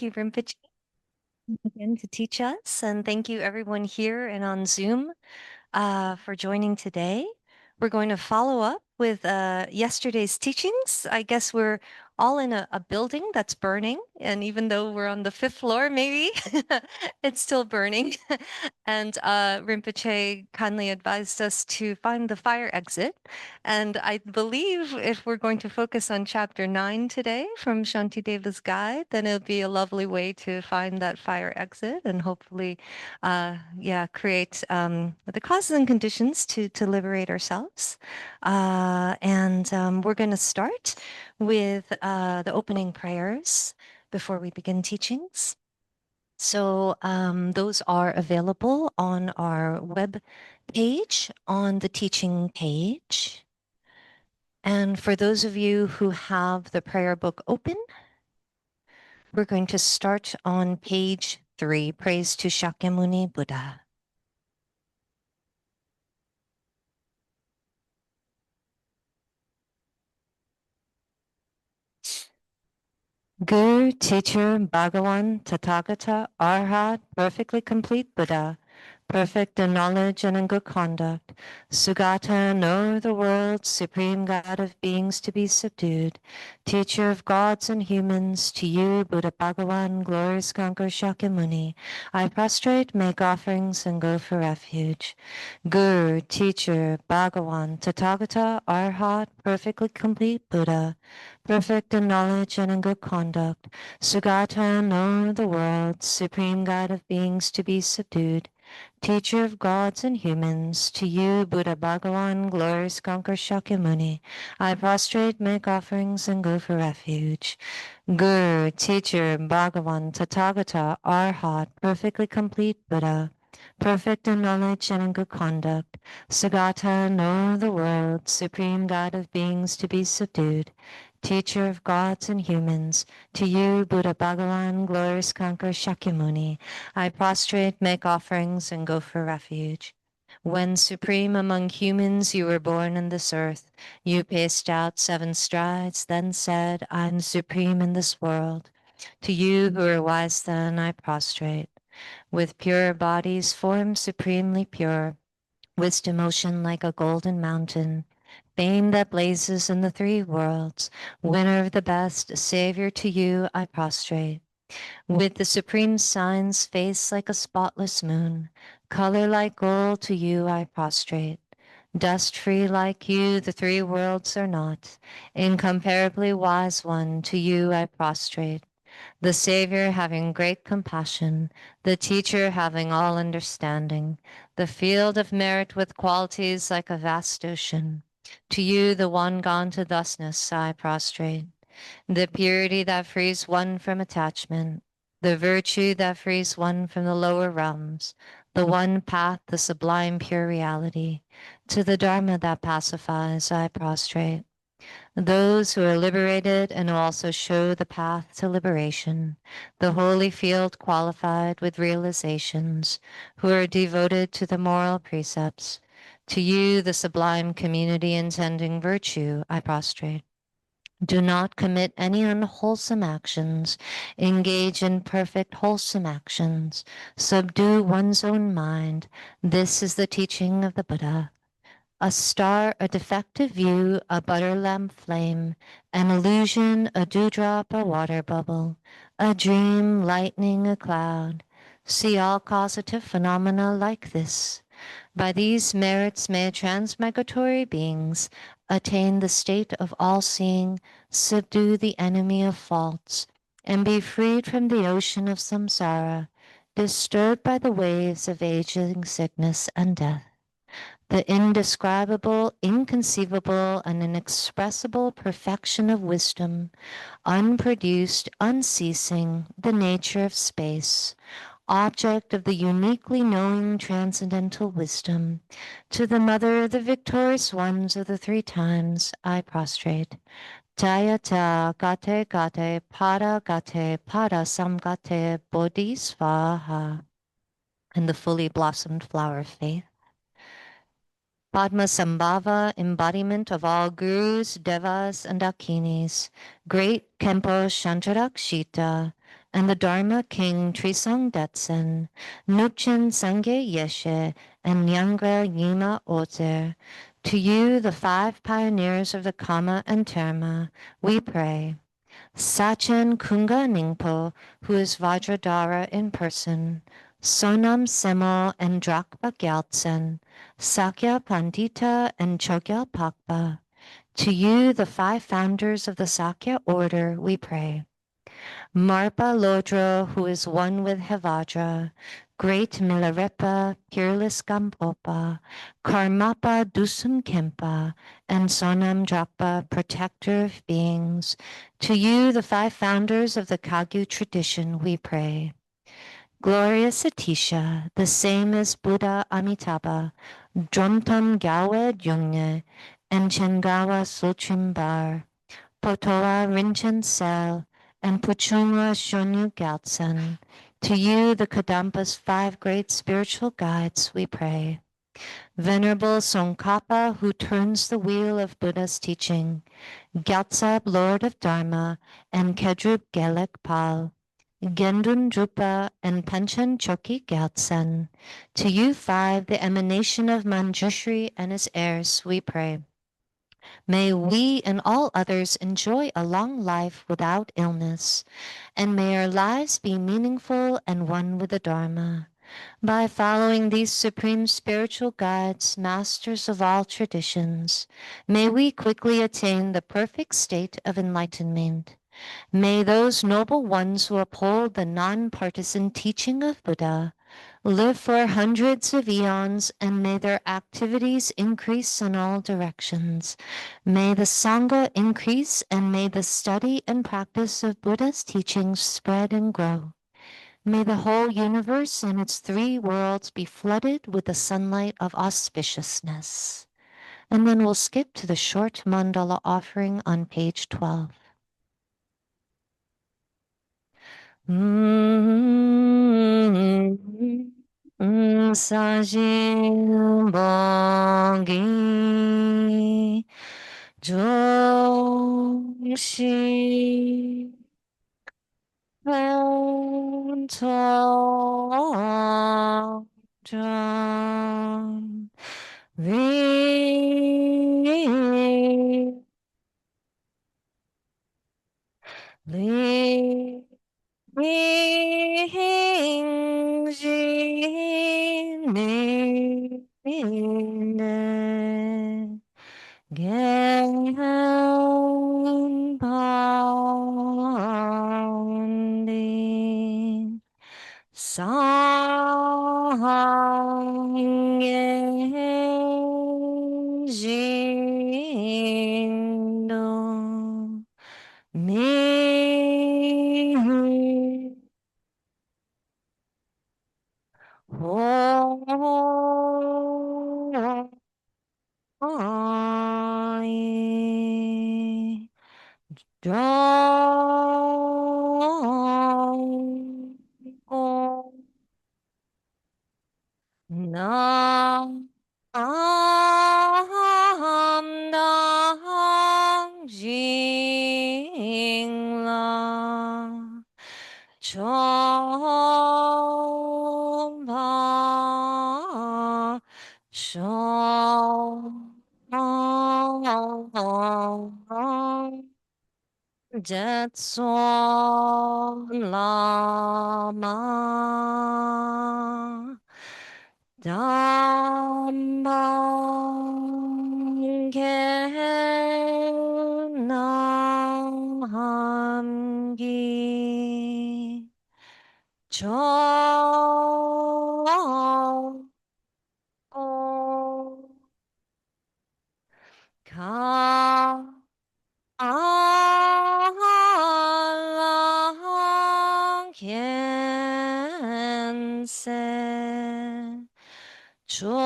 you, Rinpoche, again to teach us. And thank you, everyone here and on Zoom, for joining today. We're going to follow up with yesterday's teachings. I guess we're all in a building that's burning. And even though we're on the 5th floor, maybe, it's still burning. And Rinpoche kindly advised us to find the fire exit. And I believe if we're going to focus on chapter 9 today from Shantideva's guide, then it'll be a lovely way to find that fire exit and hopefully, create the causes and conditions to liberate ourselves. We're going to start with the opening prayers before we begin teachings. So those are available on our web page on the teaching page. And for those of you who have the prayer book open, we're going to start on page 3, Praise to Shakyamuni Buddha. Guru, teacher, Bhagavan, Tathagata, Arhat, perfectly complete Buddha, perfect in knowledge and in good conduct, Sugata, knower of the world, supreme God of beings to be subdued, teacher of gods and humans, to you, Buddha Bhagavan, glorious conqueror Shakyamuni, I prostrate, make offerings, and go for refuge. Guru, teacher, Bhagavan, Tathagata, Arhat, perfectly complete Buddha, perfect in knowledge and in good conduct, Sugata, knower of the world, supreme God of beings to be subdued, teacher of gods and humans, to you, Buddha Bhagavan, glorious conqueror Shakyamuni, I prostrate, make offerings, and go for refuge. Guru, teacher, Bhagavan, Tathagata, Arhat, perfectly complete Buddha, perfect in knowledge and in good conduct, Sagata, knower of the world, supreme God of beings to be subdued, teacher of gods and humans, to you, Buddha Bhagavan, glorious conqueror Shakyamuni, I prostrate, make offerings, and go for refuge. When supreme among humans you were born in this earth, you paced out 7 strides, then said, I'm supreme in this world. To you who are wise then I prostrate. With pure bodies formed supremely pure, wisdom ocean like a golden mountain, fame that blazes in the 3 worlds, winner of the best, savior to you I prostrate. With the supreme signs, face like a spotless moon, color like gold, to you I prostrate. Dust free like you, the 3 worlds are not, incomparably wise one, to you I prostrate. The Savior having great compassion, the Teacher having all understanding, the field of merit with qualities like a vast ocean. To you, the one gone to thusness, I prostrate. The purity that frees one from attachment, the virtue that frees one from the lower realms, the one path, the sublime pure reality. To the Dharma that pacifies, I prostrate. Those who are liberated and who also show the path to liberation, the holy field qualified with realizations, who are devoted to the moral precepts. To you, the sublime community intending virtue, I prostrate. Do not commit any unwholesome actions. Engage in perfect wholesome actions. Subdue one's own mind. This is the teaching of the Buddha. A star, a defective view, a butter lamp flame, an illusion, a dewdrop, a water bubble, a dream, lightning, a cloud. See all causative phenomena like this. By these merits may transmigratory beings attain the state of all-seeing, subdue the enemy of faults, and be freed from the ocean of samsara, disturbed by the waves of aging, sickness, and death. The indescribable, inconceivable, and inexpressible perfection of wisdom, unproduced, unceasing, the nature of space, object of the uniquely knowing transcendental wisdom, to the mother of the victorious ones of the 3 times, I prostrate. Jayata gate gate pada samgate bodhisvaha, and the fully blossomed flower of faith. Padma Sambhava, embodiment of all gurus, devas, and dakinis, great Kempo Shantarakshita, and the Dharma King Trisong Detsen, Nupchen Sangye Yeshe, and Nyangre Yima Ozer. To you, the five pioneers of the Kama and Terma, we pray. Sachen Kunga Ningpo, who is Vajradhara in person, Sonam Semo and Drakpa Gyaltsen, Sakya Pandita and Chogyal Pakpa. To you, the five founders of the Sakya order, we pray. Marpa Lodro, who is one with Hevajra, Great Milarepa, Peerless Gampopa, Karmapa Dusum Kempa, and Sonam Drakpa, protector of beings. To you, the five founders of the Kagyu tradition, we pray. Glorious Atisha, the same as Buddha Amitabha, Dromtom Gyawe Jungne, and Chengawa Sulchimbar, Potoa Rinchen Sel, and Puchunga Shonyu Gyaltsen. To you, the Kadampa's five great spiritual guides, we pray. Venerable Tsongkhapa, who turns the wheel of Buddha's teaching, Gyaltsab, Lord of Dharma, and Kedrup Gelek Pal, Gendun Drupa, and Panchen Choki Gyaltsen. To you five, the emanation of Manjushri and his heirs, we pray. May we and all others enjoy a long life without illness, and may our lives be meaningful and one with the Dharma. By following these supreme spiritual guides, masters of all traditions, may we quickly attain the perfect state of enlightenment. May those noble ones who uphold the non-partisan teaching of Buddha live for hundreds of eons, and may their activities increase in all directions. May the Sangha increase, and may the study and practice of Buddha's teachings spread and grow. May the whole universe and its three worlds be flooded with the sunlight of auspiciousness. And then we'll skip to the short mandala offering on page 12. Sajin bongi joshi vento jam li Ring Gen Pounding Song Jindo Me Oh, I don't go now. Dang Jing La Chom Pa Shom Jetson Lama Dambang Nam Hamgi Cho Ka Alang Kien Se Cho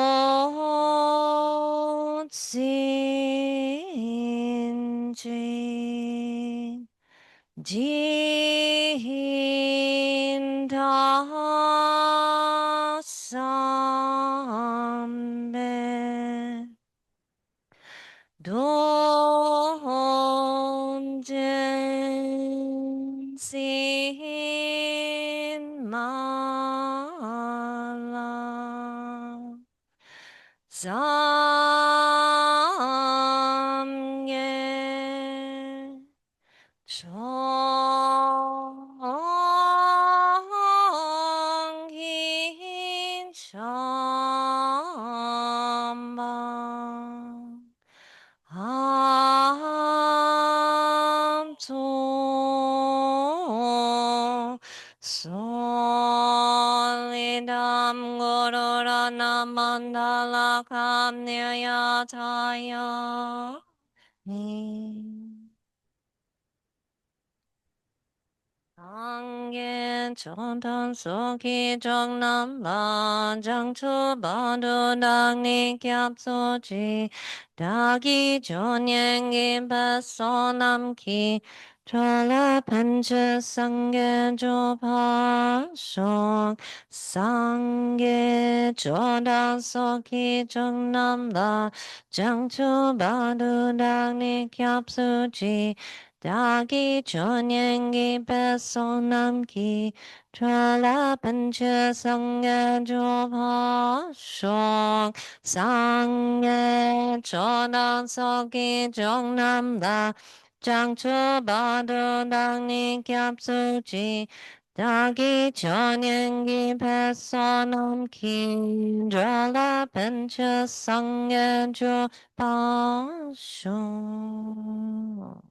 Tsin Jin Jin Da Sambe Don Jen Si Samye Chonghin Shamba Amto Solidam Gororana Mandala Kamnyayataya Angye Chontan Soki Jongnam Jangchu Badu Dagni Kyapsoji Dagi Jonyengi Besonam Ki Chola Pancha Sangye Jopa Shok Sangye Chodan Soki Jongnam La Jangchu Badu Dagni Kyapsoji Dagi chonyengi besonamki trala pancha sangye jopa shok sangye chodan soki jongnam da jangchu badu dangni kyapsuji Dagi chonyengi besonamki trala pancha sangye jopa shok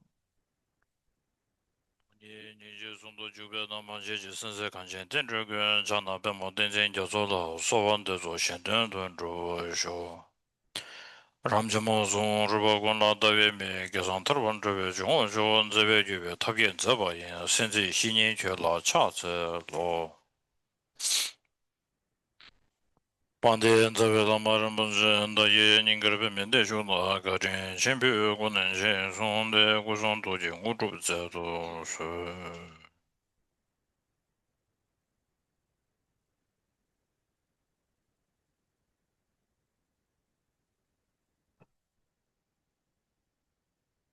Ramjamozon Rubagon Dawe me Gazan Tarvan Drabe John Zebe Tabian Zabayan, Senzi Shinin La Chat Law Pande Zabe Lamaran Bunjan da Ye Ningarbe Mende Jula Gajin, Shempu Gunan Shen Son de Guzon Doji Udub Zado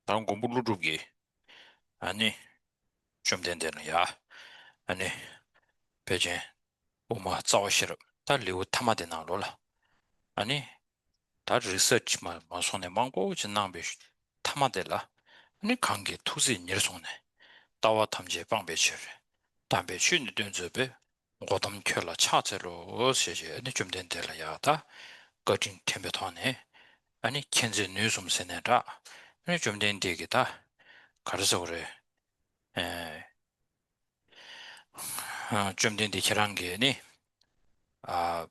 Tango Bulugi, Ani, Shumdendena, Ani, Pejin, Uma Zawashir, Taliu Tamadena Lola, Ani. 다 리서치 뭐 손에 망고 진낭베 타마델라 아니 관계 투지 일손에 따와 탐지 방배치를 담배 쉬는 된저베 고담 켜라 차제로 어세제 아니 좀 된들라야다 거진 템베톤에 아니 켄제 뉴스 세네라 아니 좀 된데기다 가르서 그래 에좀 된데 계란게니 아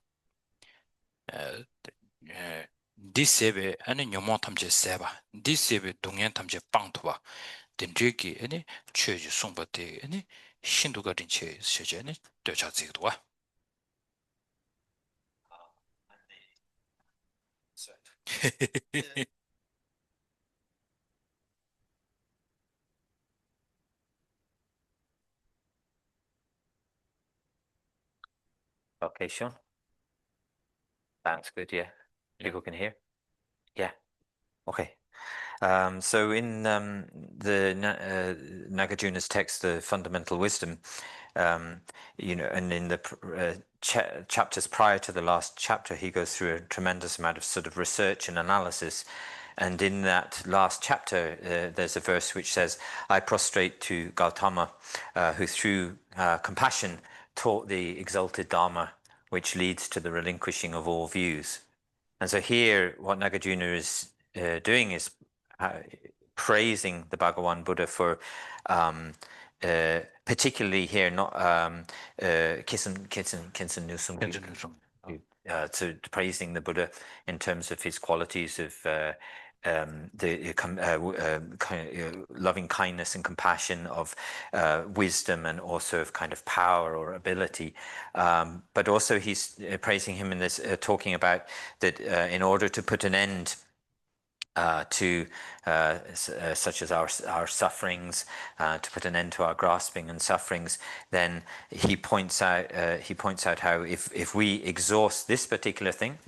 디세베 아니 녀모 탐제 세바 디세베 동행 탐제 빵토바 딘지기 아니 최지 송바데 아니 신도가 딘체 세제네 되자지도와 Okay, Sean. That's good, yeah. People can hear. Yeah. Okay. So in Nagarjuna's text, the Fundamental Wisdom, and in the chapters prior to the last chapter, he goes through a tremendous amount of sort of research and analysis. And in that last chapter, there's a verse which says, I prostrate to Gautama, who through compassion taught the exalted Dharma, which leads to the relinquishing of all views. And so here, what Nagarjuna is doing is praising the Bhagawan Buddha for, particularly here, not Kinsen Nusum, to praising the Buddha in terms of his qualities of loving kindness and compassion, of wisdom, and also of kind of power or ability. But also he's praising him in this, talking about that in order to put an end to such as our sufferings, to put an end to our grasping and sufferings, then he points out how if we exhaust this particular thing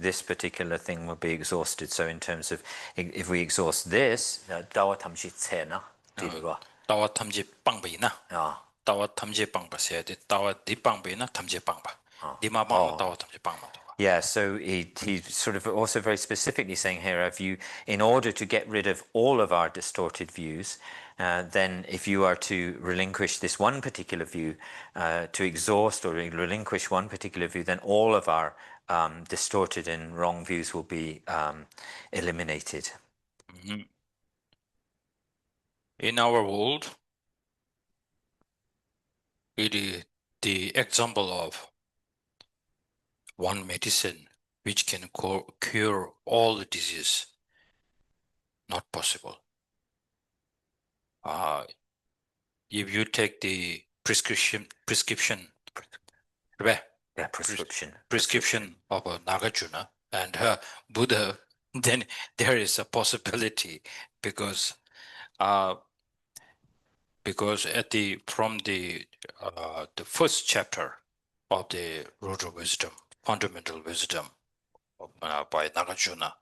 will be exhausted. So in terms of if we exhaust this, dawa tamji tsena, 다와 탐지 빵바이나 다와 탐지 빵바 세야데 다와 디 빵바이나 탐지 빵바 디마방 다와 탐지 빵바도 Yeah, so he's sort of also very specifically saying here, in order to get rid of all of our distorted views, then if you are to relinquish this one particular view, to exhaust or relinquish one particular view, then all of our distorted and wrong views will be eliminated. Mm-hmm. In our world, it is the example of one medicine which can cure all the disease. Not possible. If you take the prescription of Nagarjuna and Buddha, then there is a possibility because from the first chapter of the Root of Wisdom, Fundamental Wisdom by Nagarjuna,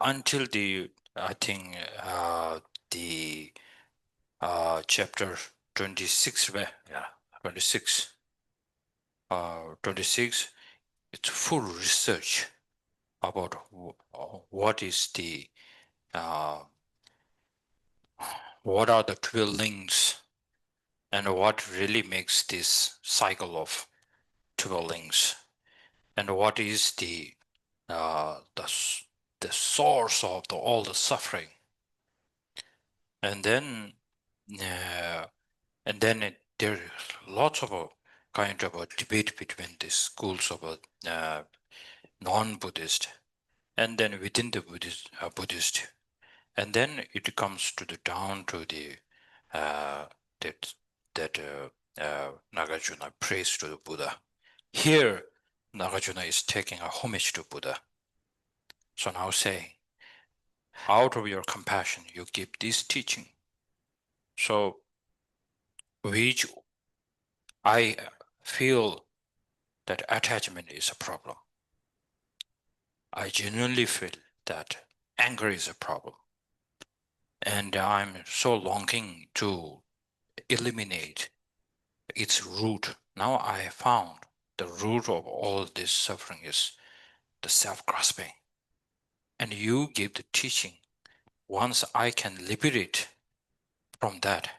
until the chapter 26, 26, it's full research about what is the what are the 12 links and what really makes this cycle of 12 links, and what is the source of all the suffering. And then there's lots of kind of a debate between the schools of non-Buddhist and then within the Buddhist, and then it comes to down to the Nagarjuna prays to the Buddha. Here Nagarjuna is taking a homage to Buddha. So now saying, out of your compassion you give this teaching. So which I feel that attachment is a problem. I genuinely feel that anger is a problem. And I'm so longing to eliminate its root. Now I have found the root of all this suffering is the self-grasping. And you give the teaching. Once I can liberate from that,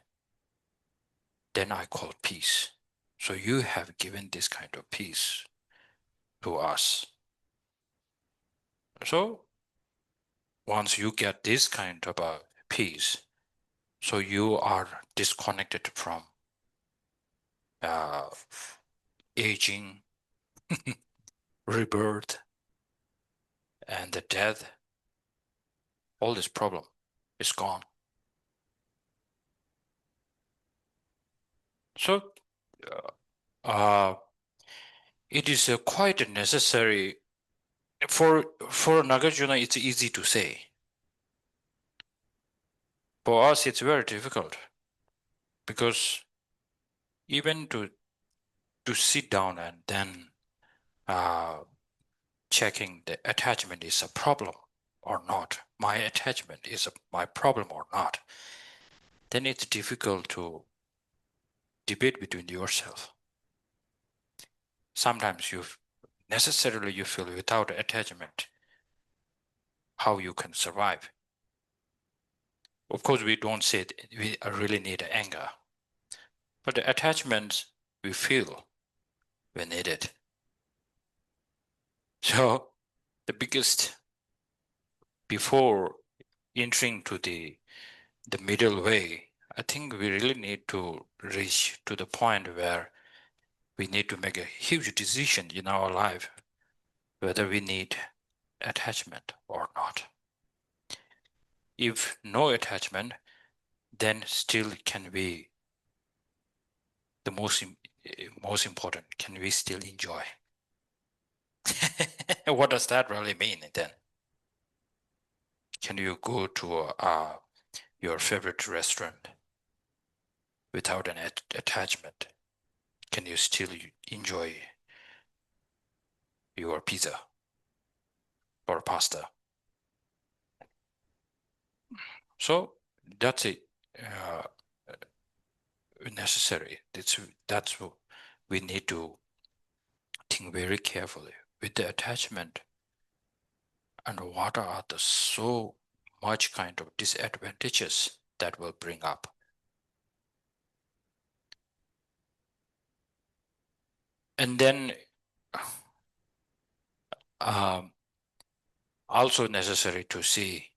then I call peace. So you have given this kind of peace to us. So once you get this kind of a peace, so you are disconnected from aging, rebirth, and the death. All this problem is gone. So it is quite necessary for Nagarjuna. It's easy to say. For us, it's very difficult because even to sit down and then checking the attachment is a problem or not, my attachment is my problem or not, then it's difficult to debate between yourself. Sometimes you feel without attachment, how you can survive. Of course, we don't say we really need anger, but the attachment we feel we need it. So the biggest, before entering to the middle way, I think we really need to reach to the point where we need to make a huge decision in our life whether we need attachment or not. If no attachment, then still can we, the most important, can we still enjoy? What does that really mean then? Can you go to your favorite restaurant without an attachment? Can you still enjoy your pizza or pasta? So that's it. Necessary. That's what we need to think very carefully with the attachment and what are the so much kind of disadvantages that will bring up. And then also necessary to see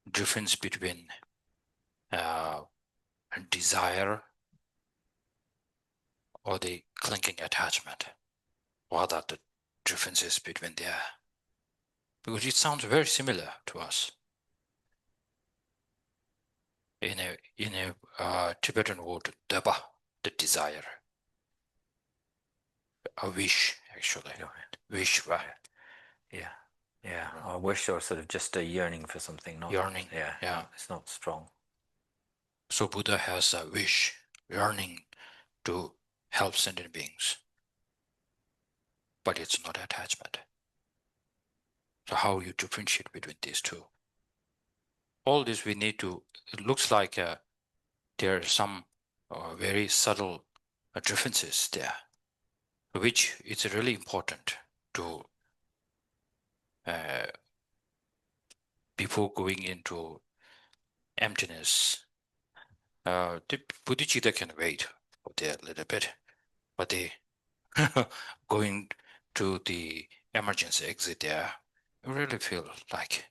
difference between desire or the clinging attachment. What are the differences between there? Because it sounds very similar to us. In a Tibetan word, daba, the desire, a wish, actually, wish, right? Yeah, a wish or sort of just a yearning for something, not yearning. Yeah, it's not strong. So Buddha has a wish, yearning to help sentient beings, but it's not attachment. So how you differentiate between these two? All this we need to. It looks like there are some very subtle differences there, which is really important to before going into emptiness. The Bodhicitta can wait for there a little bit, but the going to the emergency exit there, you really feel like,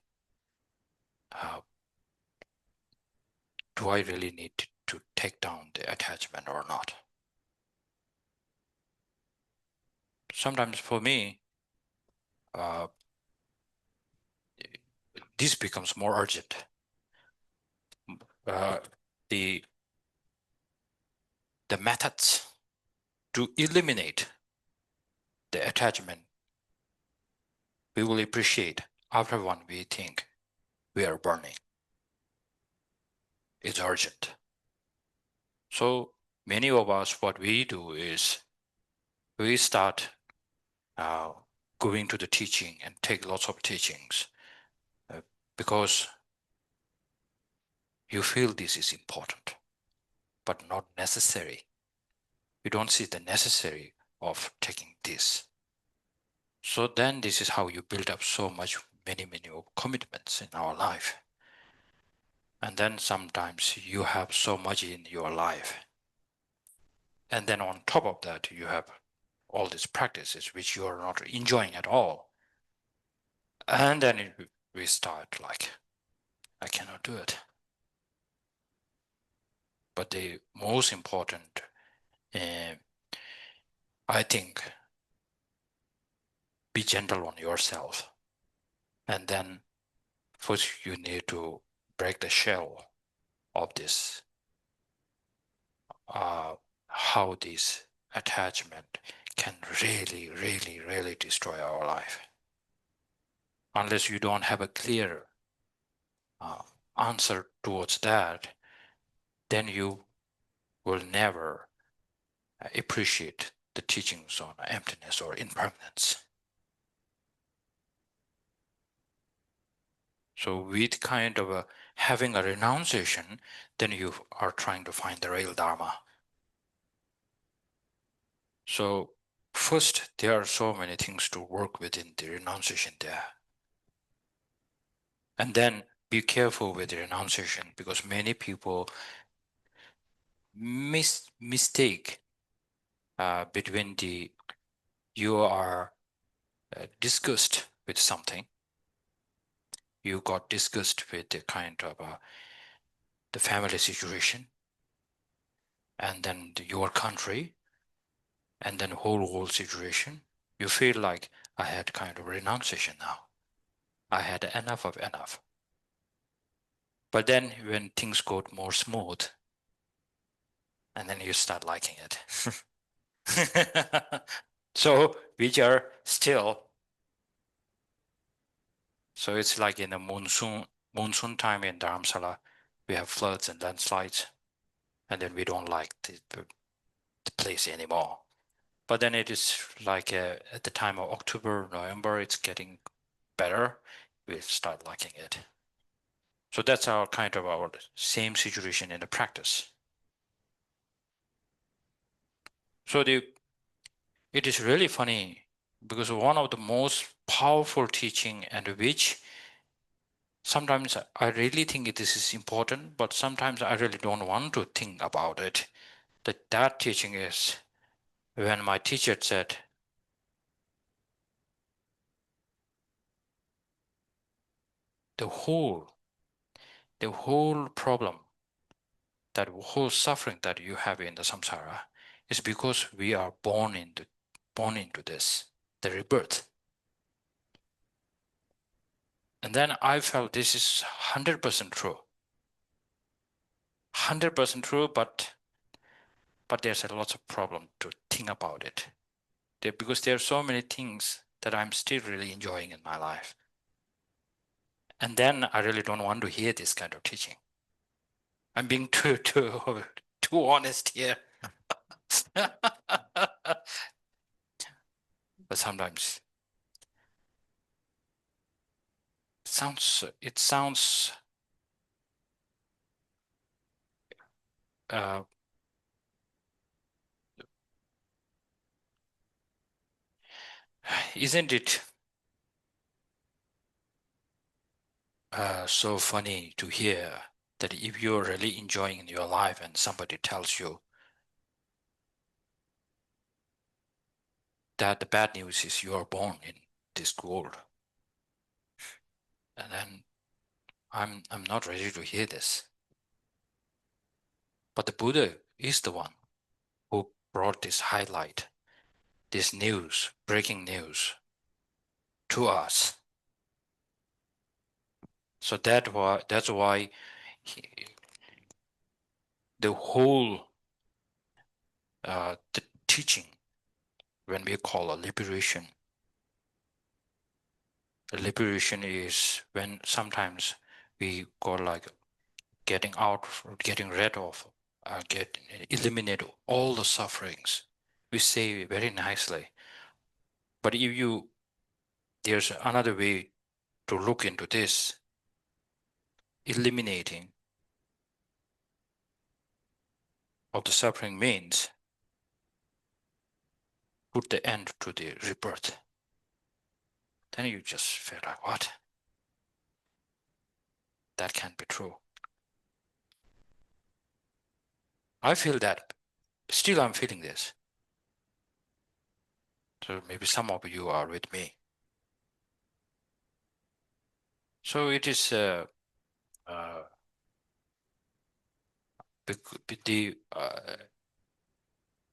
do I really need to take down the attachment or not? Sometimes for me, this becomes more urgent. The methods to eliminate the attachment we will appreciate after one we think we are burning. It's urgent. So many of us, what we do is we start going to the teaching and take lots of teachings because you feel this is important, but not necessary. You don't see the necessary of taking this. So then this is how you build up so much, many commitments in our life. And then sometimes you have so much in your life. And then on top of that, you have all these practices which you are not enjoying at all. And then we start like, I cannot do it. But the most important, I think, be gentle on yourself. And then first you need to break the shell of this, how this attachment can really destroy our life. Unless you don't have a clear answer towards that, then you will never appreciate the teachings on emptiness or impermanence. So with kind of having a renunciation, then you are trying to find the real Dharma. So first, there are so many things to work within the renunciation there. And then be careful with the renunciation, because many people mistake between you are disgust with something. You got disgust with the kind of the family situation, and then your country, and then whole world situation. You feel like I had kind of renunciation now. I had enough of enough. But then when things got more smooth, and then you start liking it. So which are still. So it's like in the monsoon time in Dharamsala, we have floods and landslides, and then we don't like the place anymore. But then it is like at the time of October, November, it's getting better. We start liking it. So that's our kind of our same situation in the practice. So It is really funny because one of the most powerful teaching and which sometimes I really think this is important, but sometimes I really don't want to think about it. That teaching is when my teacher said, the whole problem, that whole suffering that you have in the samsara is because we are born into this, the rebirth. And then I felt this is 100% true. 100% true, but there's a lot of problem to think about it. Because there are so many things that I'm still really enjoying in my life. And then I really don't want to hear this kind of teaching. I'm being too honest here. But sometimes it sounds isn't it so funny to hear that if you're really enjoying your life and somebody tells you that the bad news is you are born in this world, and then I'm not ready to hear this. But the Buddha is the one who brought this highlight, this news, breaking news to us. So that's why the whole the teaching, when we call a liberation, the liberation is when sometimes we go like getting out, getting rid of, eliminate all the sufferings. We say very nicely, but if there's another way to look into this. Eliminating of the suffering means put the end to the rebirth. Then you just feel like, what? That can't be true. I feel that. Still I'm feeling this. So maybe some of you are with me. So it is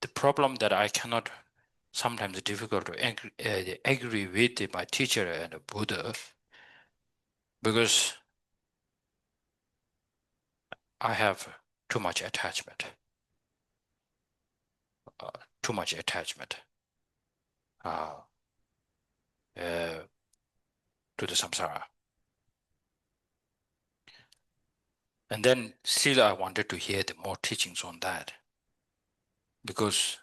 the problem that I cannot, sometimes difficult to agree with my teacher and the Buddha, because I have too much attachment. Too much attachment to the samsara. And then still I wanted to hear the more teachings on that. Because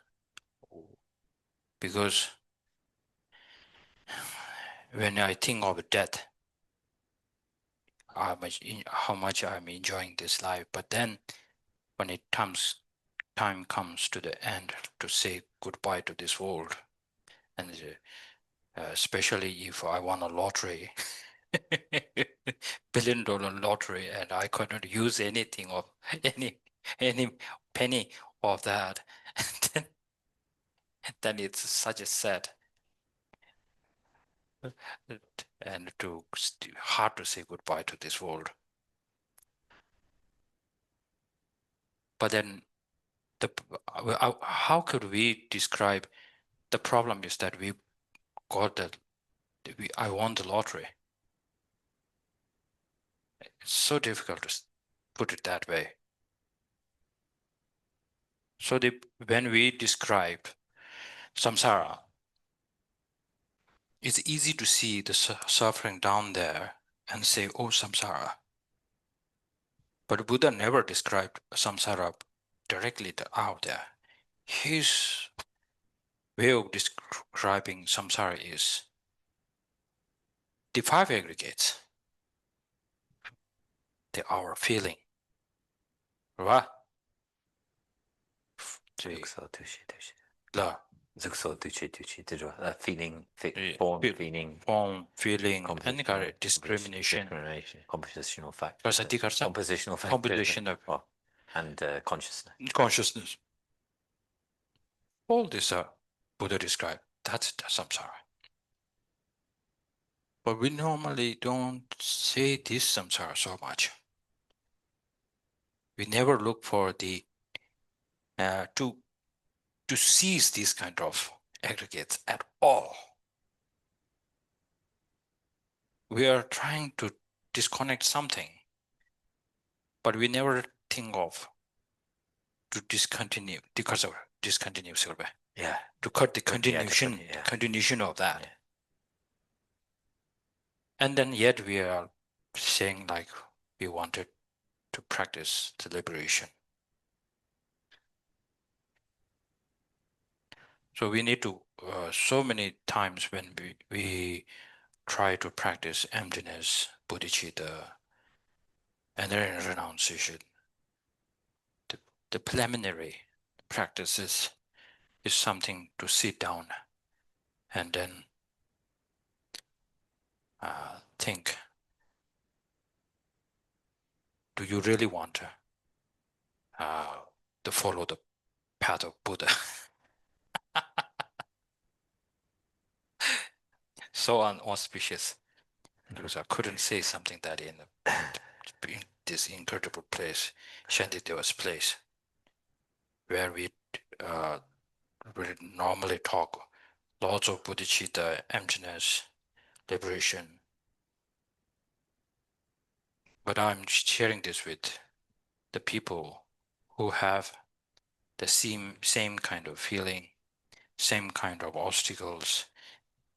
when I think of death, how much I'm enjoying this life, but then when time comes to the end to say goodbye to this world, and especially if I won a lottery, $1 billion lottery, and I couldn't use anything of any penny of that, then it's such a sad and hard to say goodbye to this world. But then how could we describe the problem is that we got I won the lottery. It's so difficult to put it that way. So when we describe samsara, it's easy to see the suffering down there and say, oh, samsara. But Buddha never described samsara directly out there. His way of describing samsara is the 5 aggregates. Our feeling. Right? feeling, form, feeling, and discrimination, compositional because factors, composition of and consciousness. All this Buddha described. That's the samsara. But we normally don't say this samsara so much. We never look for the to seize these kind of aggregates at all. We are trying to disconnect something, but we never think of to discontinue because of discontinue silver. Yeah. To cut the continuation, continuation of that. Yeah. And then yet we are saying like we wanted to practice the liberation. So we need to, so many times when we try to practice emptiness, bodhicitta, and then renunciation, the preliminary practices is something to sit down and then think, do you really want to follow the path of Buddha? So unauspicious, because I couldn't say something that in this incredible place, Shantideva's place, where we normally talk lots of bodhicitta, emptiness, liberation. But I'm sharing this with the people who have the same kind of feeling, same kind of obstacles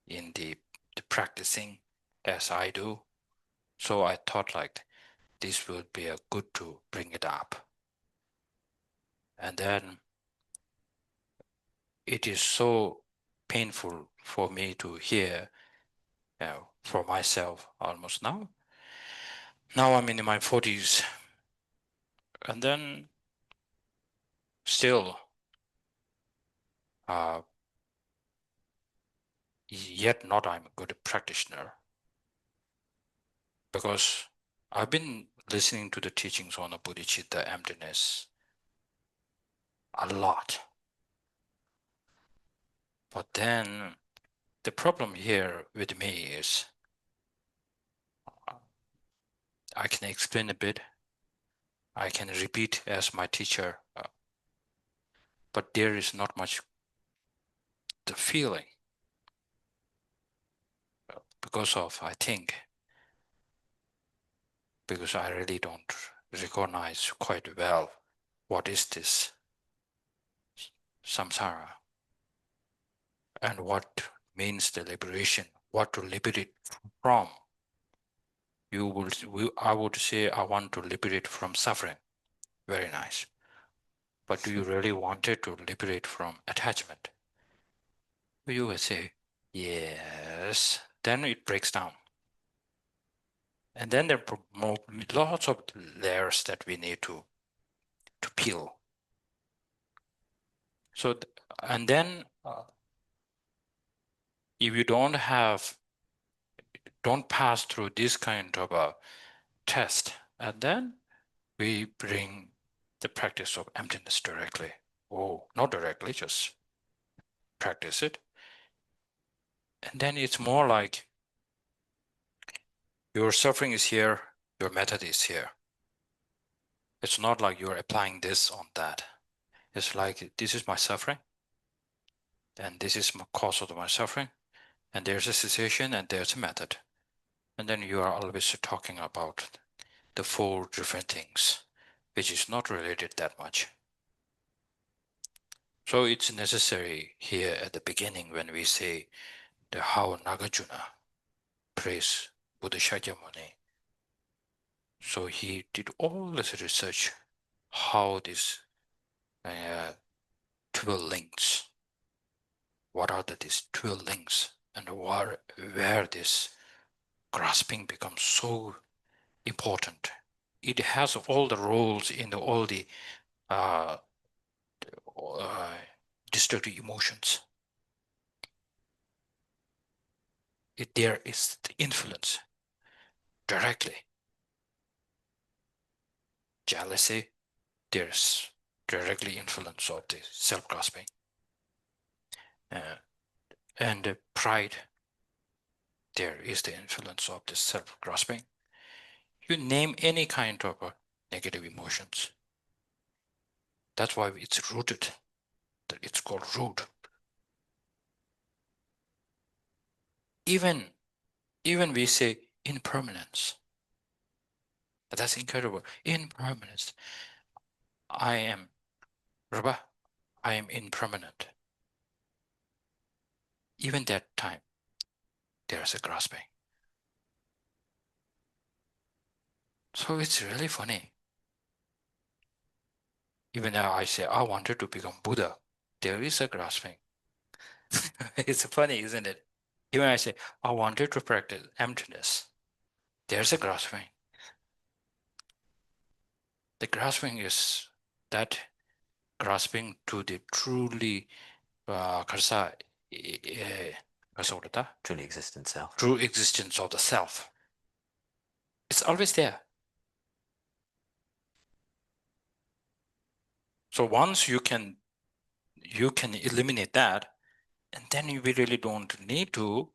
in the practicing as I do. So I thought like this would be a good to bring it up. And then it is so painful for me to hear, for myself almost now. Now I'm in my 40s, and then still, yet not I'm a good practitioner, because I've been listening to the teachings on the bodhicitta, emptiness, a lot. But then the problem here with me is, I can explain a bit, I can repeat as my teacher, but there is not much the feeling, because of, I think, because I really don't recognize quite well what is this samsara and what means the liberation, what to liberate from. I would say I want to liberate from suffering. Very nice. But do you really want it to liberate from attachment? You will say, yes. Then it breaks down. And then there are lots of layers that we need to peel. So, and then if you don't pass through this kind of a test, and then we bring the practice of emptiness directly. Oh, not directly, just practice it. And then it's more like your suffering is here, your method is here. It's not like you're applying this on that. It's like, this is my suffering, and this is my cause of my suffering, and there's a cessation, and there's a method. And then you are always talking about the 4 different things, which is not related that much. So it's necessary here at the beginning when we say the how Nagarjuna praised Buddha Shakyamuni. So he did all this research, how these 12 links, what are these 12 links, and where this grasping becomes so important. It has all the roles in all the destructive emotions. there is the influence directly. Jealousy, there's directly influence of the self-grasping. And pride, there is the influence of the self-grasping. You name any kind of negative emotions. That's why it's rooted. It's called root. Even we say impermanence. But that's incredible. Impermanence. I am impermanent. Even that time, there's a grasping. So it's really funny. Even now I say, I wanted to become Buddha, there is a grasping. It's funny, isn't it? Even I say, I wanted to practice emptiness, there's a grasping. The grasping is that grasping to the truly Truly existent self. True existence of the self. It's always there. So once you can eliminate that, and then you really don't need to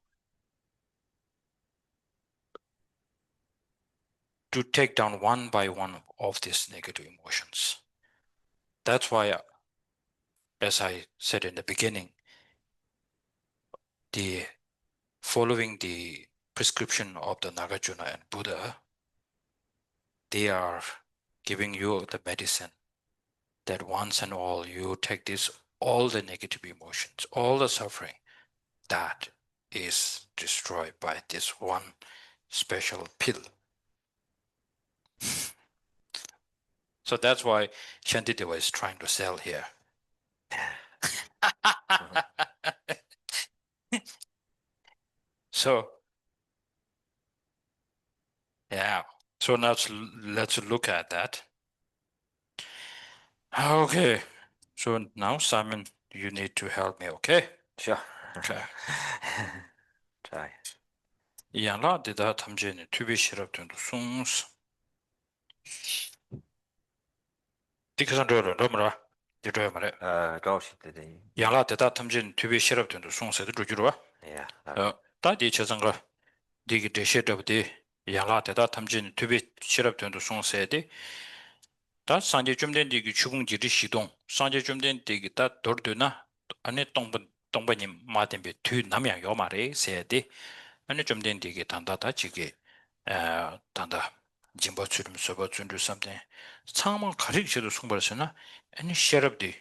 take down one by one of these negative emotions. That's why, as I said in the beginning, the following the prescription of the Nagarjuna and Buddha, they are giving you the medicine that once and all you take this, all the negative emotions, all the suffering, that is destroyed by this one special pill. So that's why Shantideva is trying to sell here. So, yeah. So now let's look at that. Okay. So now, Simon, you need to help me, okay? Sure. Okay. Try. Yangla dida tamjeni tubi shirab tundu sungs. Dikasan roro, romara. Diroya mare. Yangla dida tamjeni tubi shirab tundu sungs edu rujurwa. Yeah. Da di chazanga. Digi de shirab di. Yangla dida tamjeni tubi shirab tundu sungs edi. 다 산제 좀된 디기 추궁지리 시동 산제 좀된 디기 다 돌드나 안에 동번님 마덴베 뒤 남양 요 말에 세디 안에 좀된 디기 단다다 지게 단다 진보 추름 서버 준주 something 창문 가리셔도 송벌서나 아니 셔럽디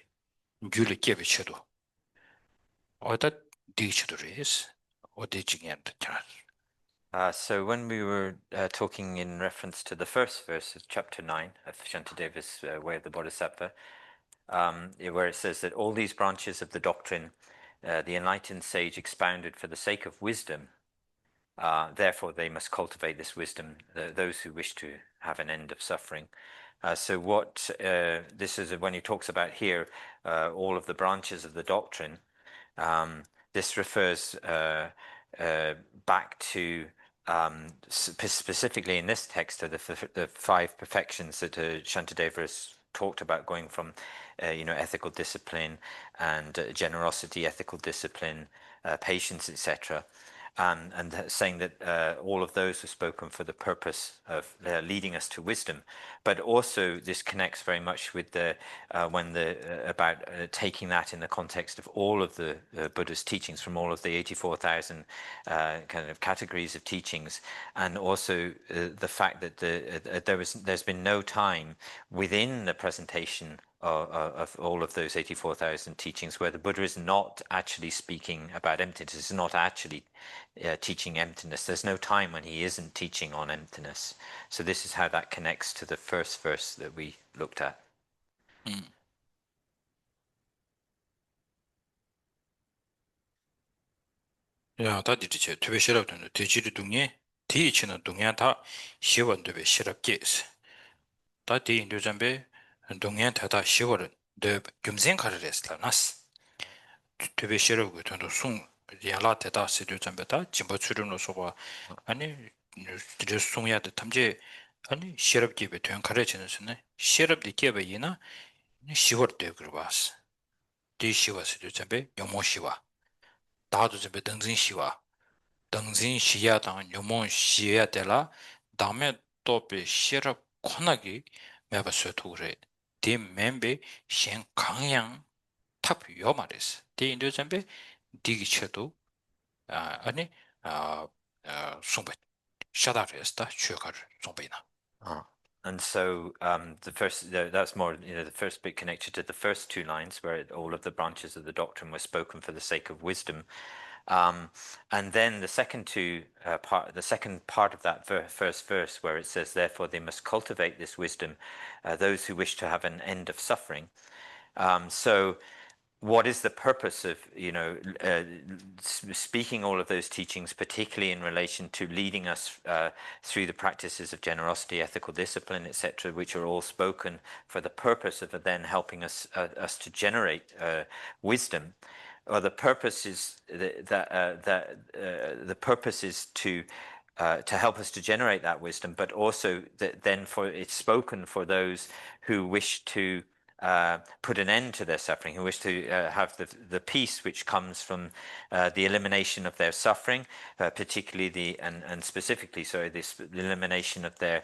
귤이 깨비쳐도 어디 디치도리스 어디 지겐다 So when we were talking in reference to the first verse of chapter 9 of Shantideva's Way of the Bodhisattva, where it says that all these branches of the doctrine, the enlightened sage expounded for the sake of wisdom, therefore they must cultivate this wisdom, those who wish to have an end of suffering. So what this is when he talks about here, all of the branches of the doctrine, this refers back to specifically in this text to the five perfections that Shantideva has talked about, going from ethical discipline and generosity, ethical discipline, patience, etc. And saying that all of those are spoken for the purpose of leading us to wisdom, but also this connects very much with the about taking that in the context of all of the Buddha's teachings, from all of the 84,000 kind of categories of teachings, and also the fact that there's been no time within the presentation of all of those 84,000 teachings where the Buddha is not actually speaking about emptiness, is not actually teaching emptiness. There's no time when he isn't teaching on emptiness. So this is how that connects to the first verse that we looked at. 야, 다 디디체 투베 시럽도 디지리 동에 디치는 동에 다 시원도베 시럽게 있어. 다 디인도 잠베 동에 다 시월은 더 금생 가르레스라나스. 투베 시럽고 돈도 숭 yala teta sidu zambeta jimbo tsuruno soba 아니 드레 송야데 탐제 아니 시럽기베 된 가르치는 순에 시럽디 기베이나 시월대 그러바스 디시와스도 잡에 요모시와 다도 잡에 등진시와 등진시야당 요모시야데라 다음에 또베 시럽 코나기 매바스도 그래 디 멤베 신 강양 탑 요마레스 디 인도 잡에 디기쳐도 아니 송베 샤다르스다 추가를 송베나 And so that's more, the first bit connected to the first two lines where all of the branches of the doctrine were spoken for the sake of wisdom. And then the second part of that first verse where it says, therefore they must cultivate this wisdom, those who wish to have an end of suffering. So what is the purpose of, speaking all of those teachings, particularly in relation to leading us through the practices of generosity, ethical discipline, etc., which are all spoken for the purpose of then helping us to generate wisdom? Or the purpose is the purpose is to help us to generate that wisdom, but also that then it's spoken for those who wish to put an end to their suffering, who wish to have the peace which comes from the elimination of their suffering, particularly and specifically, the elimination of their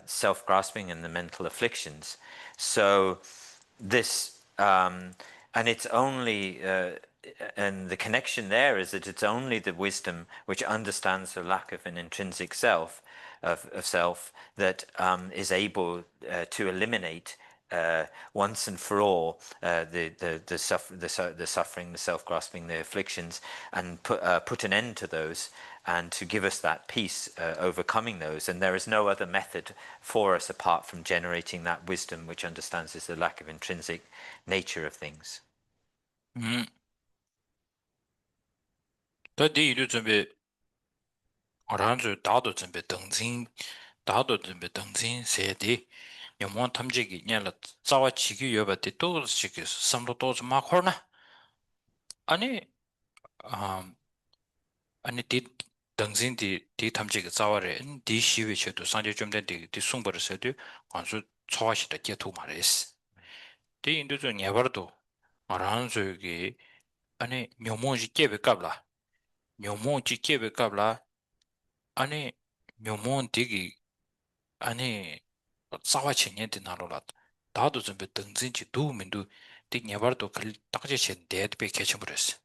self-grasping and the mental afflictions. So this, and it's only, and the connection there is that it's only the wisdom which understands the lack of an intrinsic self, of self, that is able to eliminate once and for all the suffering, the self-grasping, the afflictions, and put an end to those, and to give us that peace overcoming those. And there is no other method for us apart from generating that wisdom which understands the lack of intrinsic nature of things. 다디 이르 준비 어란주 다도 준비 등진 세디 영원 탐지기 냐라 자와 지기 여바디 또 지기 삼도 또즈 마코나 아니 아니 디 등진디 디 탐지기 자와레 디 시위체도 상제 좀된 디 송버르세도 관수 초와시다 게토 말레스 디 인도죠 냐버도 어란주기 아니 묘모지 깨베깝라 묘모지 깨베깝라 아니 묘몬 디기 아니 싸와치니한테 나로라 다도 좀 등진지 두민도 띵야바도 그 딱지체 데드베 개쳐버렸어.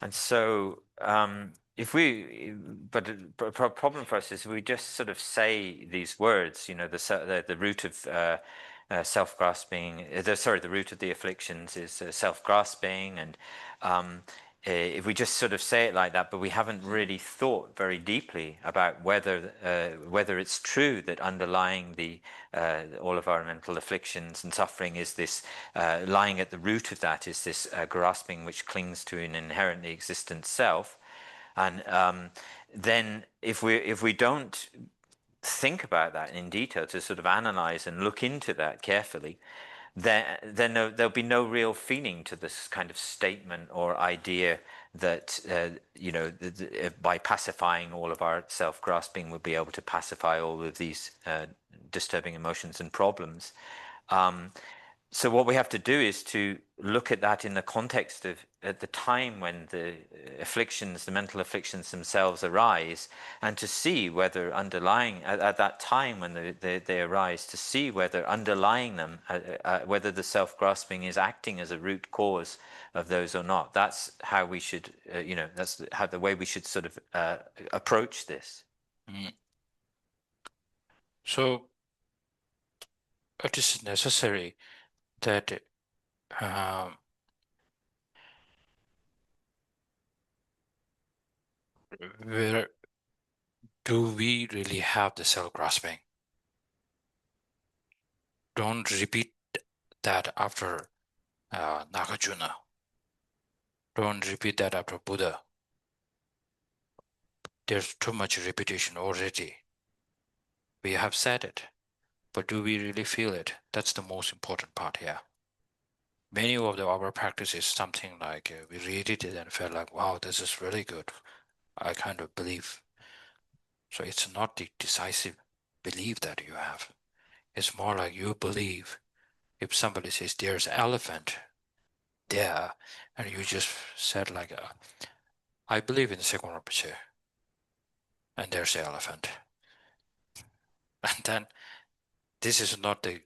And so but the problem for us is we just sort of say these words, the root of self-grasping, the root of the afflictions is self-grasping, and if we just sort of say it like that, but we haven't really thought very deeply about whether it's true that underlying all of our mental afflictions and suffering is this, lying at the root of that is this grasping which clings to an inherently existent self. And then if we don't think about that in detail, to sort of analyze and look into that carefully, then there'll be no real feeling to this kind of statement or idea that by pacifying all of our self-grasping, we'll be able to pacify all of these disturbing emotions and problems. So what we have to do is to look at that in the context of at the time when the mental afflictions themselves arise, and to see whether underlying at that time when they arise, to see whether underlying them, whether the self-grasping is acting as a root cause of those or not. That's how we should, that's how the way we should sort of approach this. So it is necessary that where do we really have the self-grasping? Don't repeat that after Nagarjuna. Don't repeat that after Buddha. There's too much repetition already. We have said it, but do we really feel it? That's the most important part here. many of our practices, something like we read it and felt like, wow, this is really good. I kind of believe. So it's not the decisive belief that you have. It's more like you believe. If somebody says there's an elephant there, and you just said like, I believe in Serkong Rinpoche, and there's an elephant. And then this is not the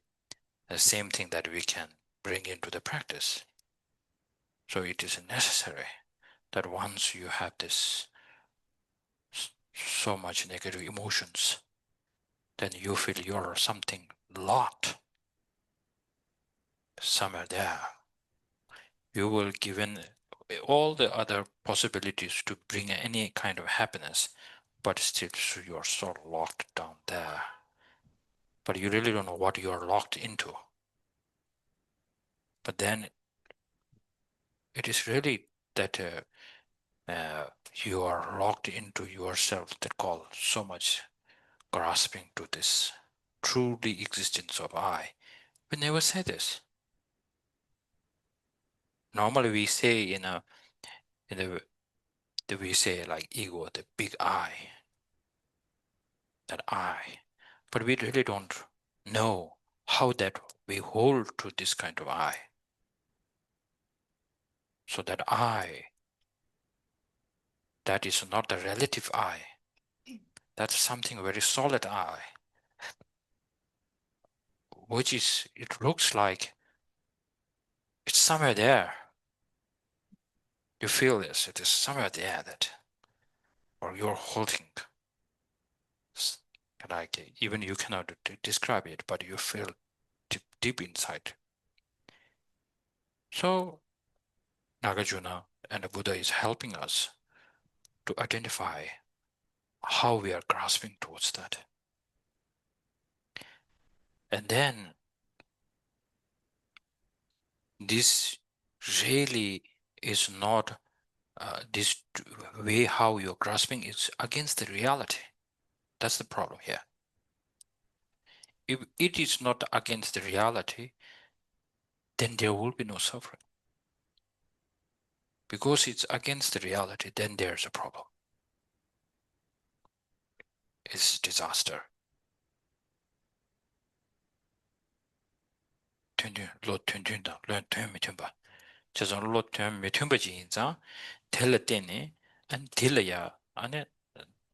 same thing that we can bring into the practice. So it is necessary that once you have this so much negative emotions, then you feel you're something locked somewhere there. You will given all the other possibilities to bring any kind of happiness, but still you're so locked down there. But you really don't know what you're locked into. But then it is really that you are locked into yourself that call so much grasping to this truly existence of I. We never say this. Normally we say we say like ego, the big I, that I, but we really don't know how that we hold to this kind of I. So that I, that is not the relative I. That's something very solid I, which is, it looks like it's somewhere there. You feel this, it is somewhere there that, or you're holding, like even you cannot describe it, but you feel deep inside. So Nagarjuna and the Buddha is helping us to identify how we are grasping towards that. And then this really is not this way how you're grasping is against the reality. That's the problem here. If it is not against the reality, then there will be no suffering. Because it's against the reality, then there's a problem. It's disaster. 저전 로템 메템버지 인자 텔 때네 안 텔야 안에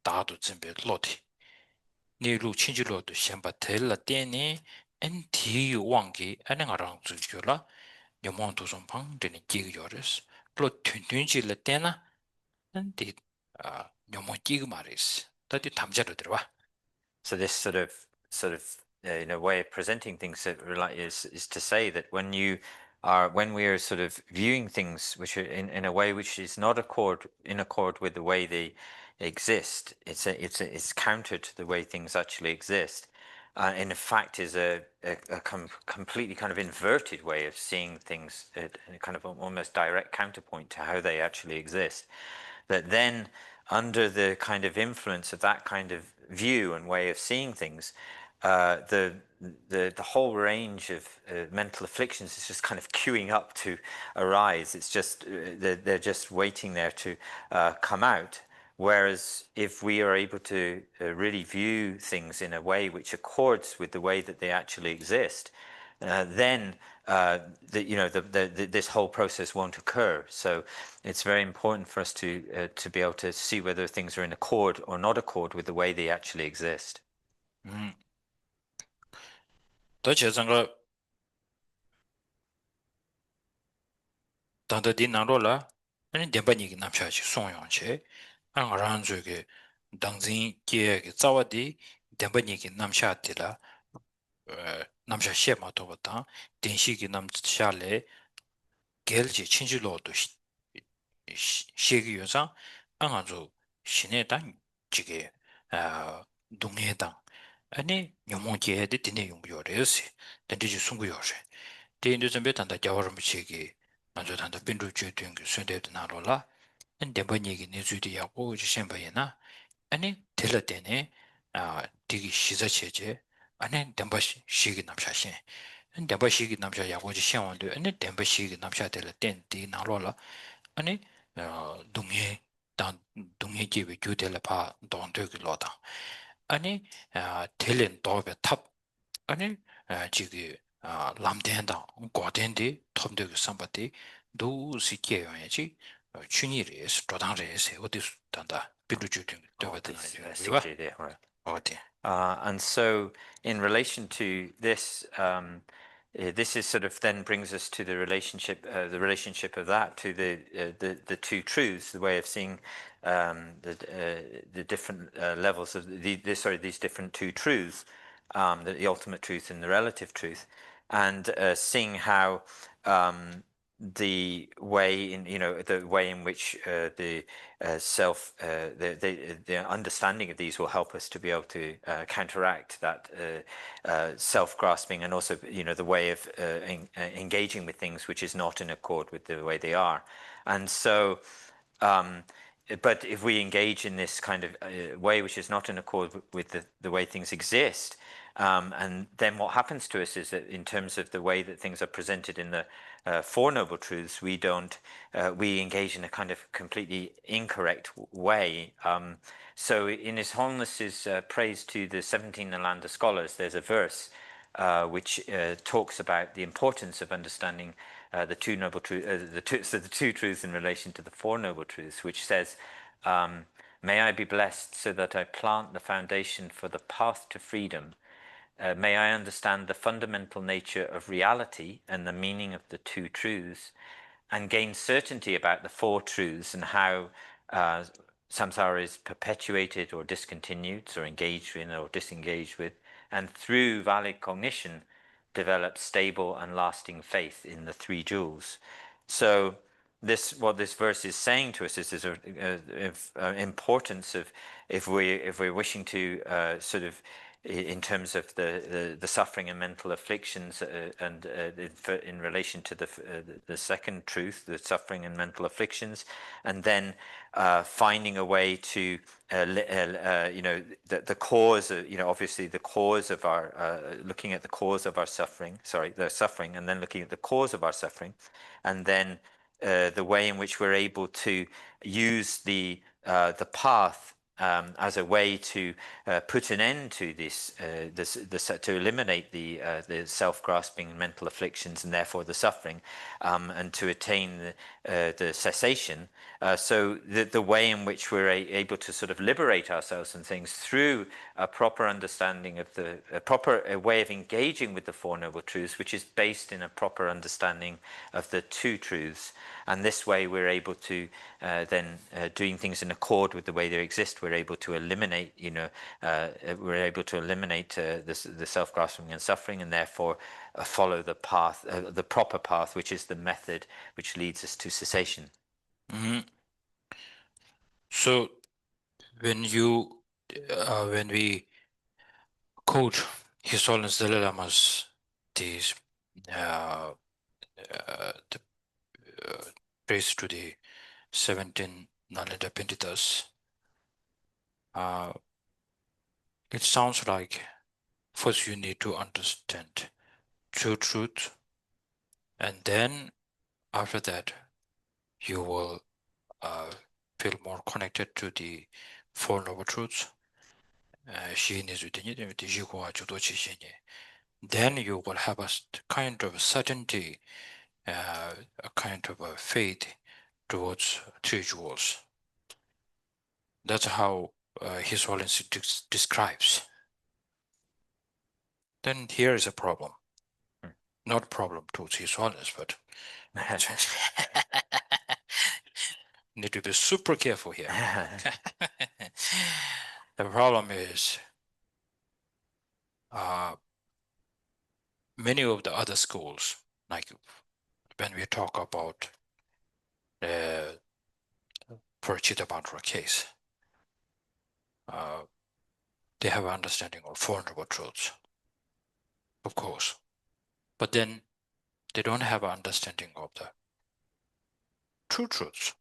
다도 준비 로티 니루 친지로도 셴바 텔 때네 엔티 왕기 안행아랑 주교라 녀몬도 좀 방되니 기교레스 로 튼튼질 때나 안디 녀몬 기그 말이스 다디 담자로 들어와. So this sort of way of presenting things is to say that when we are sort of viewing things which are in a way which is not in accord with the way they exist, it's counter to the way things actually exist. In fact, is a completely kind of inverted way of seeing things, a kind of almost direct counterpoint to how they actually exist. That then, under the kind of influence of that kind of view and way of seeing things, the whole range of mental afflictions is just kind of queuing up to arise. It's just they're just waiting there to come out. Whereas if we are able to really view things in a way which accords with the way that they actually exist, then this whole process won't occur. So it's very important for us to be able to see whether things are in accord or not accord with the way they actually exist. 단다디 나로라 아니 대바니기 남샤치 송용체 안가란주게 당진 계게 자와디 대바니기 남샤티라 남샤 셰마토바타 덴시기 남샤레 겔지 친지로도 시기 요자 안가주 신에단 지게 동해당 아니 녀몽계데 디네 용요레스 덴디지 숭구요레 데인도 좀 베탄다 자와르미치기 먼저 단도 빈루 주된 그 순대도 나로라 엔데번 얘기 내주디 하고 지셴바이나 아니 들었대네 되게 시자체제 아니 덴바시 시기 남샤신 덴바시기 남자 야고지 시원도 아니 덴바시기 남자들 덴디 나로라 아니 동해 단 동해 집에 교대를 봐 동대기 로다 아니 텔렌 도베 탑 아니 지기 람덴다 고덴디 톱되기 삼바디 도시케야지 춘이레스 도당레스 어디 단다 비루주든 되거든 right. 어디 And so, in relation to this, this is sort of then brings us to the relationship of that to the two truths, the way of seeing the different levels of these different two truths, the ultimate truth and the relative truth, and seeing how the way in the way in which the understanding of these will help us to be able to counteract that self-grasping, and also the way of engaging with things which is not in accord with the way they are. And so but if we engage in this kind of way which is not in accord with the way things exist, and then what happens to us is that in terms of the way that things are presented in the Four Noble Truths, we engage in a kind of completely incorrect way. So in His Holiness's praise to the 17 Nalanda scholars, there's a verse which talks about the importance of understanding the two noble truths, the two truths in relation to the Four Noble Truths, which says, "May I be blessed so that I plant the foundation for the path to freedom. May I understand the fundamental nature of reality and the meaning of the two truths, and gain certainty about the four truths and how samsara is perpetuated or discontinued, or engaged in or disengaged with, and through valid cognition develop stable and lasting faith in the three jewels." So what this verse is saying to us is importance of if we're wishing to sort of in terms of the suffering and mental afflictions, and in relation to the second truth, the suffering and mental afflictions, and then finding a way to the cause, obviously the cause of our looking at the cause of our suffering, the suffering, and then looking at the cause of our suffering, and then the way in which we're able to use the path as a way to put an end to to eliminate the self-grasping mental afflictions and therefore the suffering, and to attain the cessation. So the way in which we're able to sort of liberate ourselves and things through a proper understanding of a proper way of engaging with the Four Noble Truths, which is based in a proper understanding of the two truths. And this way we're able to then doing things in accord with the way they exist, we're able to eliminate the self-grasping and suffering, and therefore follow the path, the proper path, which is the method which leads us to cessation. So when we quote His Holiness Dalai Lama's the praise to the 17 Nalanda Penditas, it sounds like first you need to understand true truth, and then after that you will feel more connected to the Four Noble Truths. Then you will have a kind of certainty, a kind of a faith towards three jewels. That's how His Holiness describes. Then here is a problem. Not problem towards His Holiness, but need to be super careful here. The problem is many of the other schools, like when we talk about the Bodhisattva case, they have an understanding of Four Noble Truths, of course, but then they don't have an understanding of the true truths.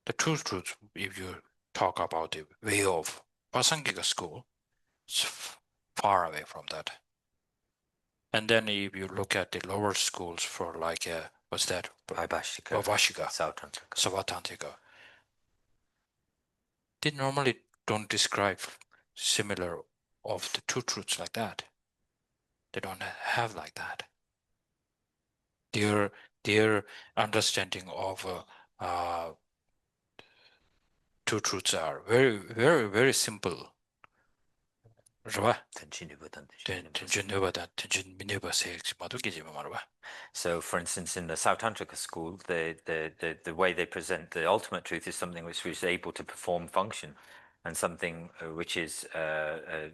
The true truths, if you talk about the way of Prasangika school, it's far away from that. And then if you look at the lower schools for like, what's that? Vaibhashika, Savatantika. They normally don't describe similar of the two truths like that. They don't have like that. Their understanding of two truths are very, very, very simple. So, for instance, in the Sautantrika school, the way they present the ultimate truth is something which is able to perform function, and something which is the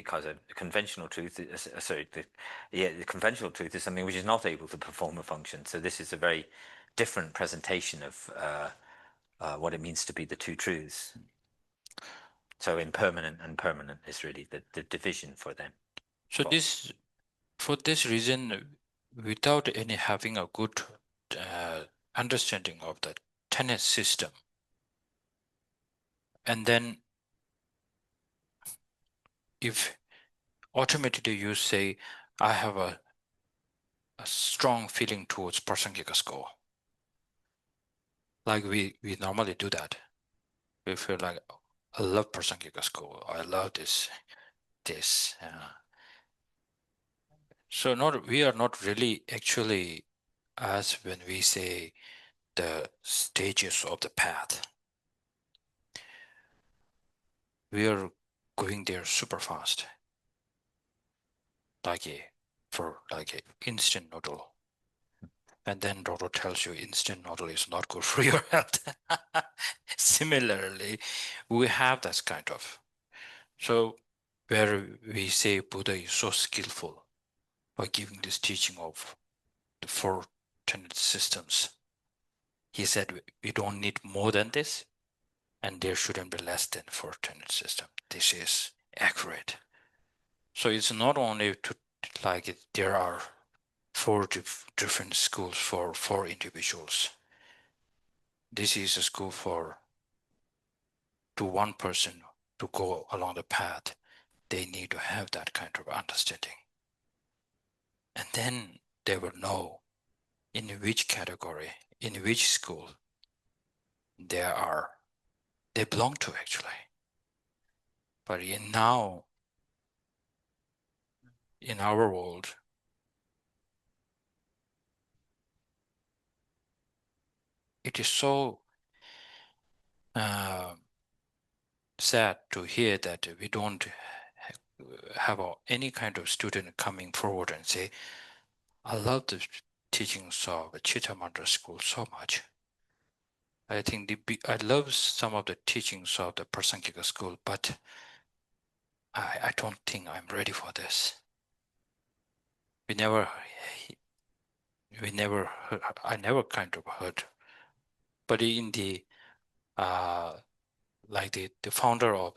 kind of conventional truth. The conventional truth is something which is not able to perform a function. So this is a very different presentation of what it means to be the two truths. So impermanent and permanent is really the division for them. So for this reason, without any having a good understanding of the tenet system, and then if automatically you say, I have a strong feeling towards Prasangika school, like we normally do that. We feel like, I love Prasangika school, I love this. So we are not really actually, as when we say the stages of the path, we are going there super fast, like a instant noodle. And then Dodo tells you instant noodle is not good for your health. Similarly, we have this kind of. So where we say Buddha is so skillful by giving this teaching of the four tenet systems. He said we don't need more than this, and there shouldn't be less than four tenet system. This is accurate. So it's not only to like there are four different schools for four individuals. This is a school to one person to go along the path. They need to have that kind of understanding. And then they will know in which category, in which school they belong to actually. But now, in our world, it is so sad to hear that we don't have any kind of student coming forward and say, I love the teachings of Chitta Mantra school so much. I think I love some of the teachings of the Prasangika school, but I don't think I'm ready for this. I never kind of heard. But in the like the founder of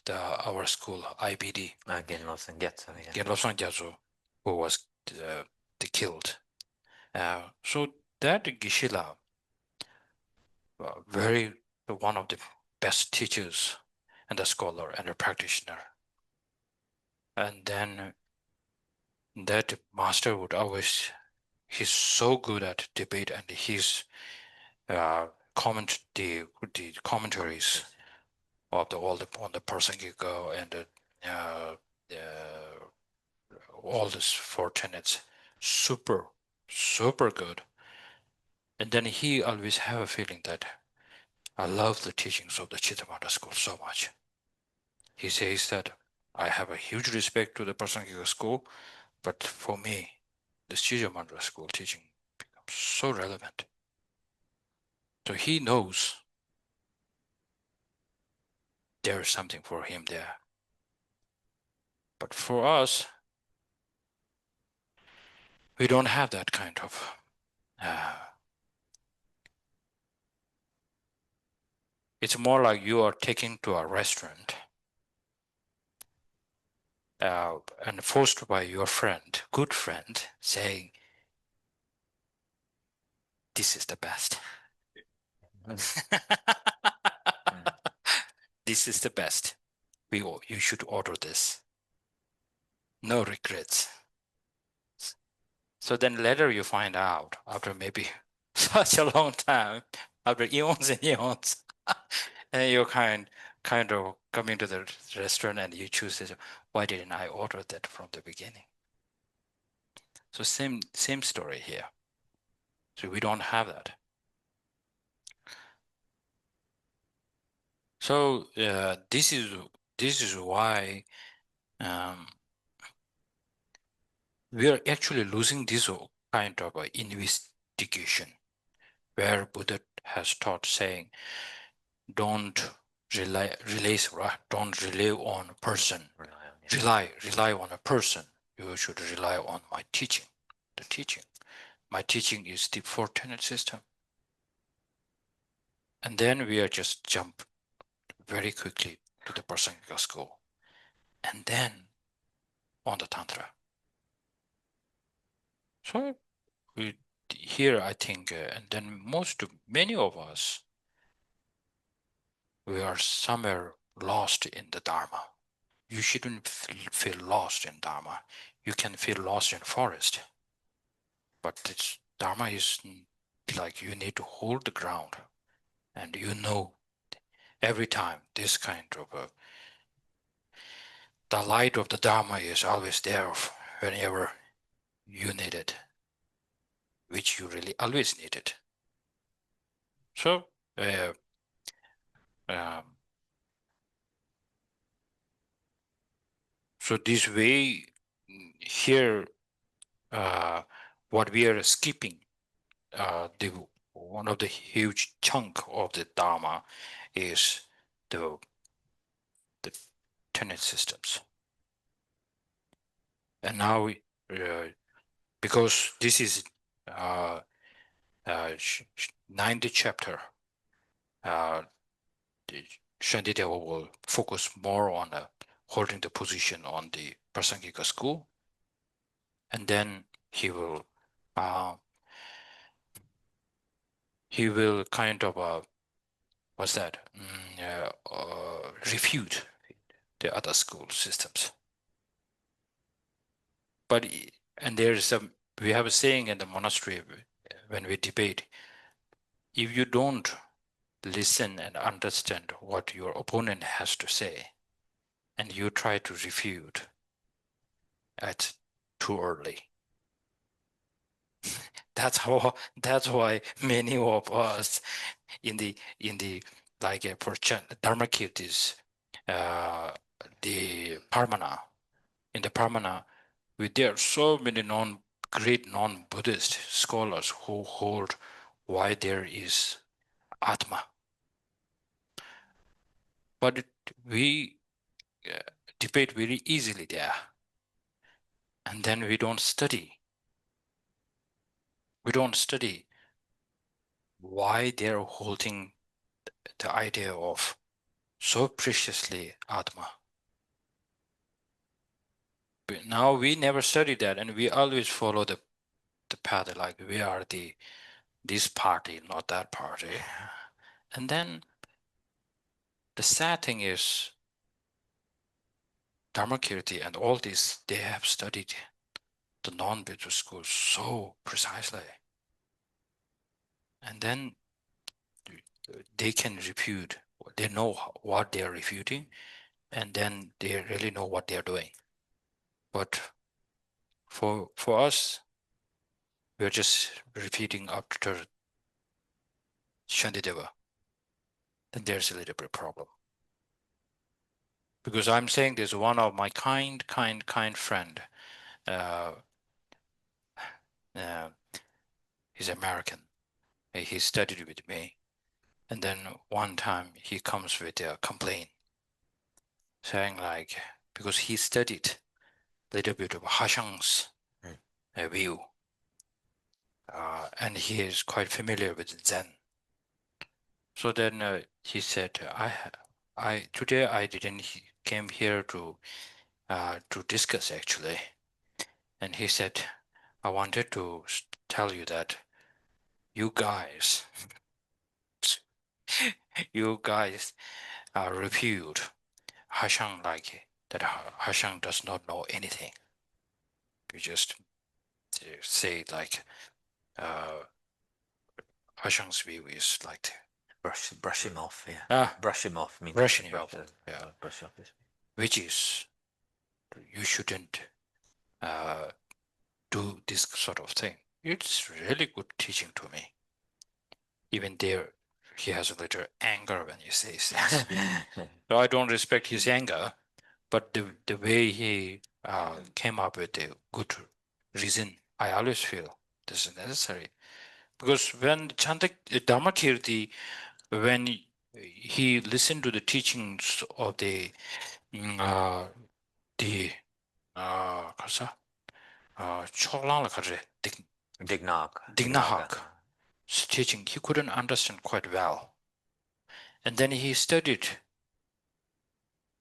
our school, IBD, Genlosang Gyatso, who was killed. So that Geshe-la, one of the best teachers and a scholar and a practitioner. And then that master would always, he's so good at debate, and his the commentaries of on the Prasangika and all these four tenets, super good. And then he always have a feeling that I love the teachings of the Chitta Mantra school so much. He says that I have a huge respect to the Prasangika school, but for me, the Chitta Mantra school teaching becomes so relevant. So he knows there is something for him there. But for us, we don't have that kind of it's more like you are taken to a restaurant and forced by your friend, good friend, saying, this is the best. This is the best. You should order this. no regrets. So then later you find out, after maybe such a long time, after eons and eons, and you kind of coming to the restaurant and you choose this, why didn't I order that from the beginning? So same story here. So we don't have that. So this is why we are actually losing this kind of investigation, where Buddha has taught saying, don't rely on a person. Rely on a person. You should rely on my teaching. The teaching. My teaching is the four tenet system. And then we are just jump very quickly to the Prasangika school. And then on the Tantra. So here I think, and then many of us, we are somewhere lost in the Dharma. You shouldn't feel lost in Dharma. You can feel lost in forest. But this Dharma is like you need to hold the ground. And you know every time this kind of the light of the Dharma is always there whenever you need it, which you really always need it. So so this way here, what we are skipping, one of the huge chunk of the Dharma is the tenet systems. And now because this is 9th chapter, Shantideva will focus more on holding the position on the Prasangika school, and then he will kind of refute the other school systems. But and we have a saying in the monastery when we debate, if you don't listen and understand what your opponent has to say, and you try to refute, it's too early. That's why many of us in the for Dharma Kirtis, the Parmana, in the Parmana, there are so many great non-Buddhist scholars who hold why there is Atma. But we debate very easily there. And then we don't study. We don't study why they're holding the idea of so preciously Atma. But now we never study that, and we always follow the path, like we are this party, not that party. And then the sad thing is Dharmakirti and all this, they have studied the non-Buddhist schools so precisely. And then they can refute, they know what they're refuting, and then they really know what they're doing. But for us, we're just repeating after Shantideva, then there's a little bit of problem. Because I'm saying this, one of my kind friend, he's American. He studied with me. And then one time he comes with a complaint saying like, because he studied a little bit of Hashang's view, and he is quite familiar with Zen. So then he said, today I didn't came here to discuss actually. And he said, I wanted to tell you that you guys refute Hashang like that Hashang does not know anything. You just say like Ashang's view is like brush him off, yeah. Brush him off, yeah. Brush off this. Which is, you shouldn't do this sort of thing. It's really good teaching to me. Even there, he has a little anger when he says this. So I don't respect his anger, but the way he came up with a good reason, I always feel this is necessary. Because when Dharmakirti, when he listened to the teachings of the Dignahak teaching, he couldn't understand quite well. And then he studied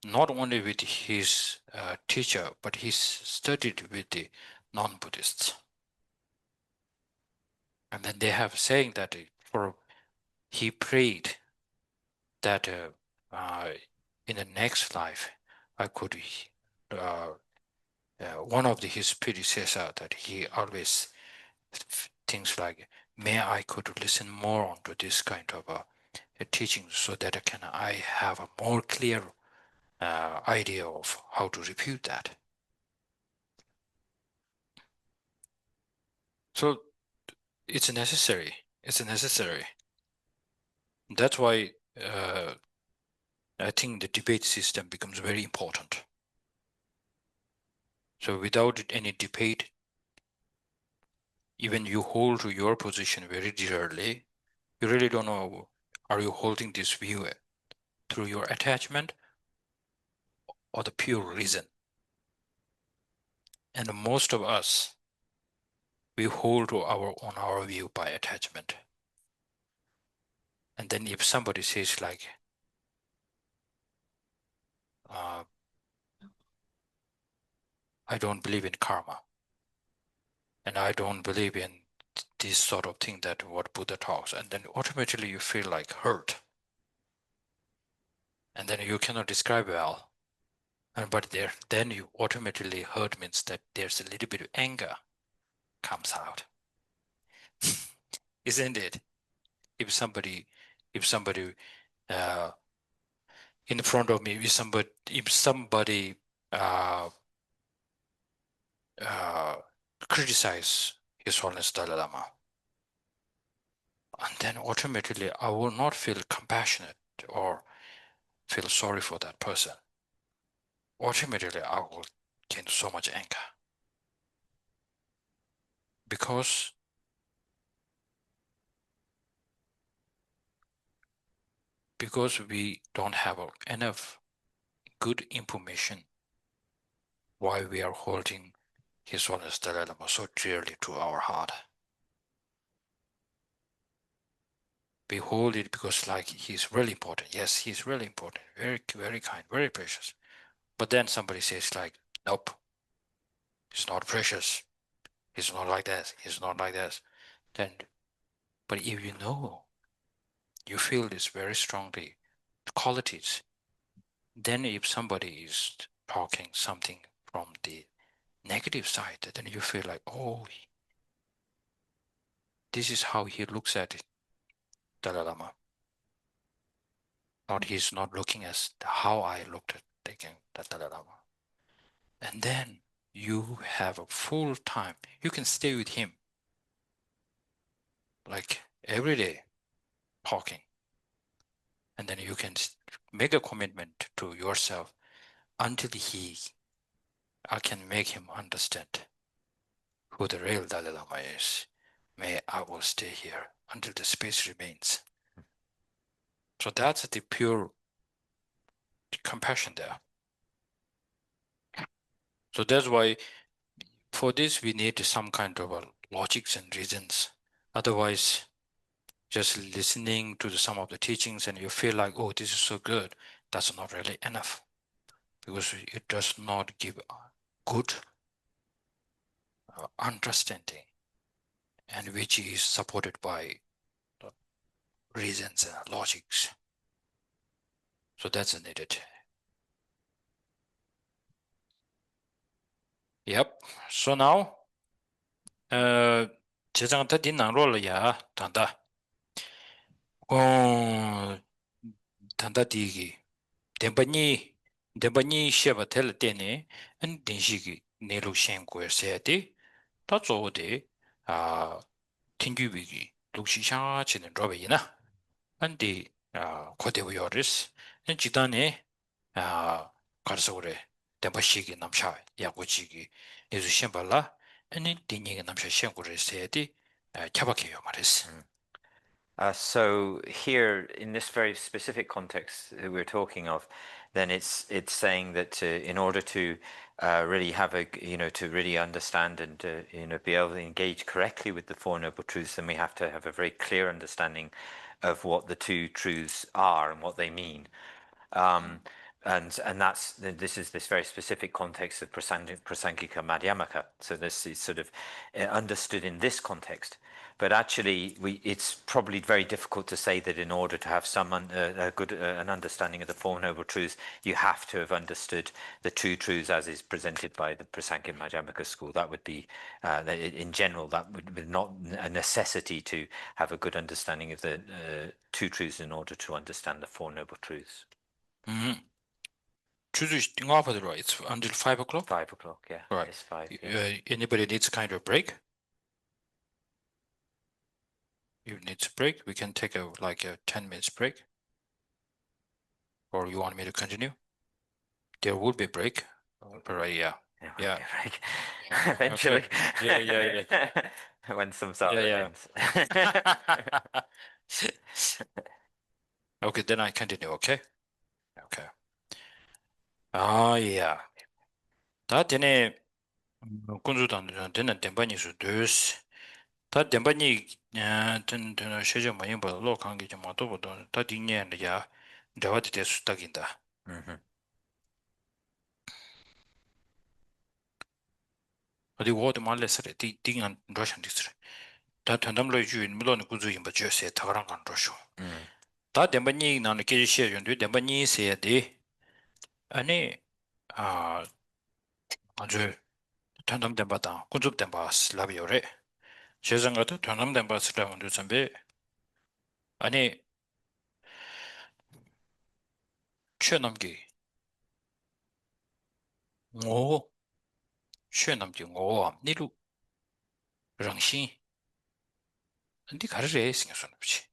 not only with his teacher, but he studied with the non-Buddhists. And then they have saying that he prayed that in the next life I could one of his predecessor, that he always thinks like, may I could listen more onto this kind of a teaching, so that I have a more clear idea of how to refute that. So it's necessary. That's why I think the debate system becomes very important. So without any debate, even you hold to your position very dearly, you really don't know, are you holding this view through your attachment or the pure reason? And most of us, we hold to our view by attachment. And then if somebody says like, I don't believe in karma, and I don't believe in this sort of thing that what Buddha talks, and then automatically you feel like hurt. And then you cannot describe well. But then you automatically hurt means that there's a little bit of anger comes out. Isn't it? If somebody in front of me, if somebody criticize His Holiness Dalai Lama, and then automatically I will not feel compassionate or feel sorry for that person. Automatically I will gain so much anger. Because we don't have enough good information why we are holding His Holiness Dalai Lama so dearly to our heart. We hold it because like he's really important. Yes, he's really important, very, very kind, very precious. But then somebody says like, nope, he's not precious. He's not like that. He's not like that. Then, but if you know, you feel this very strongly, qualities. Then if somebody is talking something from the negative side, then you feel like, oh, this is how he looks at it, Dalai Lama. He's not looking as how I looked at taking the Dalai Lama. And then you have a full time. You can stay with him like every day talking. And then you can make a commitment to yourself until I can make him understand who the real Dalai Lama is. I will stay here until the space remains. So that's the pure compassion there. So that's why for this we need some kind of logics and reasons. Otherwise, just listening to some of the teachings and you feel like, oh, this is so good, that's not really enough. Because it does not give good understanding, and which is supported by reasons and logics. So that's needed. Yep. So now, 제장 다 딘낭로를 단다. 단다 디기. 덴바니 셰바 텔 때네. 안 딘시기 내로 셴고 해야지. 다 좋으데. 튕규비기. 독시샤 지는 로베이나. 안디 코데고요리스. 지단에 가르쳐 그래. 대바시기 남샤 야고지기 예수 셴발라 아니 디니가 남샤 셴고를 세야디 캬바케요 말했어. So here, in this very specific context that we're talking of, then it's saying that in order to really have to really understand and be able to engage correctly with the Four Noble Truths, then we have to have a very clear understanding of what the two truths are and what they mean. And this is this very specific context of Prasangika Madhyamaka. So this is sort of understood in this context. But actually, it's probably very difficult to say that in order to have an understanding of the Four Noble Truths, you have to have understood the two truths as is presented by the Prasangika Madhyamaka school. That would be, in general, that would be not a necessity to have a good understanding of the two truths in order to understand the Four Noble Truths. It's until 5 o'clock? 5 o'clock, yeah. Right. It's 5. Yeah. Anybody needs a kind of break? You need a break? We can take a 10 minutes break. Or you want me to continue? There will be a break. Right, yeah. Yeah. Break. Eventually. Okay. Yeah. When some sort ends. Okay, then I continue, okay? Okay. Yeah. 다 되네. 군주단 되는 덴바니스 되스. 다 덴바니 된 세제 많이 벌로 관계 좀 맞도보다 다 딩년이야. 대화도 될 수 있다긴다. 어디 워드 말레스레 딩한 러시안 디스레. 다 전담로 주인 물론 구주인 바 주세 다가랑 간 러쇼. 다 덴바니 나는 계시에 연도 덴바니 세야데. 아니 아주 전담된 바다 군주된 바스 라비오레. 세상가도 전담된 바스 라운드 선배 아니 최남기 최남기 니루 랑시 근데 가르래 생겼었나 보지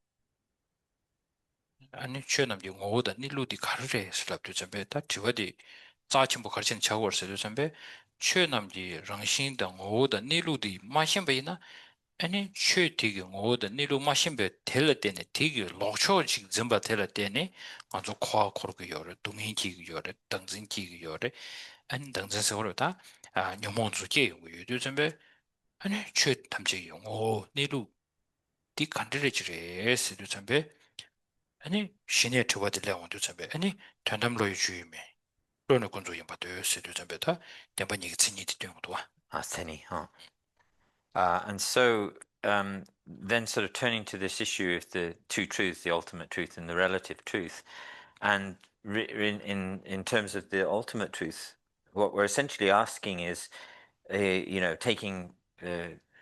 아니 최남기 오다 니루디 가르래 슬랍도 전배 다 뒤와디 짜침부 가르치는 작업을 전배 최남기 랑신당 오다 니루디 마신베이나 아니 최티기 오다 니루 마신베 텔 때네 되게 로초직 점바 텔 때네 아주 과 고르게 요래 동행기 요래 등진기 요래 아니 등진서로 다 녀몬주게 요도 점배 아니 최 탐지 용어 니루 디 간드레지레 스도 점배 아니 신의 투바들래 원도 점배 아니 단담로 주의메 그러는 건조 임바도 스도 점배다 대번이 진이디 되고도 와 Seni, and so then sort of turning to this issue of the two truths, the ultimate truth and the relative truth, and in terms of the ultimate truth, what we're essentially asking is, taking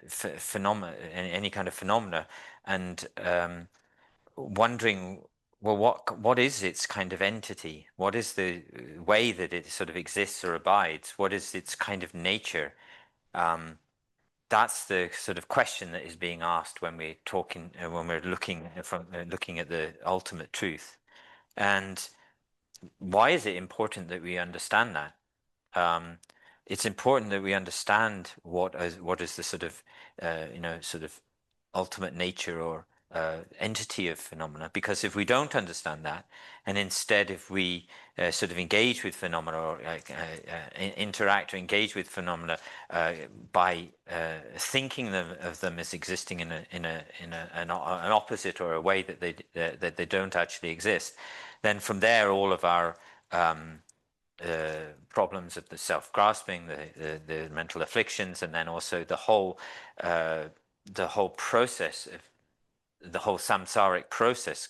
phenomena, any kind of phenomena, and wondering, well, what is its kind of entity? What is the way that it sort of exists or abides? What is its kind of nature? That's the sort of question that is being asked when we're talking, when we're looking at the ultimate truth. And why is it important that we understand that? It's important that we understand what is the sort of ultimate nature or entity of phenomena, because if we don't understand that, and instead if we sort of engage with phenomena or interact or engage with phenomena by thinking of them as existing in an opposite or a way that they don't actually exist, then from there all of our problems of the self-grasping, the mental afflictions, and then also the whole process of the whole samsaric process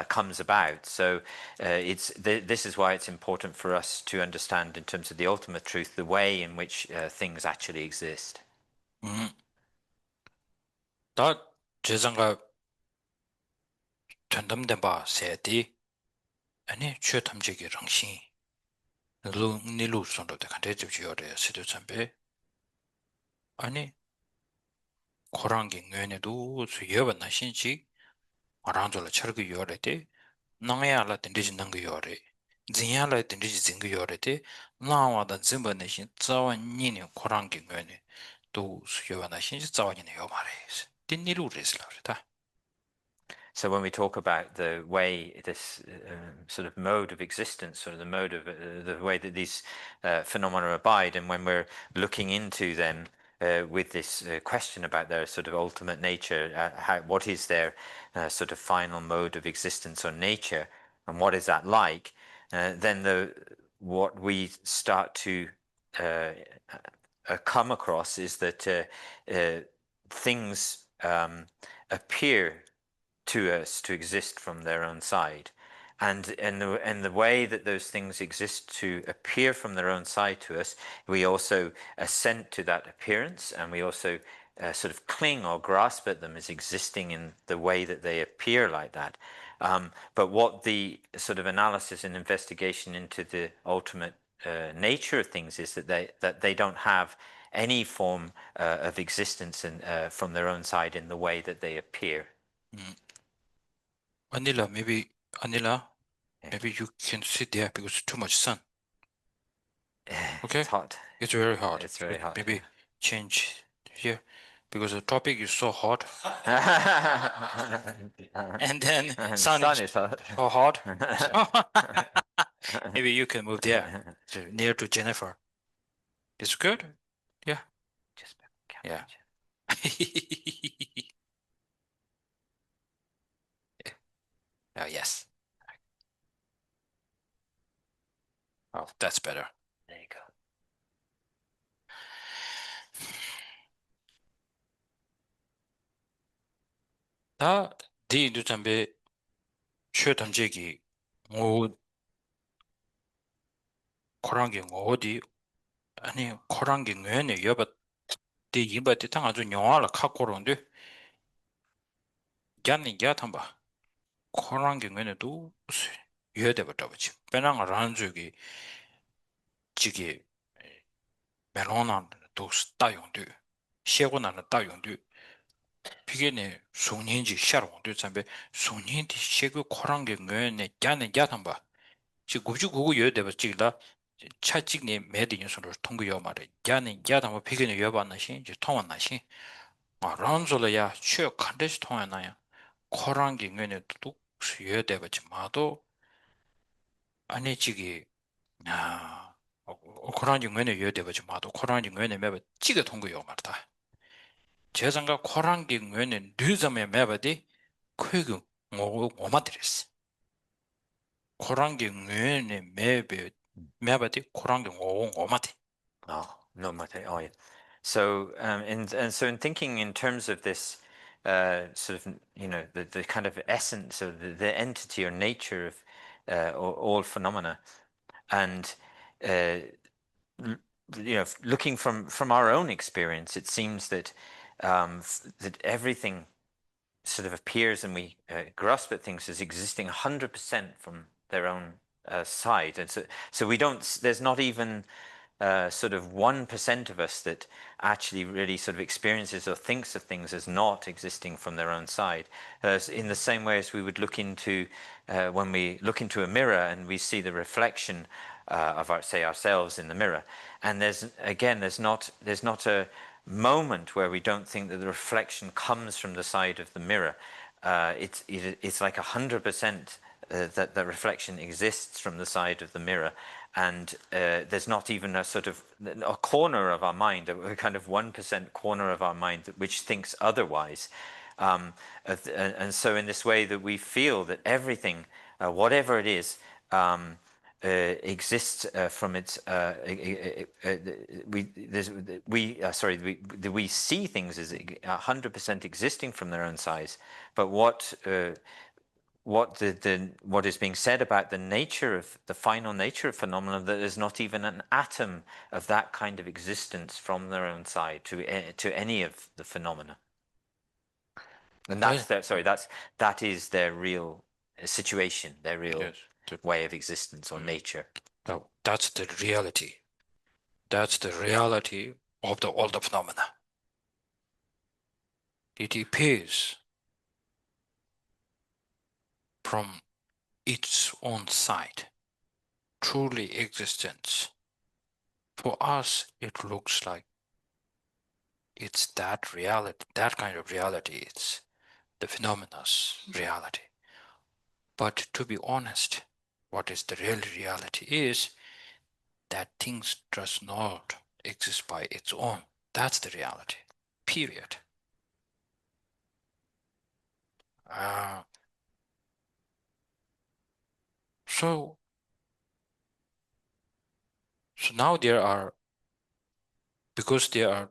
comes about. So this is why it's important for us to understand in terms of the ultimate truth the way in which things actually exist. 다 제장가 전담된 바 세디 아니 최 탐지기 랑신 니루 선도데 간데 집지요래 시도 참배 아니 고랑기 뇌에도 수여반나 신지 아란절로 철그 요래데 나야라 든지 능그 요래 진야라 든지 진그 요래데 나와다 짐번내신 자원니니 고랑기 뇌에 또 수여반나 신지 자원니네 요 말해 딘니루 레슬라다. So when we talk about the way, this sort of mode of existence, or the mode of the way that these phenomena abide, and when we're looking into them with this question about their sort of ultimate nature, what is their sort of final mode of existence or nature, and what is that like, then what we start to come across is that things appear to us to exist from their own side, and the way that those things exist to appear from their own side to us, we also assent to that appearance, and we also sort of cling or grasp at them as existing in the way that they appear like that. But what the sort of analysis and investigation into the ultimate nature of things is that they don't have any form of existence from their own side in the way that they appear. Anila, maybe you can sit there because it's too much sun. Okay? It's hot. It's very hot. It's very hot. Maybe change here because the topic is so hot. And then sun is hot. so hot. Maybe you can move there, near to Jennifer. It's good? Yeah. Yeah. Yes. Oh, that's better. There you go. 다 디인도 담배 최담제기 코랑기 어디 아니 코랑기 뇌네 여바 디 이바티 당 아주 영화를 갖고론데 야니 야탐바 코랑기 뇌네도 여대버터 버지 배낭 란주기 지기 멜로나 도 스타용도 시고나는 따용도 비게네 송년지 샤롱도 잠베 송년디 시고 코랑기 뇌네 야니 야탐바 지 고주 그거 여대버 지다 차직네 매디뉴스로 통구요 말에 야는 야다 뭐 비견이 여반나시 이제 통원나시 란졸이야 최 칸데스 통하나요 코랑기 뇌네 뚝 수여되버지 마도 아니 지기 코랑기 뇌네 여되버지 마도 코랑기 뇌네 매버 지가 통구요 말다 제상가 코랑기 뇌네 뉴점에 매버디 크그 오마드레스 코랑기 뇌네 매베 매버디 코랑기 오마데 No mate. Oh, yeah. So and so in thinking in terms of this sort of the kind of essence of the entity or nature of all phenomena, and looking from our own experience, it seems that that everything sort of appears, and we grasp at things as existing 100% from their own side, and so we don't. There's not even sort of 1% of us that actually really sort of experiences or thinks of things as not existing from their own side. In the same way as we would look into when we look into a mirror and we see the reflection of ourselves in the mirror, and there's not a moment where we don't think that the reflection comes from the side of the mirror. It's like 100% that the reflection exists from the side of the mirror, and there's not even a sort of a corner of our mind, a kind of 1% corner of our mind which thinks otherwise. And so in this way that we feel that everything, whatever it is, exists from its we see things as 100% existing from their own size, but what is being said about the nature of the final nature of phenomena, that there's not even an atom of that kind of existence from their own side to any of the phenomena. And that's that is their real situation, their real way of existence or nature. That's the reality. That's the reality of all the phenomena. It appears from its own side, truly existence. For us, it looks like it's that reality, that kind of reality. It's the phenomena's reality. But to be honest, what is the real reality is that things does not exist by its own. That's the reality, period. So now because there are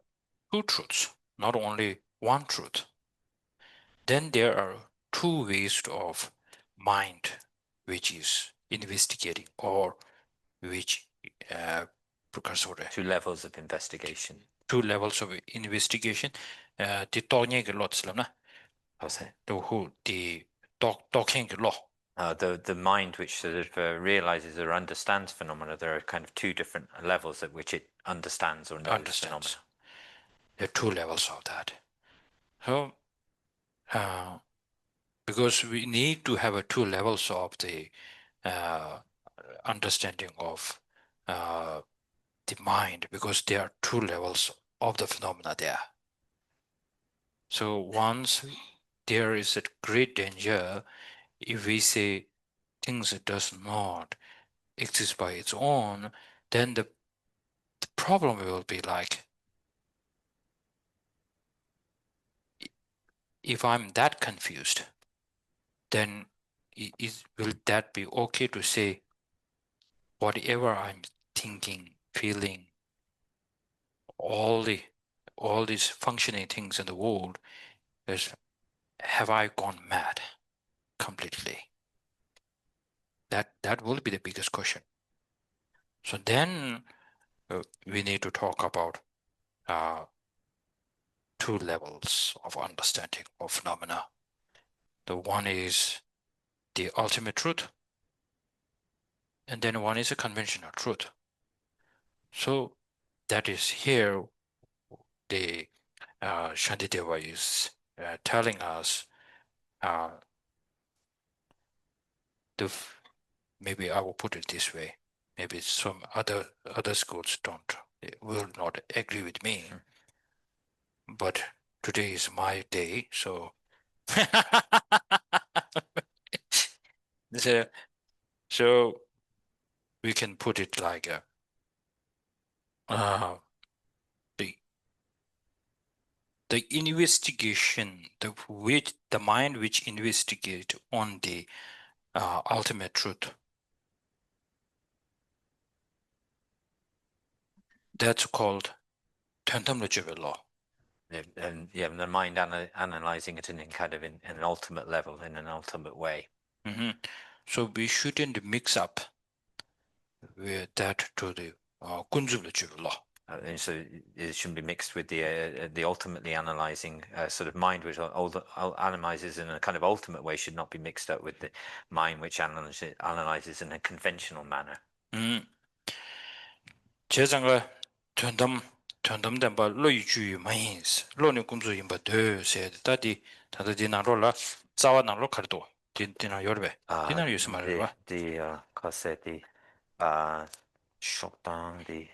two truths, not only one truth, then there are two ways of mind which is investigating, or which two levels of investigation. Two levels of investigation. The talking law. The mind which sort of realizes or understands phenomena, there are kind of two different levels at which it understands or knows phenomena. There are two levels of that. So, because we need to have two levels of the understanding of the mind, because there are two levels of the phenomena there. So once there is a great danger if we say things does not exist by its own, then the problem will be like, if I'm that confused, then will that be okay to say whatever I'm thinking, feeling, all these functioning things in the world, have I gone mad completely? That will be the biggest question. So then we need to talk about two levels of understanding of phenomena. The one is the ultimate truth, and then one is a conventional truth. So that is here the Shantideva is telling us maybe I will put it this way, maybe some other schools will not agree with me, but today is my day, so so we can put it like the investigation, the mind which investigate on the ultimate truth, that's called Tsenshap law. And the mind analyzing it in an ultimate level, in an ultimate way. So we shouldn't mix up with that to the Kunzula law. And so it shouldn't be mixed with the ultimately analyzing sort of mind, which analyzes in a kind of ultimate way, should not be mixed up with the mind which analyzes in a conventional manner. 제장가 전담담바 로이주의 마인스 로네 군주임바 되세 다디 다디 나로라 자와 나로 카르도 디나 요르베 디나 유스 말바 디 카세티 쇼땅디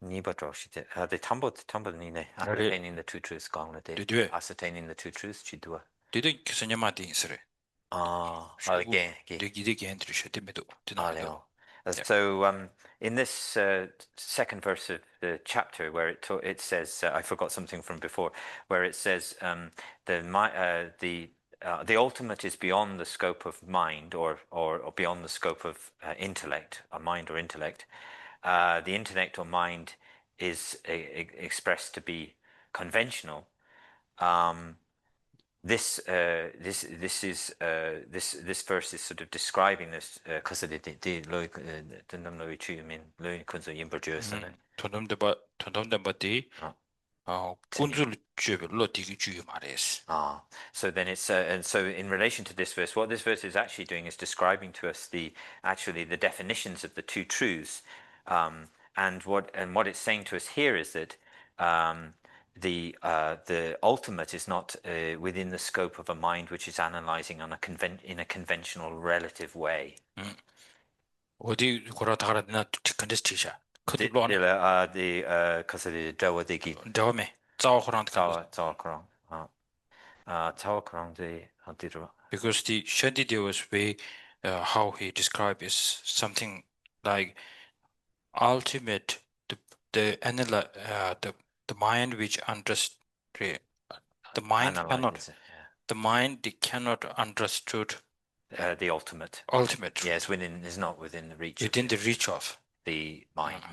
니바tro시데 데 탐보니네 ascertaining the two truths 강나데 ascertaining the two truths 치두아 디데 기선야마디 인스레 again so in this second verse of the chapter, where it says I forgot something from before, where it says the the ultimate is beyond the scope of mind or beyond the scope of intellect, or mind or intellect. The intellect or mind is expressed to be conventional. This verse is sort of describing this because so then it's and so in relation to this verse, what this verse is actually doing is describing to us the definitions of the two truths, and what it's saying to us here is that the ultimate is not within the scope of a mind which is analyzing on in a conventional relative way. 어디 고라다가 나 컨디스티샤 The because of the Dawadigi 다음에 자오호랑 because the Shantideva's way how he described is something like ultimate the mind which understood the mind cannot understood the ultimate. Yes, is not within the reach. Within the reach of the mind.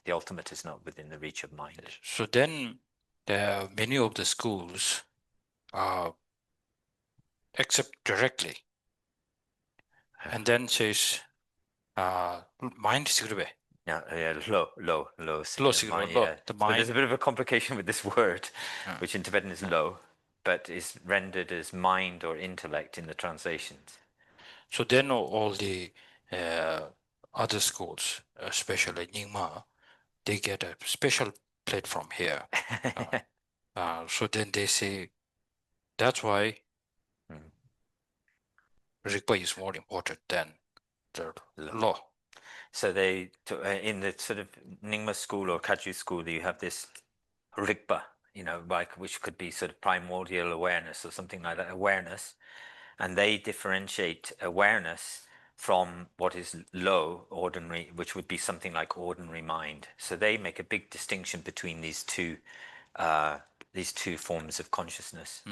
The ultimate is not within the reach of mind. So then, many of the schools accept directly, and then says, mind is good. Low. The mind. There's a bit of a complication with this word, which in Tibetan is low, but is rendered as mind or intellect in the translations. So then all the other schools, especially Nyingma, they get a special platform here. So then they say, that's why Rigpa is more important than the law. So they, in the sort of Nyingma school or Kagyu school, you have this Rigpa, which could be sort of primordial awareness or something like that, awareness. And they differentiate awareness from what is low, ordinary, which would be something like ordinary mind. So they make a big distinction between these two forms of consciousness.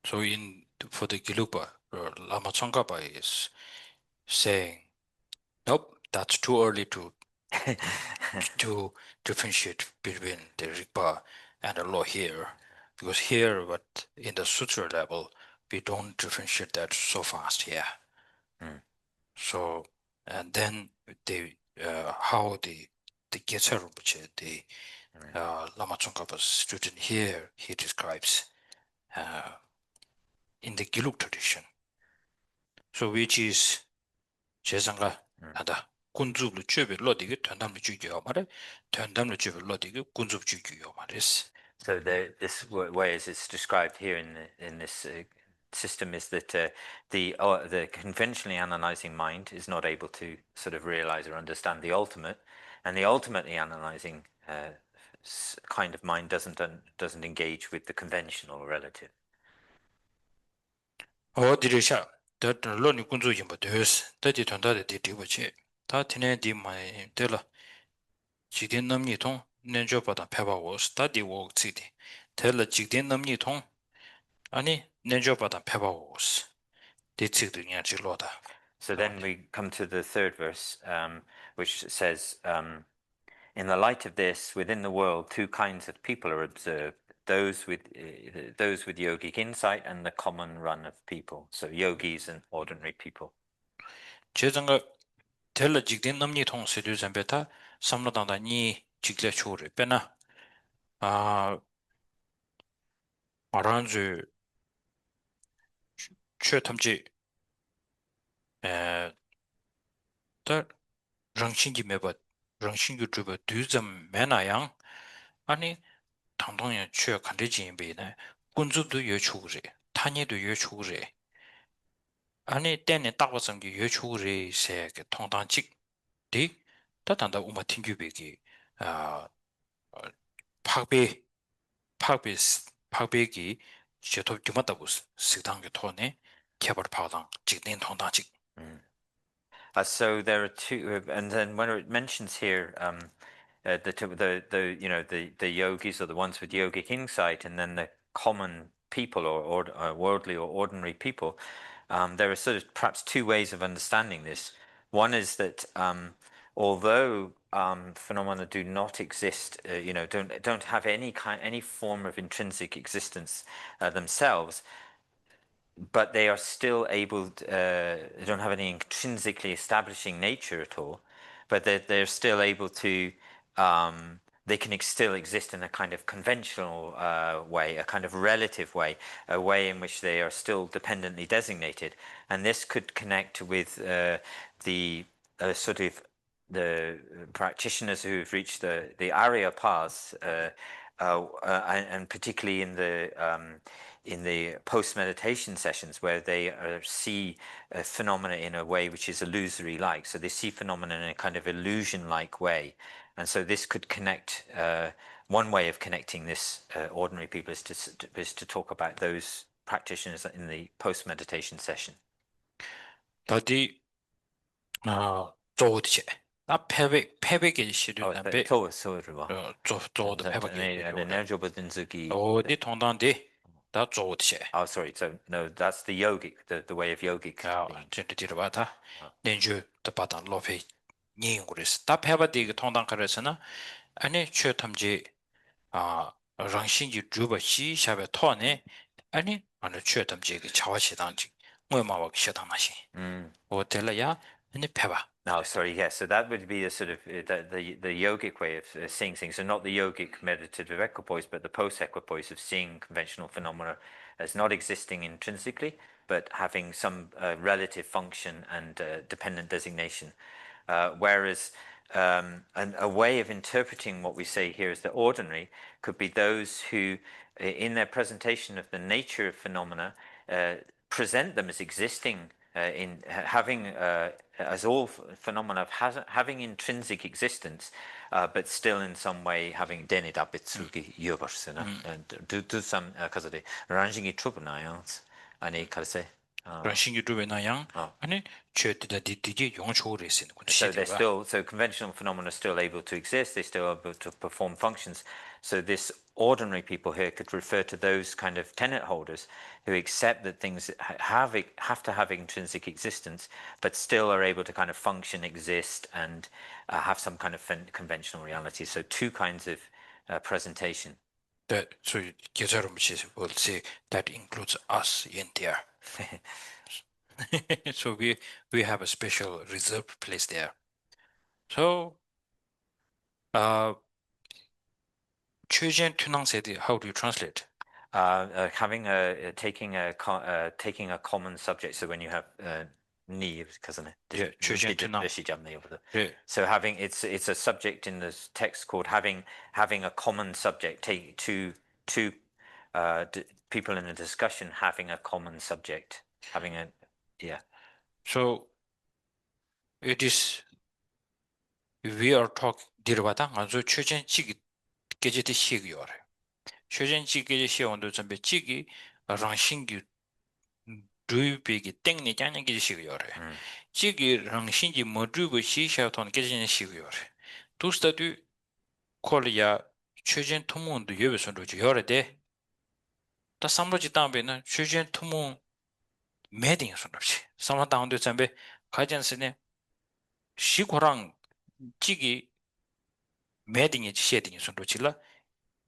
So for the Gelugpa, Lama Tsongkhapa is saying, nope, that's too early to differentiate between the Rigpa and the law here, because here, but in the sutra level, we don't differentiate that so fast here. So, and then how the Geshe Rinpoche, the Lama Tsongkhapa's student here, he describes in the Gelug tradition. So, which is 제상가 하다 군주로 주베 로디게 된담로 주기요 말에 된담로 주베 로디게 군주 주기요 말이스. So this way as it's described here in this system is that the conventionally analyzing mind is not able to sort of realize or understand the ultimate, and the ultimately analyzing kind of mind doesn't engage with the conventional relative. 어디르샤 더 로니 군주 임바 되스 더디 돈다데 디디버체 다 티네 디마이 데라 지된 남니통 nenjopada pebawo study work city tell jigden namni thong ani nenjopada pebawo de chigdu nya jiloda. So then we come to the third verse, which says, in the light of this, within the world, two kinds of people are observed: those with yogic insight and the common run of people. So yogis and ordinary people. 제정가 tell jigden namni thong sedu zambeta samladanda ni jigle chore pena 마란주 최탐지 더 랑신기 매버 랑신기 주버 두점 매나양 아니 당동에 최 간대지인베네 군주도 여추그래 타니도 여추그래 아니 때네 따고성기 여추그래 세게 통당직 디 따단다 우마 튕규베기 파베기 제도 주마다고 식당에 토네 개발 파당 직된 통당직. So there are two, and then when it mentions here the yogis or the ones with yogic insight, and then the common people or worldly or ordinary people, there are sort of perhaps two ways of understanding this. One is that although phenomena do not exist, don't have any form of intrinsic existence themselves, but they are still able to, they don't have any intrinsically establishing nature at all, but they're still able to, they can still exist in a kind of conventional way, a kind of relative way, a way in which they are still dependently designated. And this could connect with the sort of the practitioners who have reached the Arya paths, and particularly in the post-meditation sessions where they see phenomena in a way which is illusory-like. So they see phenomena in a kind of illusion-like way. And so this could connect, one way of connecting this ordinary people is to talk about those practitioners in the post-meditation session. 더디 조우디체 나 패백의 시류나 배 조우도 패백의 어디 통단디 다 조우디체 Oh, sorry. So no, that's the yogic, the way of yogic. 진짜 들어봐다 nenju 더 바다 로페 니고리스 다 패바디 통단 그래서나 아니 최탐지 랑신지 주버 시샤베 토네 아니 어느 최탐지 그 자화시당지 뭐마와 시당마시 호텔이야 아니 패바. No, sorry, yes. So that would be a sort of the yogic way of seeing things. So not the yogic meditative equipoise, but the post-equipoise of seeing conventional phenomena as not existing intrinsically, but having some relative function and dependent designation. Whereas a way of interpreting what we say here as the ordinary could be those who, in their presentation of the nature of phenomena, present them as existing, in having as all phenomena of having intrinsic existence, but still in some way having denit up its and do some because of the ranjingi trubunayans and kalse ranjingi trubunayang and so they're still, so conventional phenomena are still able to exist, they're still able to perform functions. So this ordinary people here could refer to those kind of tenet holders who accept that things have to have intrinsic existence, but still are able to kind of function, exist, and have some kind of conventional reality. So two kinds of presentation. So Rinpoche will say that includes us in there. So we have a special reserved place there. So Chöjen Tunang said, how do you translate? Having taking a common subject. So when you have ni, so having it's a subject in the text called having a common subject. Take two people in a discussion having a common subject, having a So it is we are talking dirwata ngazo chöjen chigi 게제티 시기요래. 최전지 게제 시온도 전에 지기 랑신기 루이비기 땡니 짱냥 게제 시기요래. 지기 랑신지 모두고 시샤톤 게제는 시기요래. 두스타도 콜리아 최전 투문도 여베선도 요래데. 다 삼로지 담배는 최전 투문 매딩 선없이. 삼로 다운도 전에 가전스네 시고랑 지기 매딩이 시딩이 선도질라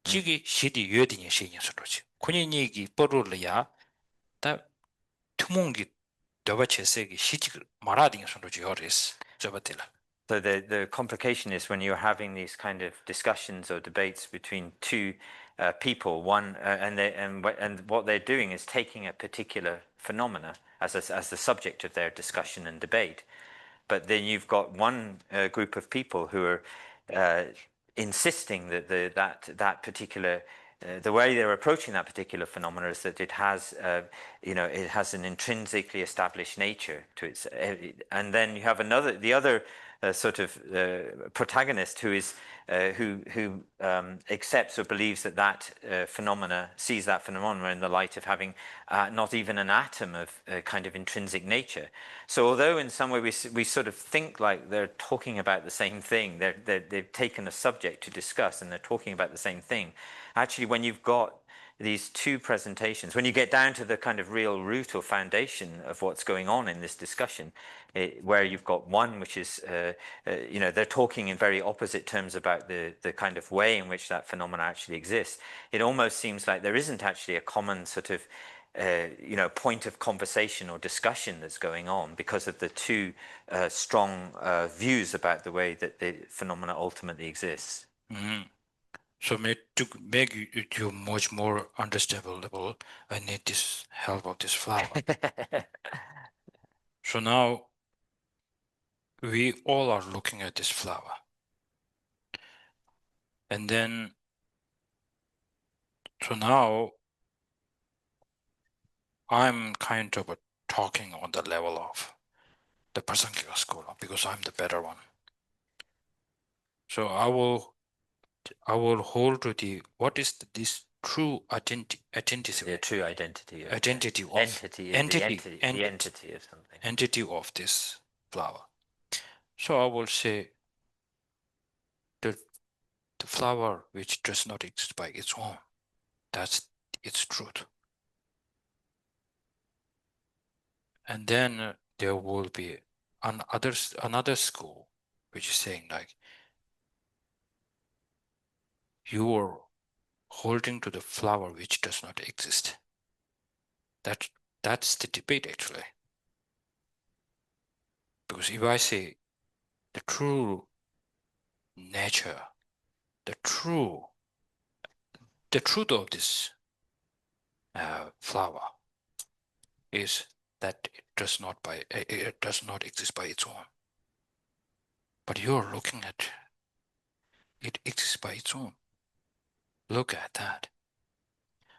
지기 시디 여딩이 시딩이 선도지 군인이기 뻐르려야 다 투몽기 더바체세기 시지 말아딩이 선도지 요레스 저버텔라. So the complication is when you're having these kind of discussions or debates between two people, one and what they're doing is taking a particular phenomena as the subject of their discussion and debate, but then you've got one group of people who are insisting that that particular the way they're approaching that particular phenomena is that it has it has an intrinsically established nature to its, and then you have the other sort of protagonist who is who accepts or believes that phenomena, sees that phenomena in the light of having not even an atom of kind of intrinsic nature. So although in some way we sort of think like they're talking about the same thing, they've taken a subject to discuss and they're talking about the same thing, actually when you've got these two presentations, when you get down to the kind of real root or foundation of what's going on in this discussion, where you've got one which is, you know, they're talking in very opposite terms about the kind of way in which that phenomena actually exists. It almost seems like there isn't actually a common sort of you know, point of conversation or discussion that's going on because of the two strong views about the way that the phenomena ultimately exists. So to make you much more understandable, I need this help of this flower. So now we all are looking at this flower. And then, so now I'm kind of talking on the level of the Prasangika school because I'm the better one. So I will hold to the, what is this true identity? The true identity. The entity of something. Entity of this flower. So I will say the flower which does not exist by its own, that's its truth. And then there will be another school which is saying like, you are holding to the flower which does not exist. That's the debate actually. Because if I say the true nature, the truth of this flower is that it does not exist by its own. But you're looking at it exists by its own. Look at that.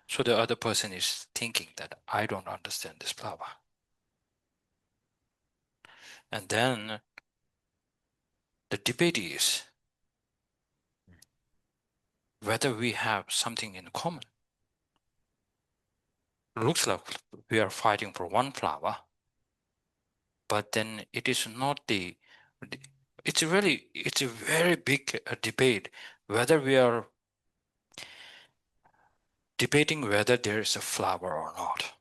So the other person is thinking that I don't understand this flower. And then the debate is whether we have something in common. Looks like we are fighting for one flower, but then it is not it's a very big debate whether we are debating whether there is a flower or not.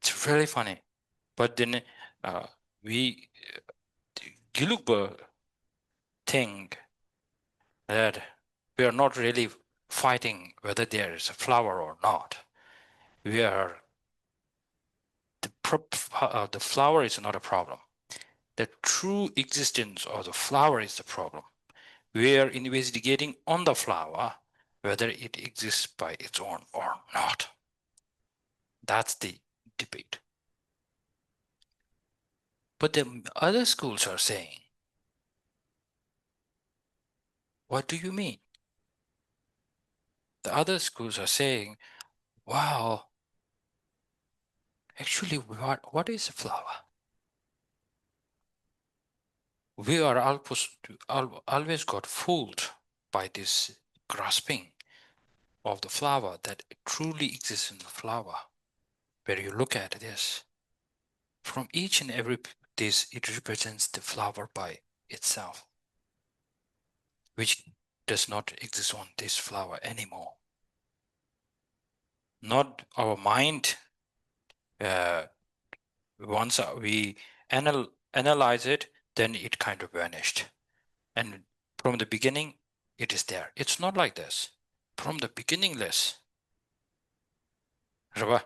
It's really funny. But then Gilugba think that we are not really fighting whether there is a flower or not. We are the flower is not a problem. The true existence of the flower is the problem. We are investigating on the flower whether it exists by its own or not. That's the debate. But the other schools are saying, what do you mean? The other schools are saying, wow, actually, what is a flower? We are always got fooled by this grasping of the flower that it truly exists in the flower. Where you look at this, from each and every this, it represents the flower by itself, which does not exist on this flower anymore. Not our mind. Once we analyze it, then it kind of vanished. And from the beginning, it is there. It's not like this. From the beginningless. I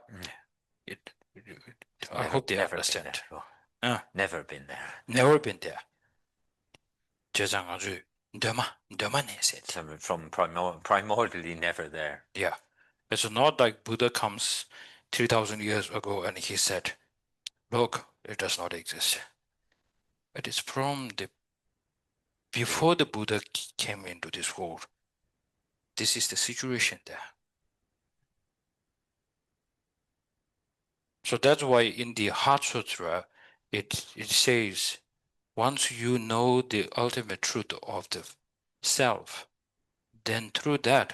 hope they understand. Never been there. Never been there. From primordially never there. Yeah. It's not like Buddha comes 3,000 years ago and he said, look, it does not exist. It is from before the Buddha came into this world. This is the situation there. So that's why in the Heart Sutra, it says, once you know the ultimate truth of the self, then through that,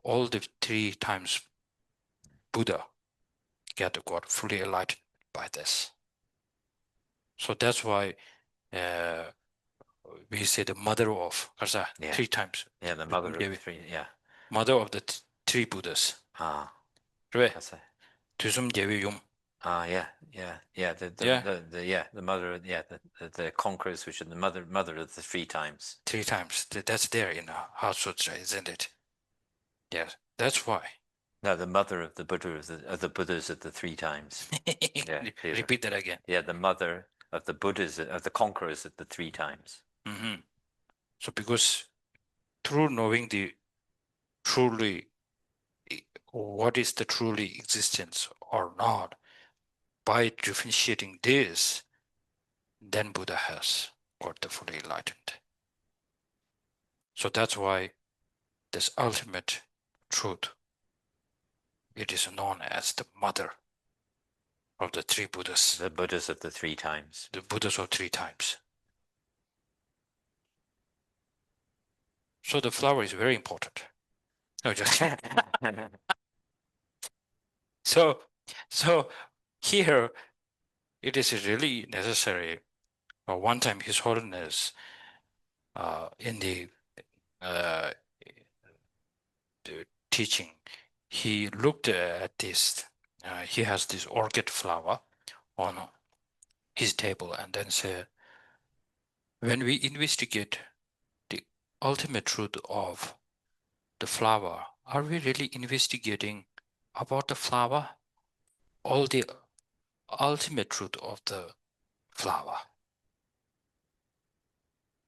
all the 3 times Buddha got fully enlightened by this. So that's why we say the mother of, Yeah. 3 times. Yeah, the mother of the three. Yeah. Mother of the 3 Buddhas. Ah. Right? That's it. Tusum Devi Yum. Yeah. The mother. Yeah. The conquerors, which are the mother of the 3 times. 3 times. That's there in the Heart Sutra, isn't it? Yes. That's why. No, the mother of the Buddha of the Buddhas of the 3 times. Yeah. Repeat that again. Yeah, the mother of the Buddhas of the conquerors of the 3 times. So because through knowing the truly what is the truly existence or not, by differentiating this, then Buddha has got the fully enlightened. So that's why this ultimate truth, it is known as the mother of the 3 Buddhas. The Buddhas of the 3 times. The Buddhas of 3 times. So the flower is very important. No, just so here it is really necessary. One time His Holiness in the teaching, he looked at this. He has this orchid flower on his table and then said, when we investigate the ultimate truth of the flower, are we really investigating about the flower? All the ultimate truth of the flower.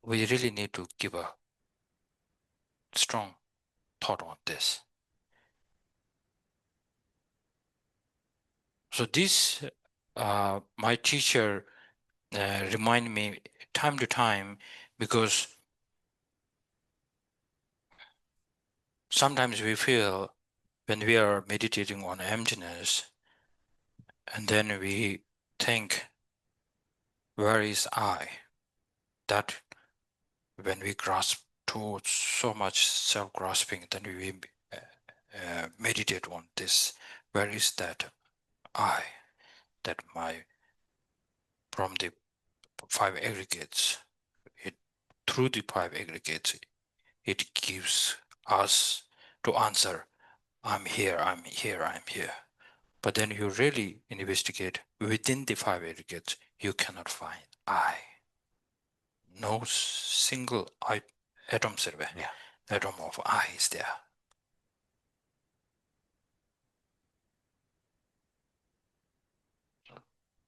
We really need to give a strong thought on this. So this, my teacher remind me time to time, because sometimes we feel when we are meditating on emptiness, and then we think, where is I? That when we grasp towards so much self-grasping, then we meditate on this. Where is that I? That from the 5 aggregates, through the 5 aggregates, it gives us to answer, I'm here, I'm here, I'm here. But then you really investigate within the 5 aggregates, you cannot find I. No single atom atom of I is there.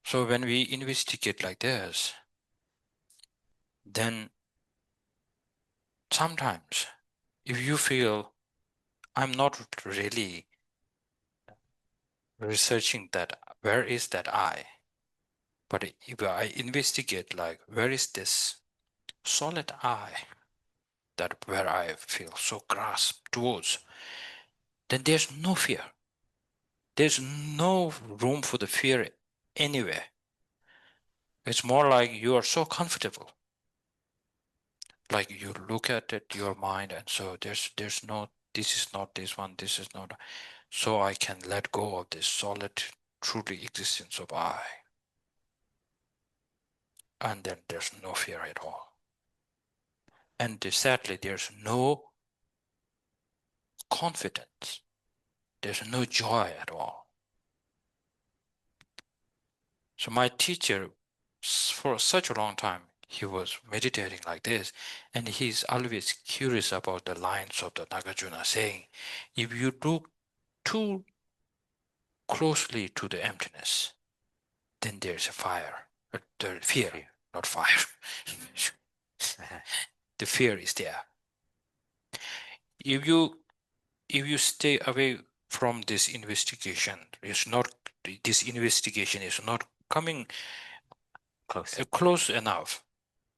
So when we investigate like this, then sometimes if you feel I'm not really researching that, where is that I? But if I investigate, like, where is this solid I, that where I feel so grasped towards, then there's no fear. There's no room for the fear anywhere. It's more like you are so comfortable. Like you look at it, your mind, and so there's no, this is not this one, this is not, so I can let go of this solid, truly existence of I. And then there's no fear at all. And sadly, there's no confidence. There's no joy at all. So my teacher, for such a long time, he was meditating like this, and he's always curious about the lines of the Nagarjuna, saying, if you look too closely to the emptiness, then there's a fire, the fear, not fire. The fear is there. If you stay away from this investigation, this investigation is not coming close enough.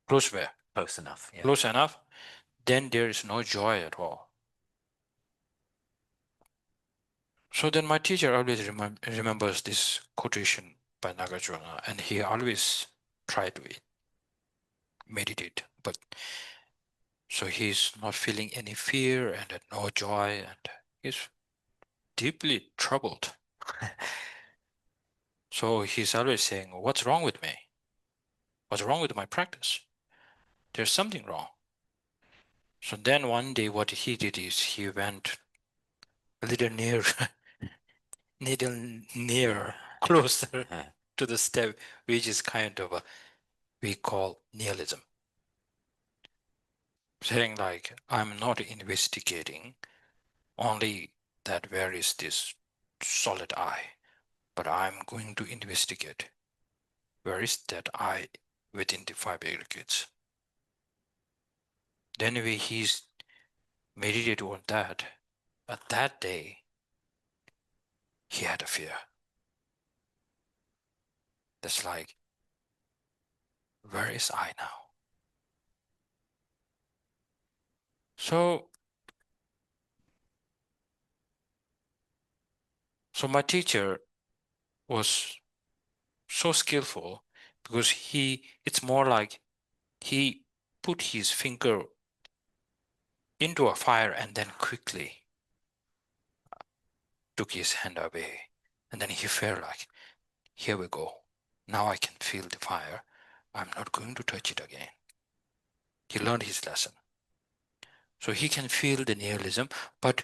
Close where? Close enough. Yeah. Close enough, then there is no joy at all. So then my teacher always remembers this quotation by Nagarjuna, and he always tried to meditate, but so he's not feeling any fear and no joy, and he's deeply troubled. So he's always saying, what's wrong with me? What's wrong with my practice? there's something wrong. So then one day what he did is he went a little near, closer to the step, which is kind of we call nihilism. Saying like, I'm not investigating only that where is this solid eye, but I'm going to investigate where is that eye within the five aggregates. Then he's meditated on that. But that day, he had a fear. That's like, where is I now? So my teacher was so skillful because it's more like he put his finger into a fire and then quickly took his hand away. And then he felt like, here we go. Now I can feel the fire. I'm not going to touch it again. He learned his lesson. So he can feel the nihilism, but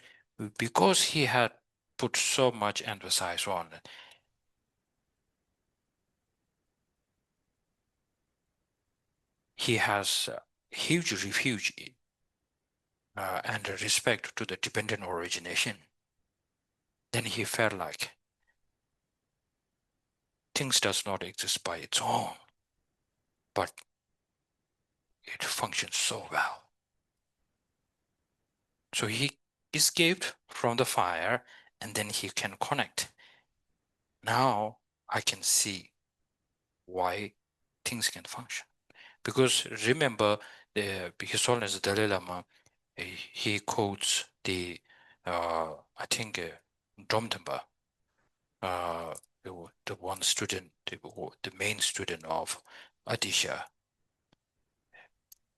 because he had put so much emphasis on it, he has huge refuge and respect to the dependent origination. Then he felt like things does not exist by its own, but it functions so well. So he escaped from the fire and then he can connect. Now I can see why things can function. Because remember, His Holiness Dalai Lama, he quotes the, I think, Domtenpa, the one student, the main student of Adisha.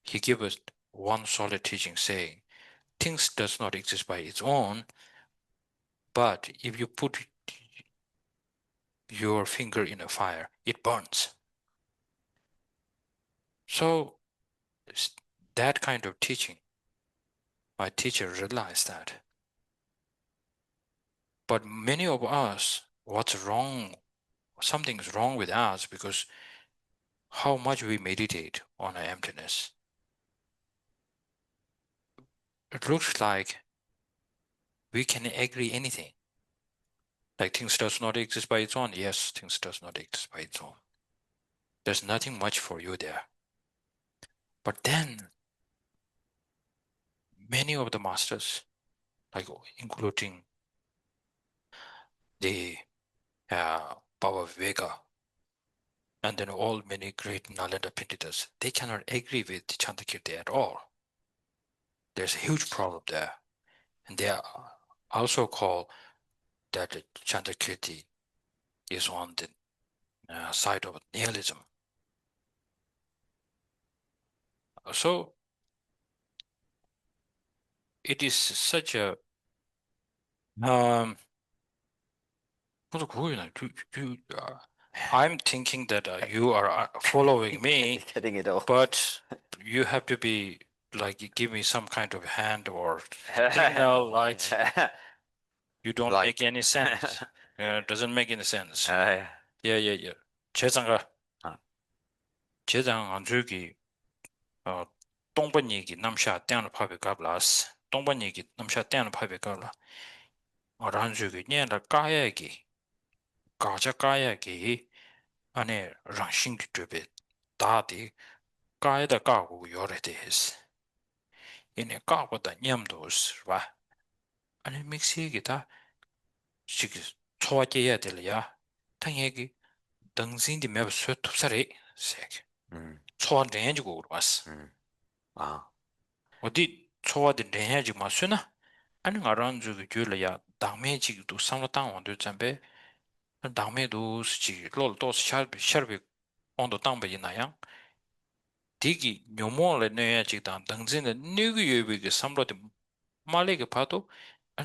He gave us one solid teaching saying, things does not exist by its own, but if you put your finger in a fire, it burns. So that kind of teaching, my teacher realized that. But many of us, what's wrong? Something's wrong with us because how much we meditate on our emptiness. It looks like we can agree anything. Like things does not exist by its own. Yes, things does not exist by its own. There's nothing much for you there. But then many of the masters, like including the Baba Viveka, and then all many great Nalanda Pinditas, they cannot agree with Chandakirti at all. There's a huge problem there. And they also call that Chandakirti is on the side of nihilism. So it is such a I'm thinking that you are following me, Getting it all. but you have to be like give me some kind of hand or signal, like you don't Like- make any sense. It doesn't make any sense. Yeah. Yeah. 제장가 아. 제장 안주기 동번 얘기 남샤 땡을 파베 갑라스 동번 얘기 남샤 땡을 파베 갑라 어란주기 녀라 까야기 가자 까야기 안에 랑싱기 드베 다디 까야다 까고 요레데스 이네 까고다 냠도스 봐 아니 믹시기 다 지기 초와게야 될야 당얘기 등신디 매버 쇠톱살이 세게 초와 렌지고 그러스 아. 어디 초와데 렌야지 마스나 아니 아란주기 줄이야 당매지도 상로 당원들 잠배 당매도 수지 롤도 샤르비 온도 당배이나야 디기 뇨모를 내야지 당 등진의 뉴기유비게 삼로데 말레게 봐도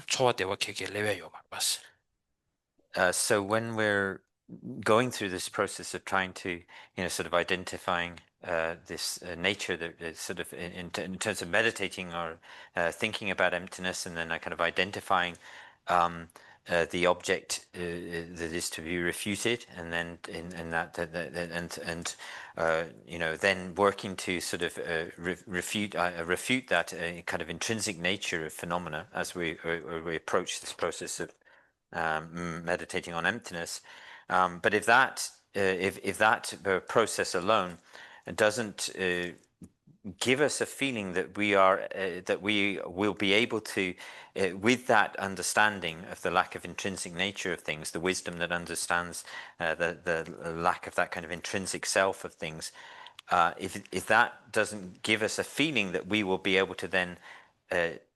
초와대와 계게 레베요 말봤어. So when we're going through this process of trying to, sort of identifying this nature that is sort of in terms of meditating or thinking about emptiness, and then kind of identifying the object that is to be refuted, and then in that then working to sort of refute that kind of intrinsic nature of phenomena as we approach this process of meditating on emptiness. But if that process alone doesn't give us a feeling that we will be able to, with that understanding of the lack of intrinsic nature of things, the wisdom that understands the lack of that kind of intrinsic self of things, if that doesn't give us a feeling that we will be able to then,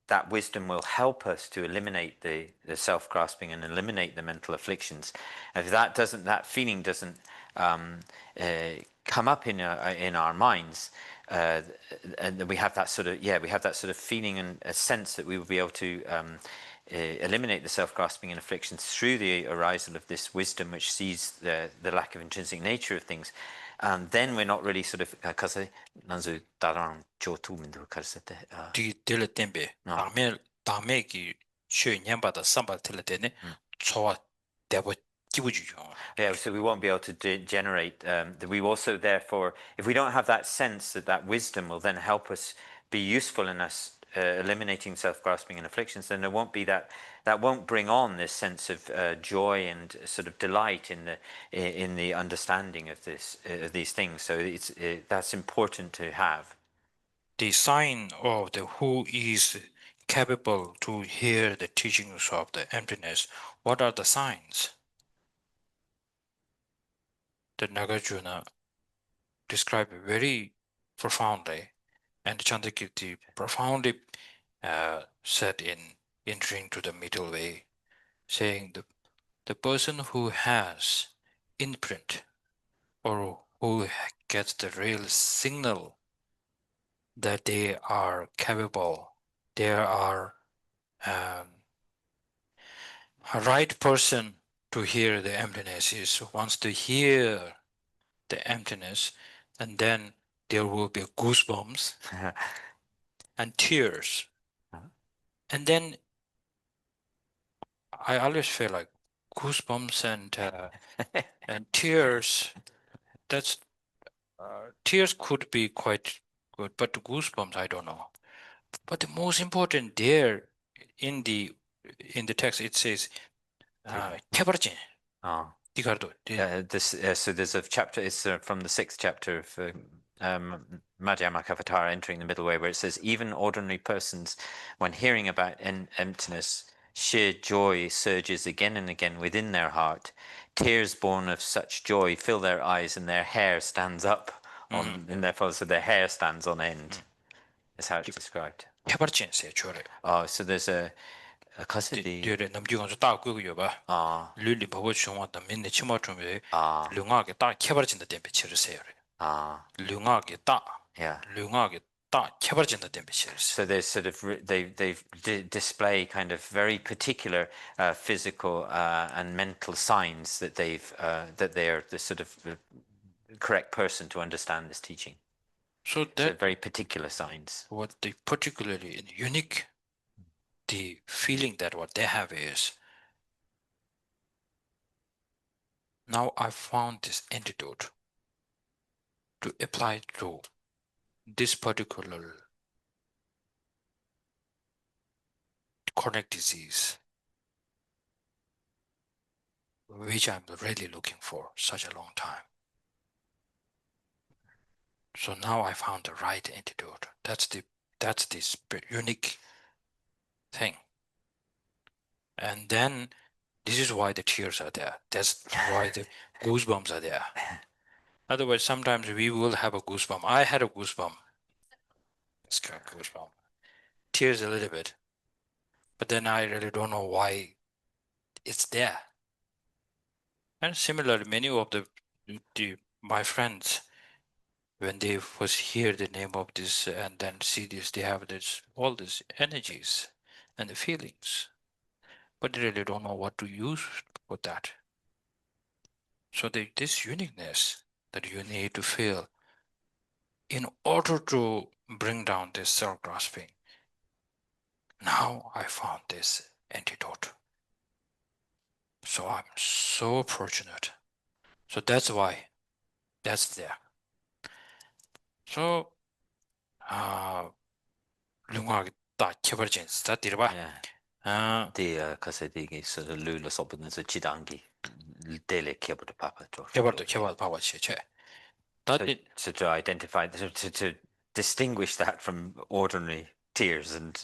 that wisdom will help us to eliminate the self-grasping and eliminate the mental afflictions. If that feeling doesn't come up in our minds, and we have that sort of feeling and a sense that we will be able to eliminate the self-grasping and afflictions through the arisal of this wisdom which sees the lack of intrinsic nature of things. Then we're not really sort of yeah, so we won't be able to generate we also, therefore, if we don't have that sense that wisdom will then help us be useful in us eliminating self-grasping and afflictions, then there won't be that won't bring on this sense of joy and sort of delight in the understanding of these things. So it's that's important to have. The sign of the who is capable to hear the teachings of the emptiness. What are the signs? The Nagarjuna described very profoundly, and Chandrakirti profoundly said in entering to the middle way, saying the person who has imprint or who gets the real signal that they are capable, they are a right person to hear the emptiness, is wants to hear the emptiness, and then there will be goosebumps and tears. And then I always feel like goosebumps and tears. That's tears could be quite good, but goosebumps, I don't know. But the most important there in the text, it says "kebarjin." So there's a chapter. It's from the 6th chapter of Madhyamaka entering the middle way, where it says, even ordinary persons, when hearing about emptiness, sheer joy surges again and again within their heart. Tears born of such joy fill their eyes, and their hair stands up in their forehead, so their hair stands on end. That's how it's described. Oh, so there's a custody. 남기관서 딱 끄고요 봐. 룰리 보고 중앙다 맨날 치마 좀 룽하게 딱 캐버진다 댐베 치르세요. 룽하게 딱. 룽하게 딱 캐버진다 댐베 치르세요. So there's sort of they display kind of very particular physical and mental signs that that they are the sort of correct person to understand this teaching. So that very particular signs. What they particularly unique, the feeling that what they have is, now I found this antidote to apply to this particular chronic disease, which I'm really looking for such a long time. So now I found the right antidote. That's the unique thing. And then this is why the tears are there. That's why the goosebumps are there. Otherwise, sometimes we will have a goosebump. I had a goosebump. It's got a goosebump. Tears a little bit. But then I really don't know why it's there. And similarly, many of my friends, when they first hear the name of this and then see this, they have all these energies and the feelings, but they really don't know what to use for that. So this uniqueness that you need to feel in order to bring down this self-grasping, now I found this antidote. So I'm so fortunate. So that's why that's there. So lungwa ta kebar jen sta dirba. The kasedi sort of lula sopan as a chidangi dele kebar the papa kebar papa che. So to identify, to distinguish that from ordinary tears and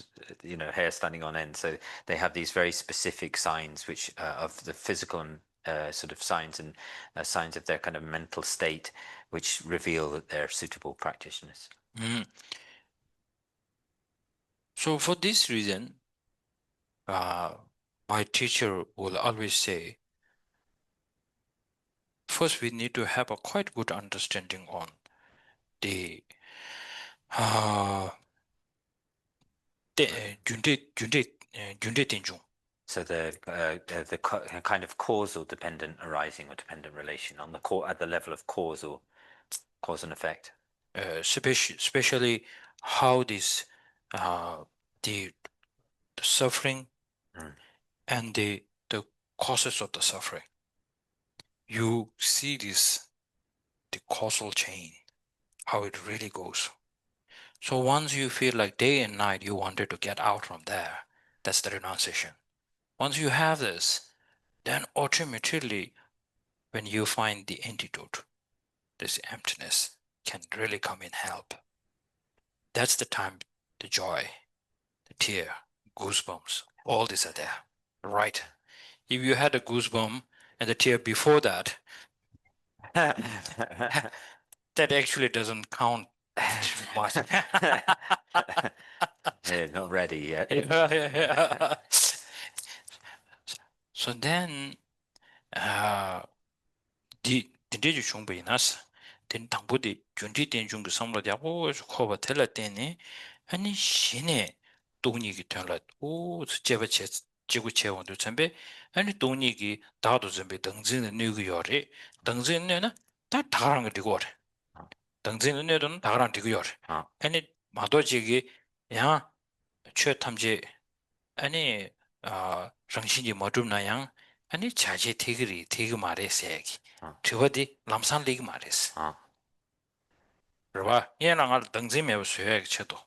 hair standing on end. So they have these very specific signs, which of the physical and sort of signs and signs of their kind of mental state, which reveal that they're suitable practitioners. So for this reason, my teacher will always say, first we need to have a quite good understanding on the gyunde tenjung. So the kind of causal dependent arising or dependent relation on the at the level of cause and effect. Especially how this the suffering and the causes of the suffering. You see this, the causal chain, how it really goes. So once you feel like day and night you wanted to get out from there, that's the renunciation. Once you have this, then automatically when you find the antidote, this emptiness can really come in help. That's the time the joy, the tear, goosebumps, all these are there, right? If you had a goosebump and the tear before that, that actually doesn't count too much. Yeah, not ready yet. So then, did you then 당부디 준비 된 중도 삼로자고 코바 텔라 때니 아니 신에 동익이 텔라 오 제베체 지구 체원도 전배 아니 동익이 다도 전배 등진의 누구요리 등진에는 다 다른 거 되고 등진의 내도는 다른 되고요 아니 마도지기 야 최탐지 아니 정신이 뭐좀나양 아니 자제 되그리 되그 말했어야기 저거디 남산리그 말했어 그봐 얘랑을 등짐에 수행 쳐도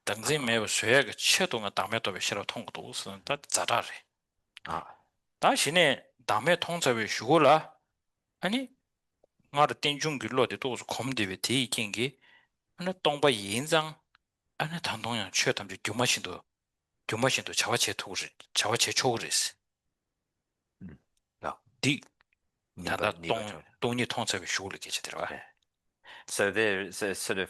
등짐에 수행 쳐도가 담에도 싫어 통도 없어 다 자라래 다시네 담에 통잡이 쉬고라 아니 나를 땡중길로데 도서 검대비 대이긴기 하나 동바 인장 아니 단동양 최담지 교마신도 자와체 토그리 자와체 초그리스 디 나다 동이 통잡이 쉬고를 계시더라 So there's a sort of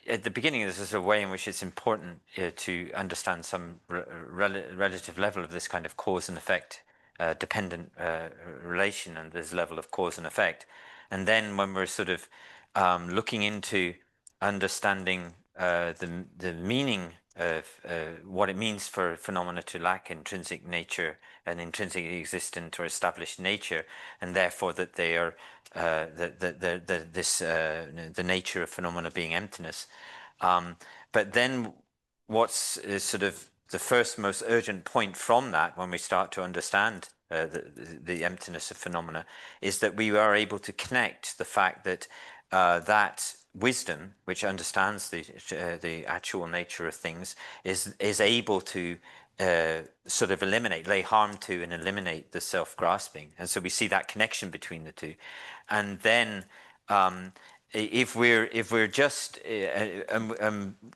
at the beginning there's a way in which it's important to understand some relative level of this kind of cause and effect dependent relation and this level of cause and effect, and then when we're sort of looking into understanding the meaning of what it means for phenomena to lack intrinsic nature and intrinsic existent or established nature, and therefore that they are the nature of phenomena being emptiness. But then what's sort of the first most urgent point from that, when we start to understand the emptiness of phenomena, is that we are able to connect the fact that that wisdom, which understands the actual nature of things, is able to sort of lay harm to and eliminate the self-grasping. And so we see that connection between the two. And then if we're just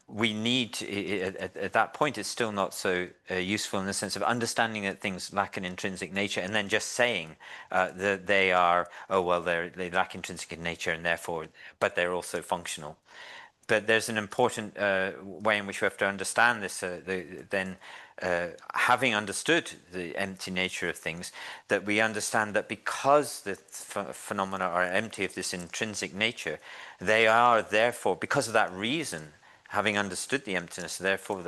we need at that point, it's still not so useful in the sense of understanding that things lack an intrinsic nature and then just saying that they are, they lack intrinsic nature and therefore, but they're also functional. But there's an important way in which we have to understand this. Having understood the empty nature of things, that we understand that because the phenomena are empty of this intrinsic nature, they are therefore, because of that reason, having understood the emptiness, therefore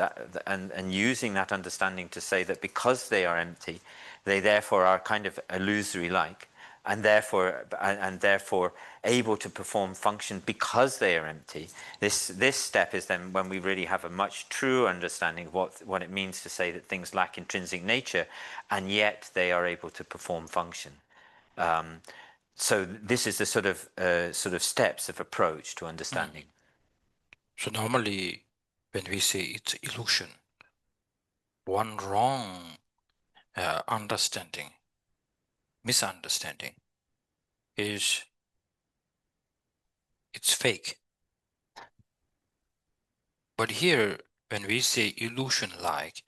and using that understanding to say that because they are empty, they therefore are kind of illusory-like. and therefore able to perform function because they are empty. This step is then when we really have a much truer understanding of what it means to say that things lack intrinsic nature, and yet they are able to perform function. So this is the sort of steps of approach to understanding. So normally, when we say it's illusion, one wrong misunderstanding is it's fake. But here, when we say illusion-like,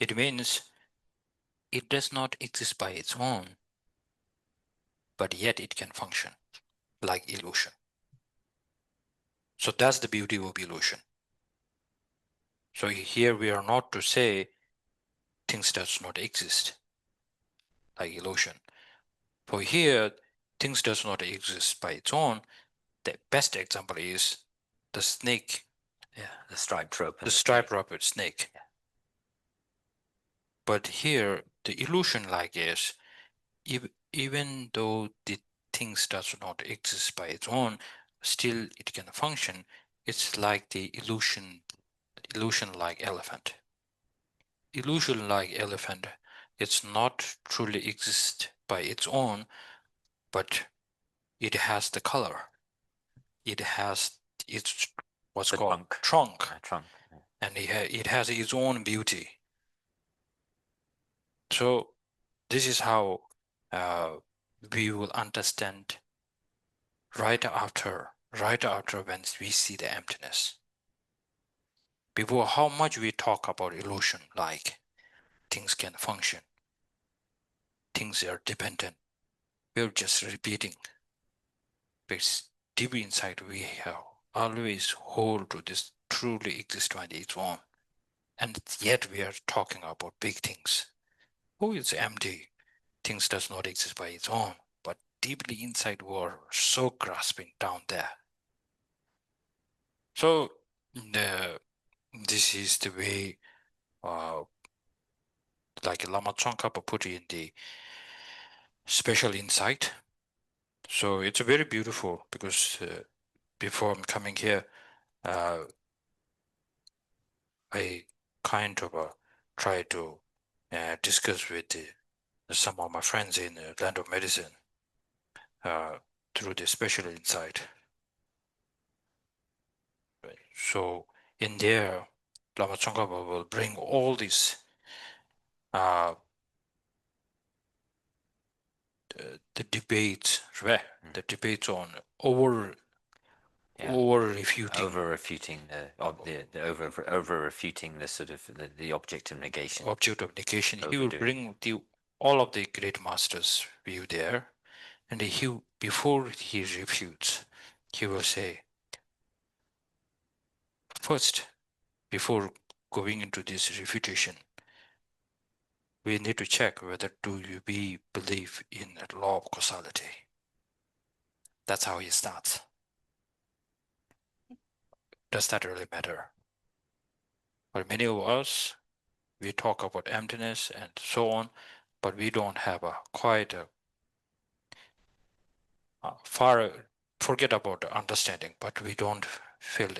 it means it does not exist by its own, but yet it can function like illusion. So that's the beauty of illusion. So here we are not to say things does not exist like illusion. For here, things does not exist by its own. The best example is the snake. Yeah, the striped rope. The striped rope snake. Yeah. But here, the illusion-like is, even though the things does not exist by its own, still it can function. It's like the illusion-like elephant. Illusion-like elephant, it's not truly exist by its own, but it has the color. It has its what's the called trunk. And it has its own beauty. So this is how we will understand right after when we see the emptiness. Before, how much we talk about illusion, like things can function, things are dependent, we're just repeating. But deep inside we have always hold to this truly exist on its own. And yet we are talking about big things. Oh, it's empty. Things does not exist by its own. But deeply inside we are so grasping down there. So this is the way like Lama Tsongkhapa put it in the special insight. So it's very beautiful because before I'm coming here, I kind of try to discuss with some of my friends in the land of medicine through the special insight. So in there, Lama Tsongkhapa will bring all these the debates, right? The debates on over refuting the sort of the object of negation. Object of negation. He will bring all of the great masters' view there, and before he refutes, he will say, first, before going into this refutation, we need to check whether do you believe in the law of causality. That's how he starts. Does that really matter? For many of us, we talk about emptiness and so on, but we don't have quite a forget about the understanding, but we don't feel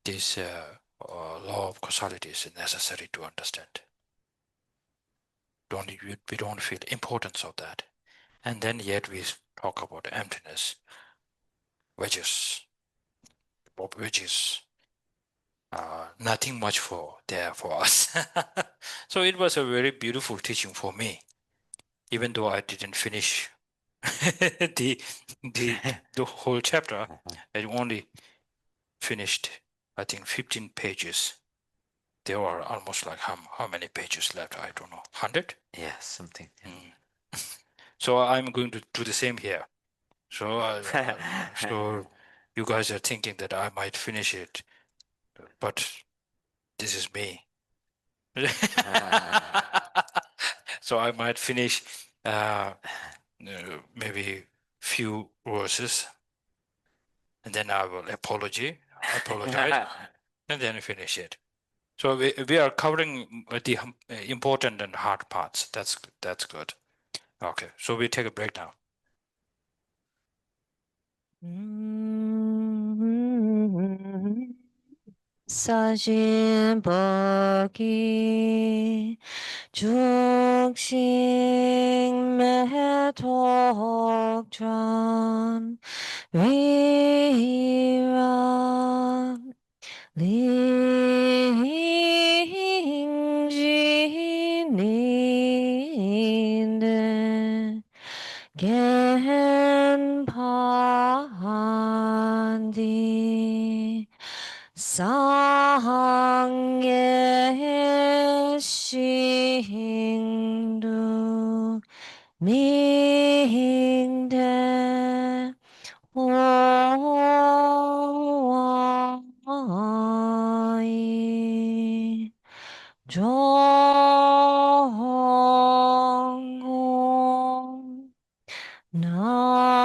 this law of causality is necessary to understand. We don't feel importance of that. And then yet we talk about emptiness, which is nothing much for us. So it was a very beautiful teaching for me, even though I didn't finish the whole chapter. I only finished, I think, 15 pages. There are almost like how many pages left? I don't know, 100? Yeah, something. So I'm going to do the same here. So so you guys are thinking that I might finish it, but this is me. So I might finish maybe few verses, and then I will apologize, and then finish it. So we are covering the important and hard parts. That's good. Okay, so we take a break now. 사진 보기 죽식 매독전 위라 링지닌데 겐판디 상예 신두 민대 오와이 정공 남당신라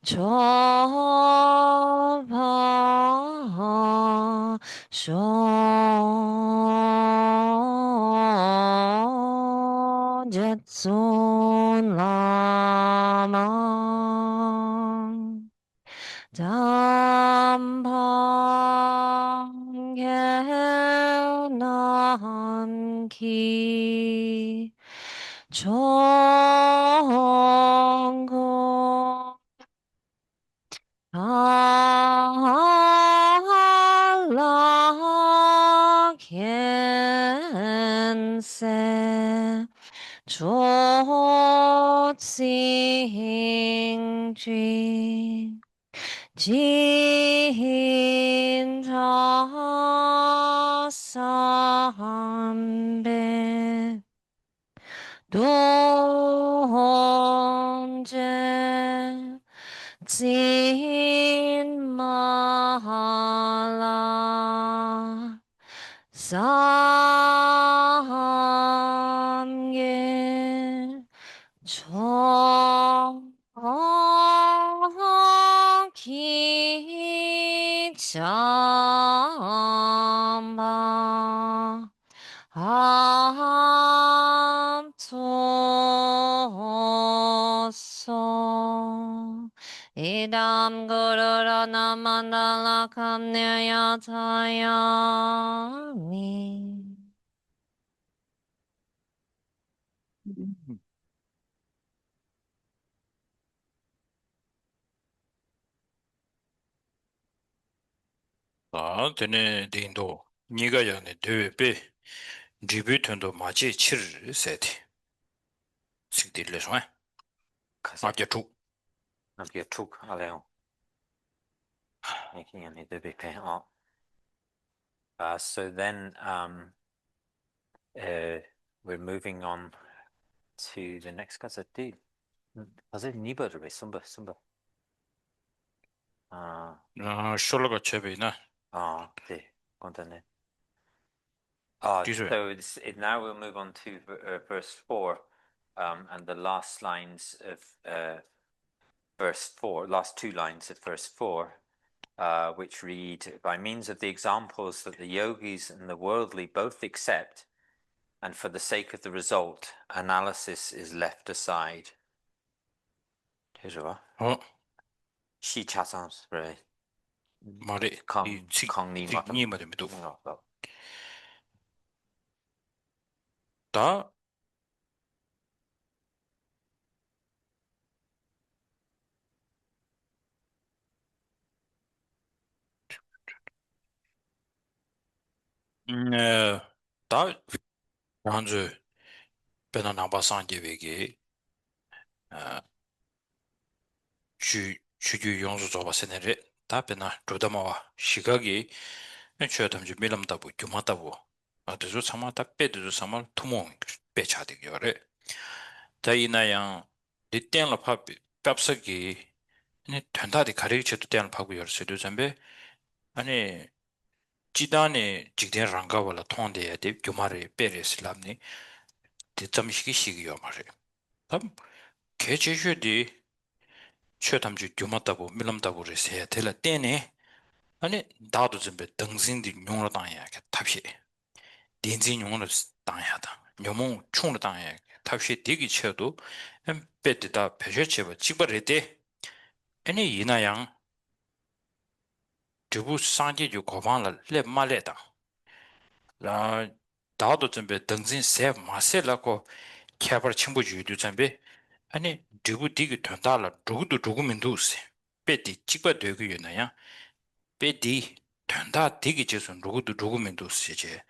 저바 쇼jetsun lama 담방계난기 정고 알라겐세 조칭쥐 진자삼배 돈제 진마라 삼계 정기참바 암토소 이담구르라 나만달라 감내야타야미 되네 딩도 니가 야네 되베 리뷰턴도 마치 치르 세티 식딜레서 아게 쭉 Nabia tuk aleo. Making any debike. So then we're moving on to the next gazette. Was it Niba or Sumba? Sumba. 숄라가 제베나 네. Continue. 뒤에 So now we'll move on to verse 4 and the last lines of verse 4, last two lines of verse 4, which read, by means of the examples that the yogis and the worldly both accept, and for the sake of the result, analysis is left aside. Shi chasams, right? 말이 니 말입니다. 다 다 한주 배나 나바상 계획이 주주 용수 줘봐 세네레 다 배나 조다마와 시각이 최담주 밀람다고 교마다고 아주 참마다 빼도 참말 투몽 빼차되게 다이나양 리땡라 팝 팝석이 아니 된다디 가르쳐도 때는 파고 열쇠도 잠배 아니 지단에 직된 랑가발라 통대야 돼 교마를 빼레슬람니 대점식이 시기요 말이에요. 다음 개체슈디 최담주 교마다고 밀람다고 그래서 될라 때네 아니 나도 좀 등신디 용어다야 답시 딘진 용어로 당야다. 녀몽 총로 당야. 탑시 되기 쳐도 배드다 배셔체버 직벌했대. 아니 이나양 두부 상계주 고방을 내 말레다. 라 다도 준비 등진 세 마세라고 캐버 친구 주도 준비 아니 두부 되기 된다라 누구도 죽으면도세. 배디 직벌되고 있나야. 배디 된다 되기 전에 누구도 죽으면도세.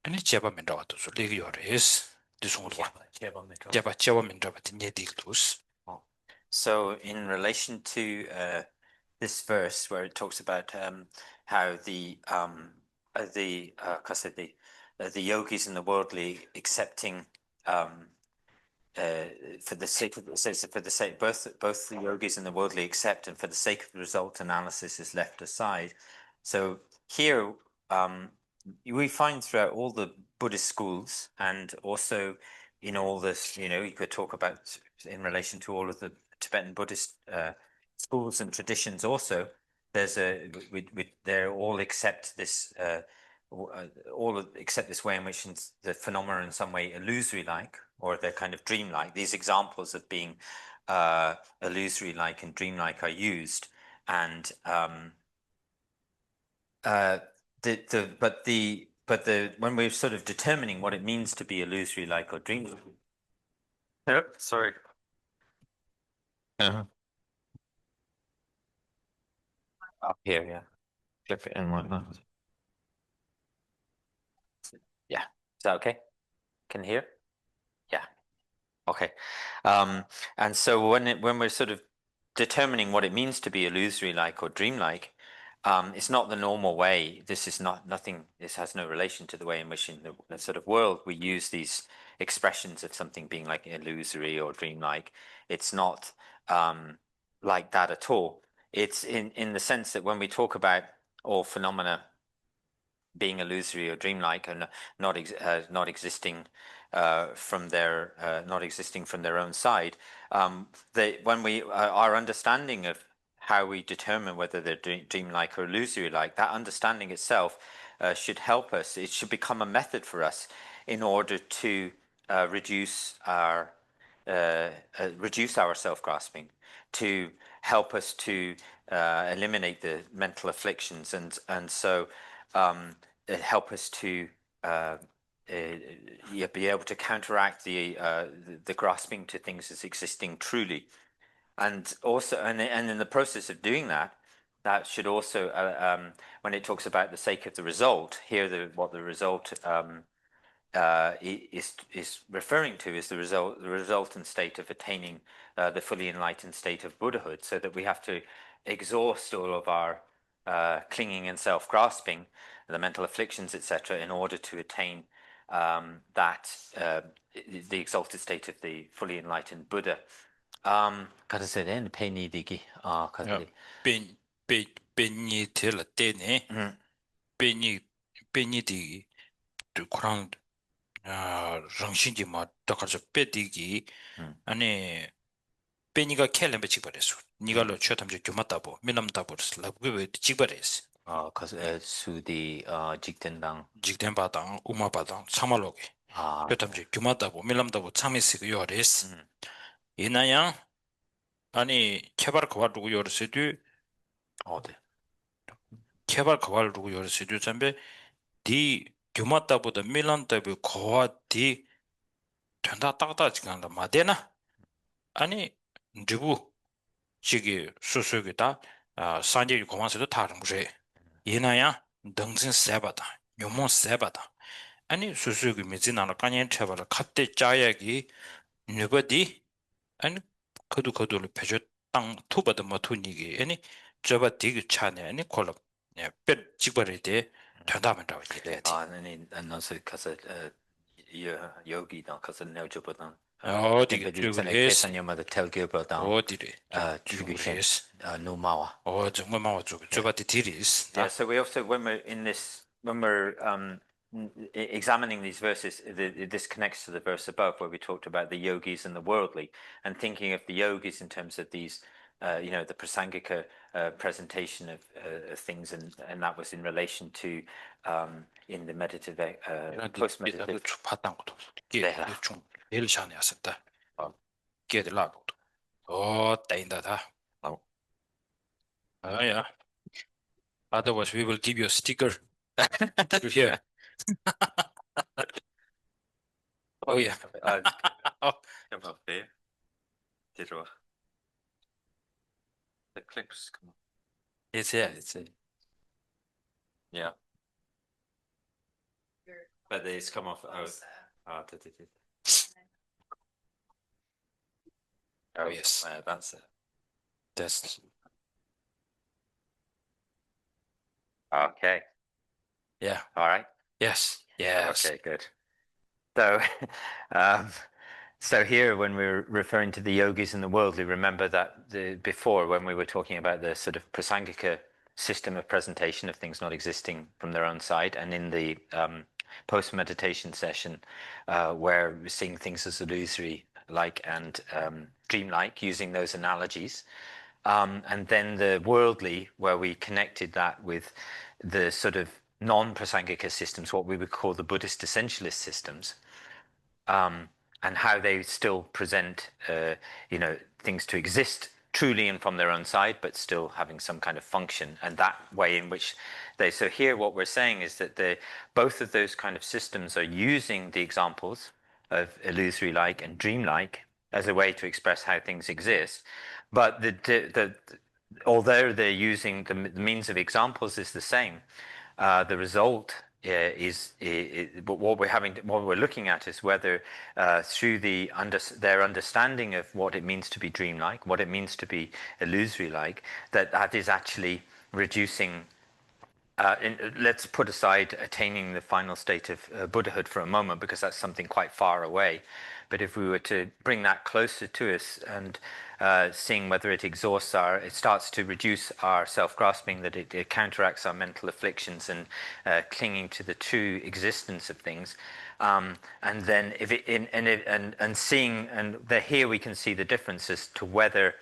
아니 제바 민다와도 소리가 요레스. 디송도 제바 민다와도 네디도스. So in relation to this verse where it talks about how the yogis and the worldly accepting for the sake of, it says for the sake both the yogis and the worldly accept, and for the sake of the result analysis is left aside. So here we find throughout all the Buddhist schools, and also in all this, you could talk about in relation to all of the Tibetan Buddhist schools and traditions also, there's they all accept this way in which the phenomena are in some way illusory-like, or they're kind of dream-like. These examples of being illusory-like and dream-like are used, and when we're sort of determining what it means to be illusory-like or dream-like. Yep, sorry. Up here, yeah. Flip it in like that. Yeah. Is that okay? Can you hear? Yeah. Okay. And so when we're sort of determining what it means to be illusory-like or dream-like, it's not the normal way. This is nothing. This has no relation to the way in which in the sort of world we use these expressions of something being like illusory or dream-like. It's not like that at all. It's in the sense that when we talk about all phenomena being illusory or dreamlike and not existing from their own side, when we our understanding of how we determine whether they're dreamlike or illusory-like, that understanding itself should help us. It should become a method for us in order to reduce our self-grasping, to help us to eliminate the mental afflictions, and so help us to be able to counteract the grasping to things as existing truly, and also and in the process of doing that, that should also when it talks about the sake of the result here, what the result is referring to is the resultant state of attaining the fully enlightened state of Buddhahood, so that we have to exhaust all of our clinging and self-grasping, the mental afflictions, etc., in order to attain the exalted state of the fully enlightened Buddha. 정신이 막 더가서 빼디기 아니 빼니가 켈렘be 직발했어. 니가로 쳐담제 규마다보 미남다보스 라고에 직발했어. 수디 직된당 우마바당 참말로게 쳐담제 규마다보 밀람다보 참이스고 요레스. 이나양 아니 개발 거와두고 요르세도 어디 개발 거와두고 요르세도 잠베 디 규마다보다 밀람다보 거와디 된다 딱다 지간다 마데나 아니 누구 지기 수수기다 산재유 고만서도 다른 거지 이나야 등진 세바다 요모 세바다 아니 수수기 미진나로 까년 쳐봐라 카때 짜야기 누버디 아니 거두를 배줘 땅 투바도 못투니기 아니 저바 디기 차네 아니 콜럽 뼈 직벌에 된다면 더 이래 아니 안나서 가서 여기다 가서 내줘보다 어디게 계산녀마다 텔게보다 어디래 주기스 노마와 정말 마와 저바디 디리스. So we also when we're examining these verses, this connects to the verse above where we talked about the yogis and the worldly, and thinking of the yogis in terms of these the Prasangika presentation of things, and that was in relation to in the meditative post-meditative. Oh yeah. Otherwise, we will give you a sticker. Here. Oh yeah. Come up there. The clips come up. It's here. It's here. Yeah. But it's come off. Oh yes. That's it. That's Okay. yeah. All right. Yes. Yes. Okay, good. So, so here, when we're referring to the yogis and the worldly, remember that before, when we were talking about the sort of prasangika system of presentation of things not existing from their own side, and in the post-meditation session, where we're seeing things as illusory, like and dreamlike, using those analogies. And then the worldly, where we connected that with the sort of non-prasangika systems, what we would call the Buddhist essentialist systems, and how they still present, things to exist truly and from their own side, but still having some kind of function, and that way in which they. So here, what we're saying is that both of those kind of systems are using the examples of illusory-like and dream-like as a way to express how things exist, but although they're using the means of examples is the same, the result but what we're looking at is whether through their understanding of what it means to be dreamlike, what it means to be illusory-like, that is actually reducing. Let's put aside attaining the final state of Buddhahood for a moment, because that's something quite far away. But if we were to bring that closer to us and seeing whether it it starts to reduce our self-grasping, that it counteracts our mental afflictions and clinging to the true existence of things, and then seeing, and here we can see the difference as to whether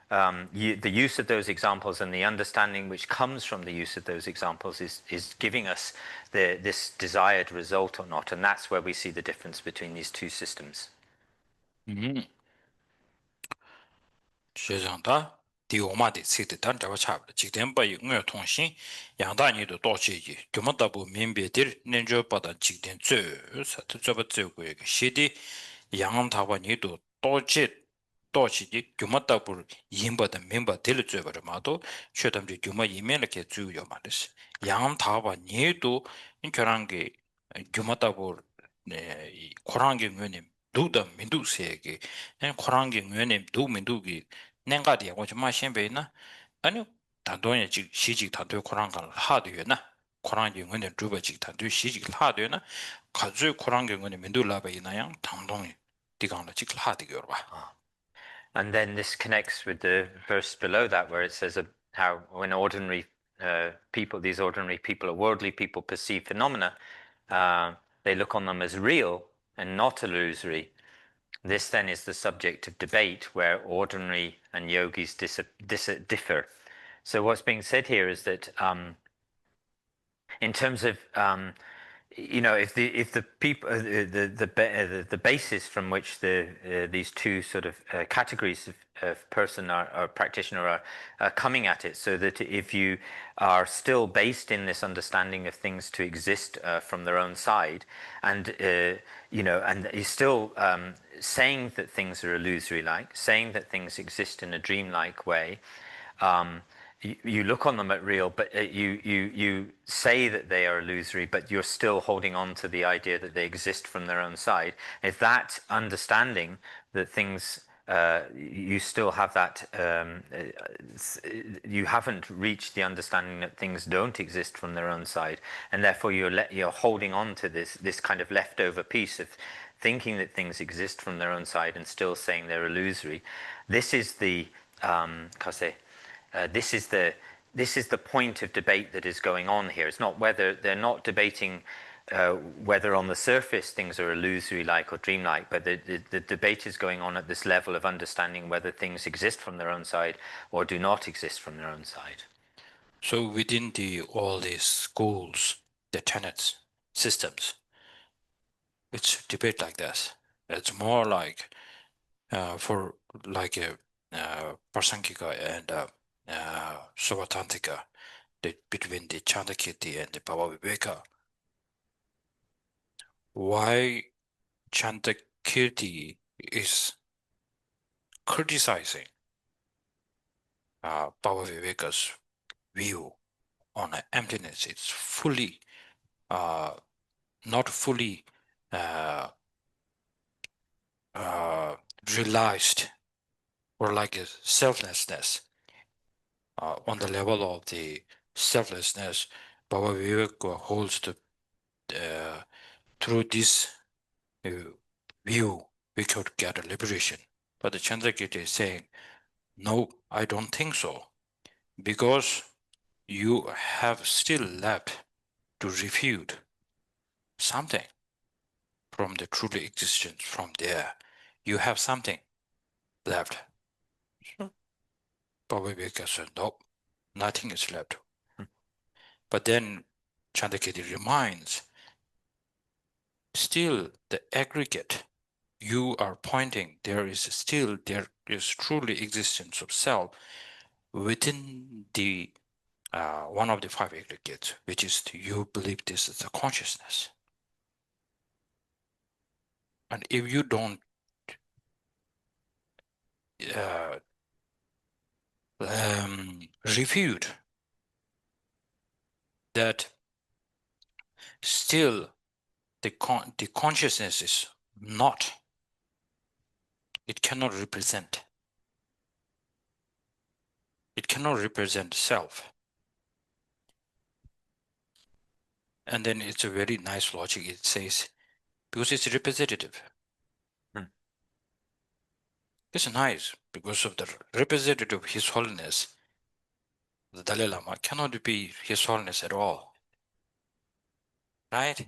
the use of those examples and the understanding which comes from the use of those examples is giving us this desired result or not, and that's where we see the difference between these two systems. Di oma di tsikdi dan jawa chabla jikden bayi ngoyo tongshin yangda nido dochi yi gyuma tabu minbe dir nenjo bada jikden zo sata zoba zo goyo ge shidi yang tawa nido dochi yi gyuma tabu yinba da minba dili zoba ramado chodamri gyuma yimela ke zo yo maris yang tawa nido kyorangi gyuma tabu korangi ngoyonim duda mindu seyege korangi ngoyonim du mindu gi nen가디 오지 마신베나 아니 단도에 지 시직 단도 코란간 하드여나 코란 영원의 주버직 단도 시직 하드여나 가주 코란 영원의 민둘라베이나양 당동이 디강로 직 하드여 봐. And then this connects with the verse below that, where it says how when ordinary people, these ordinary people or worldly people, perceive phenomena, they look on them as real and not illusory. This then is the subject of debate, where ordinary and yogis differ. So what's being said here is that in terms of if the people the basis from which these two sort of categories of person or practitioner are coming at it, so that if you are still based in this understanding of things to exist from their own side, and and you're still saying that things are illusory-like, saying that things exist in a dream-like way, you look on them at real, but you say that they are illusory, but you're still holding on to the idea that they exist from their own side. If that understanding that things, you still have that, you haven't reached the understanding that things don't exist from their own side, and therefore you're holding on to this kind of leftover piece of thinking that things exist from their own side and still saying they're illusory. This is the this is the point of debate that is going on here. It's not whether they're not debating whether on the surface things are illusory-like or dreamlike, but the debate is going on at this level of understanding whether things exist from their own side or do not exist from their own side. So within all these schools, the tenets, systems, it's a debate like this. It's more like for like a Prasangika and Sovatantika, between the Chandakirti and the Bhava Viveka. Why Chandakirti is criticizing Bhava Viveka's view on emptiness? It's fully, not fully realized, or like a selflessness. On the level of the selflessness, Bhava Viveka holds the through this view we could get a liberation. But the Chandrakirti is saying, no, I don't think so, because you have still left to refute something from the truly existence from there. You have something left. Bhava Viveka said, no, nothing is left. But then Chandrakirti reminds, still the aggregate you are pointing, there is truly existence of self within the one of the five aggregates, which is you believe this is a consciousness. And if you don't refute that, still the consciousness is not, it cannot represent self. And then it's a very nice logic. It says, because it's representative. It's nice because of the representative of His Holiness. The Dalai Lama cannot be His Holiness at all. Right?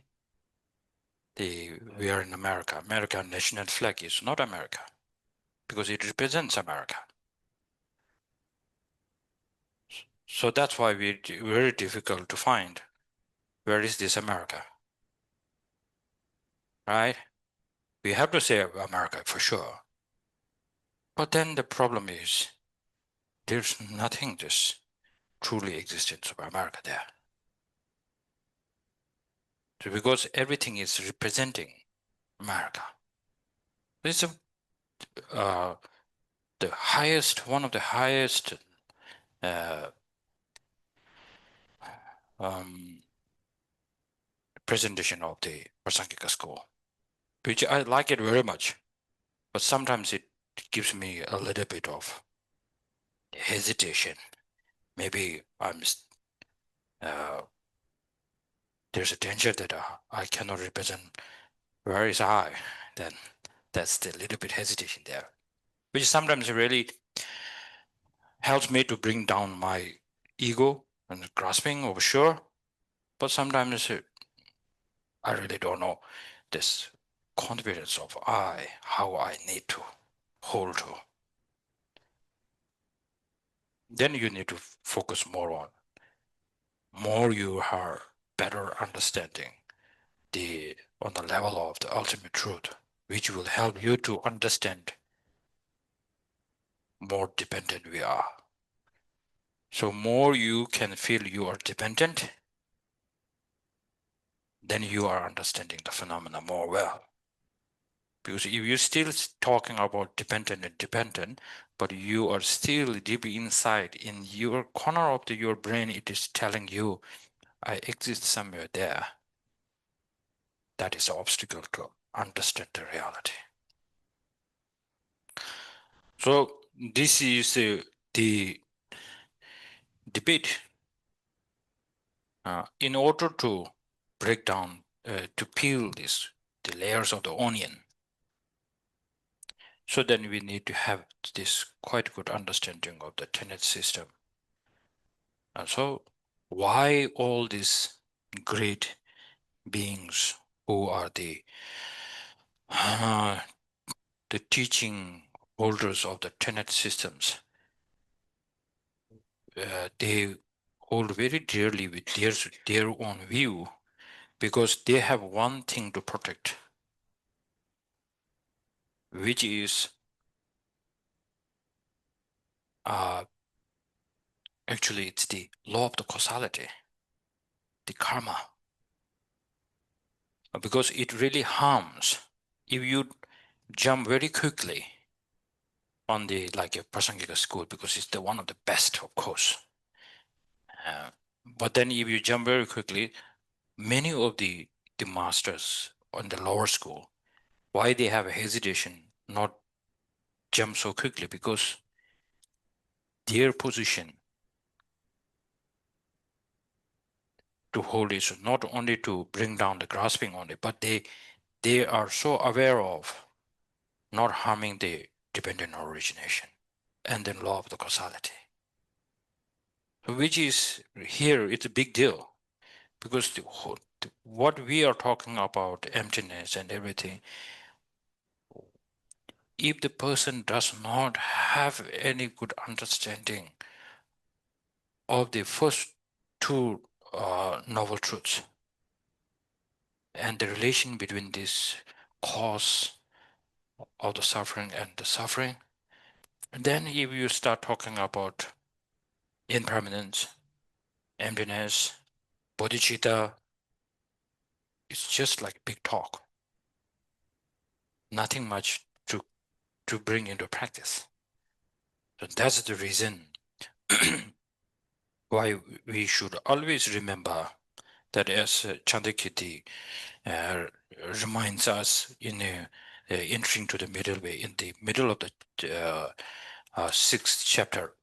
We are in America. American national flag is not America because it represents America. So that's why it's very difficult to find where is this America. Right? We have to say America for sure. But then the problem is there's nothing just truly existence of America there. So because everything is representing America. It's the highest, one of the highest presentation of the Prasangika school, which I like it very much, but sometimes it gives me a little bit of hesitation. Maybe there's a danger that I cannot represent where is I, then that's the little bit hesitation there, which sometimes really helps me to bring down my ego and grasping over sure, but sometimes I really don't know this confidence of how I need to hold to. Then you need to focus more you are better understanding on the level of the ultimate truth, which will help you to understand more dependent we are. So more you can feel you are dependent, then you are understanding the phenomena more well. Because if you're still talking about dependent, but you are still deep inside, in your corner of your brain, it is telling you, I exist somewhere there. That is an obstacle to understand the reality. So this is the debate. In order to break down, to peel the layers of the onion, so then we need to have this quite good understanding of the tenet system. And so why all this great beings who are the teaching holders of the tenet systems, they hold very dearly with their own view, because they have one thing to protect, which is actually it's the law of the causality, the karma, because it really harms if you jump very quickly on the like a Prasangika school, because it's the one of the best, of course. But then if you jump very quickly, many of the masters on the lower school, why they have a hesitation not jump so quickly, because their position to hold is not only to bring down the grasping only, but they are so aware of not harming the dependent origination and then law of the causality. Which is here, it's a big deal, because what we are talking about, emptiness and everything, if the person does not have any good understanding of the first two noble truths and the relation between this cause of the suffering and the suffering, then if you start talking about impermanence, emptiness, bodhicitta, it's just like big talk. Nothing much to bring into practice. So that's the reason why we should always remember that, as Chandakirti reminds us in entering to the middle way, in the middle of the sixth chapter.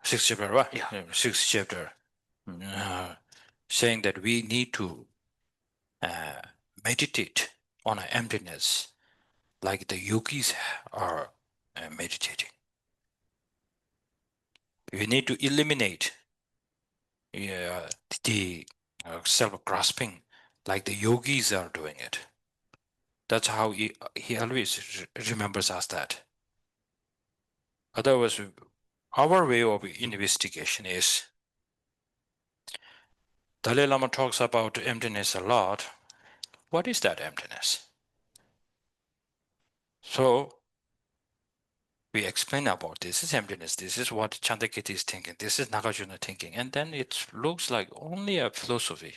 Sixth chapter, right? Yeah. Sixth chapter, saying that we need to meditate on emptiness like the yogis are meditating. We need to eliminate the self-grasping like the yogis are doing it. That's how he always remembers us that. Otherwise, our way of investigation is, Dalai Lama talks about emptiness a lot. What is that emptiness? So we explain about this is emptiness. This is what Chandakirti is thinking. This is Nagarjuna thinking. And then it looks like only a philosophy.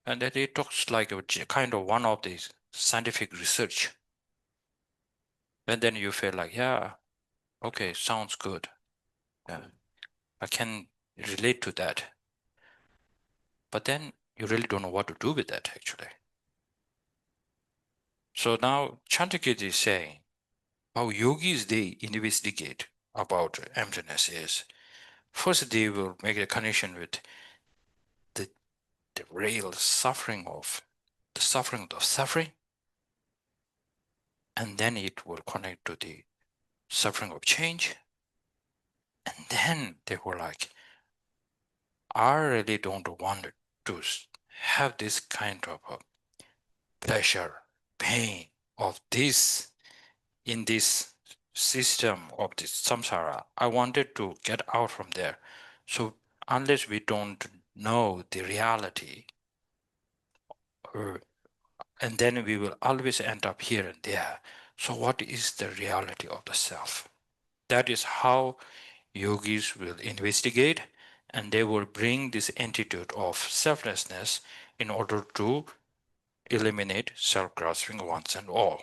And then it looks like a kind of one of these scientific research. And then you feel like, yeah, okay, sounds good. Yeah, I can relate to that. But then you really don't know what to do with that, actually. So now Chandakirti is saying how yogis, they investigate about emptiness is, first they will make a connection with the real suffering of the suffering, and then it will connect to the suffering of change. And then they were like, I really don't want to have this kind of pleasure, pain of this in this system of this samsara. I wanted to get out from there. So unless we don't know the reality, and then we will always end up here and there. So what is the reality of the self? That is how yogis will investigate, and they will bring this attitude of selflessness in order to eliminate self-grasping once and all.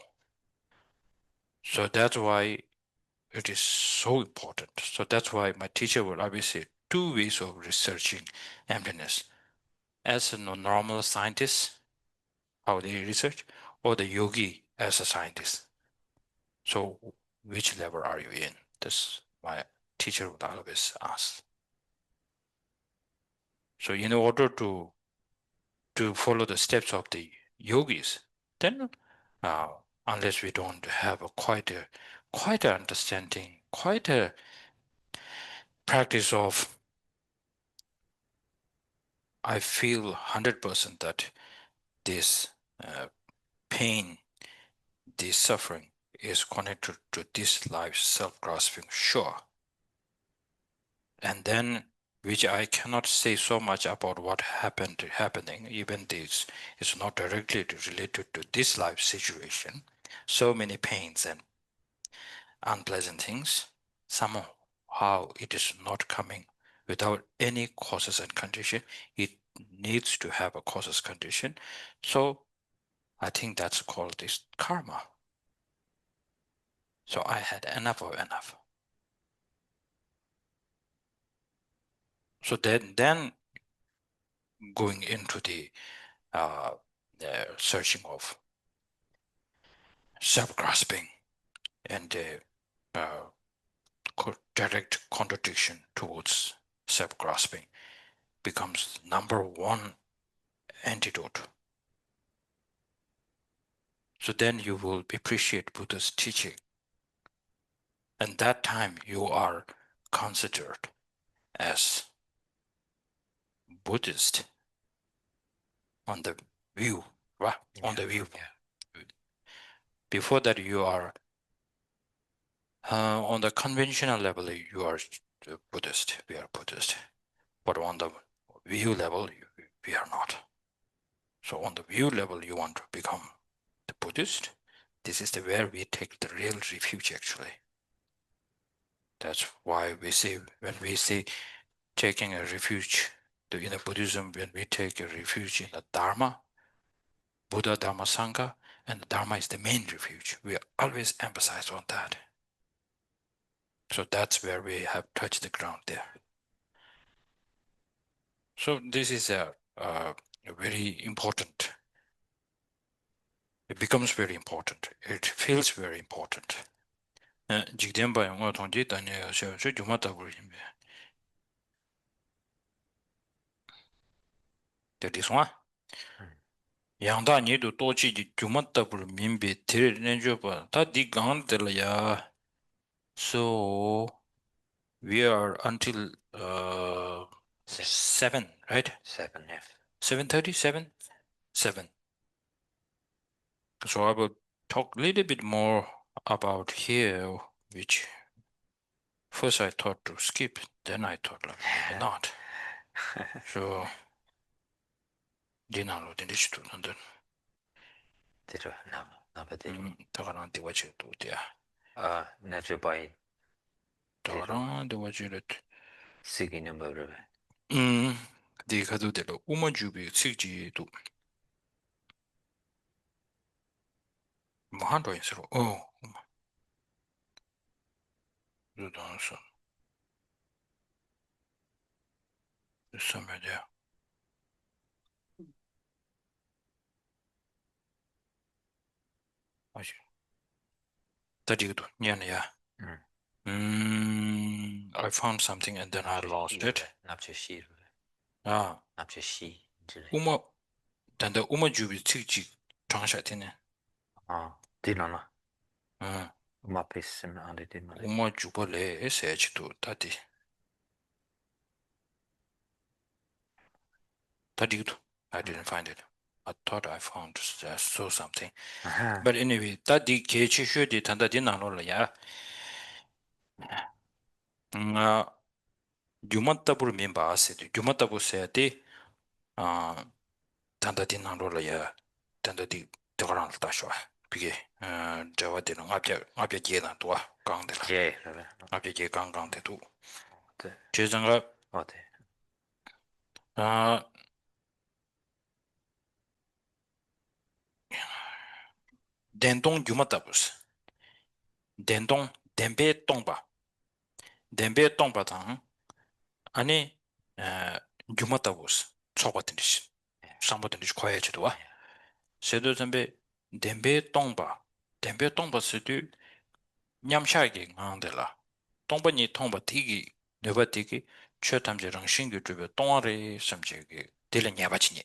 So that's why it is so important. So that's why my teacher will always say 2 ways of researching emptiness. As a normal scientist, how they research, or the yogi as a scientist. So which level are you in? This my teacher would always ask. So in order to follow the steps of the yogis, then unless we don't have quite a understanding, quite a practice of I feel 100% that this pain, this suffering is connected to this life self-grasping, sure. And then, which I cannot say so much about what happening, even this is not directly related to this life situation. So many pains and unpleasant things, somehow it is not coming without any causes and condition. It needs to have a causes condition. So I think that's called this karma. So I had enough of enough. So then going into the searching of self-grasping and direct contradiction towards self-grasping becomes number one antidote. So then you will appreciate Buddha's teaching. And that time you are considered as Buddhist on the view, right? Yeah, on the view. Yeah. Before that you are on the conventional level, you are Buddhist, we are Buddhist. But on the view level, we are not. So on the view level, you want to become the Buddhist. This is where we take the real refuge, actually. That's why we say, when we say taking a refuge, in the Buddhism, when we take a refuge in the Dharma, Buddha, Dharma, Sangha, and the Dharma is the main refuge. We always emphasize on that. So that's where we have touched the ground there. So this is a very important. It becomes very important. It feels very important. Jigdenpa yunga tongji tanya yasho shu juma tabur yinbe. That is one. Yangda nidu tochi ji juma tabur minbe tere nenjoba ta di gang de la ya. So we are until 7, right? 7, yeah. 7:30, 7. So I will talk a little bit more about here, which first I thought to skip, then I thought like, maybe not. So dinalo dinishtu nandan. Diro naba diro. Takarang diwachi tu dia. Natu bai. Takarang diwachi ret. Sigi number rebe. Di kadu dilo uma jubi sikji tu. Mahando yinsiru. Oh, uma. Rudansa. Somewhere there. Ashi. Tadigidu, nyana ya. I found something and then I lost it. Napchashi. Napchashi. Uma, tanda uma jubi sikji changsha tine. Dinona. Uma pisim andi dinona. Uma juba le SH tu tadi. Tadigidu. I didn't find it. I thought I found saw something. But anyway, tadi kechi shudi tanda dinano la ya. Jumatabur mimba asidi. Jumatabu sayati tanda dinano la ya. Tanda di tegarang la tashwa. Pige jawa dino ngabya je na tuwa gang de la. Je. Ngabya je gang de tu. Je zanga dendong jumatabus. Dendong dembe tongba. Dembe tongba tang 아니 주마타고스 초바든지 상바든지 과야지도와 세도 선배 덴베 똥바 스도 냠샤게 안데라 똥바니 통바 티기 네바티기 최탐제랑 신규 주변 똥아리 섬지기 딜은 야바치니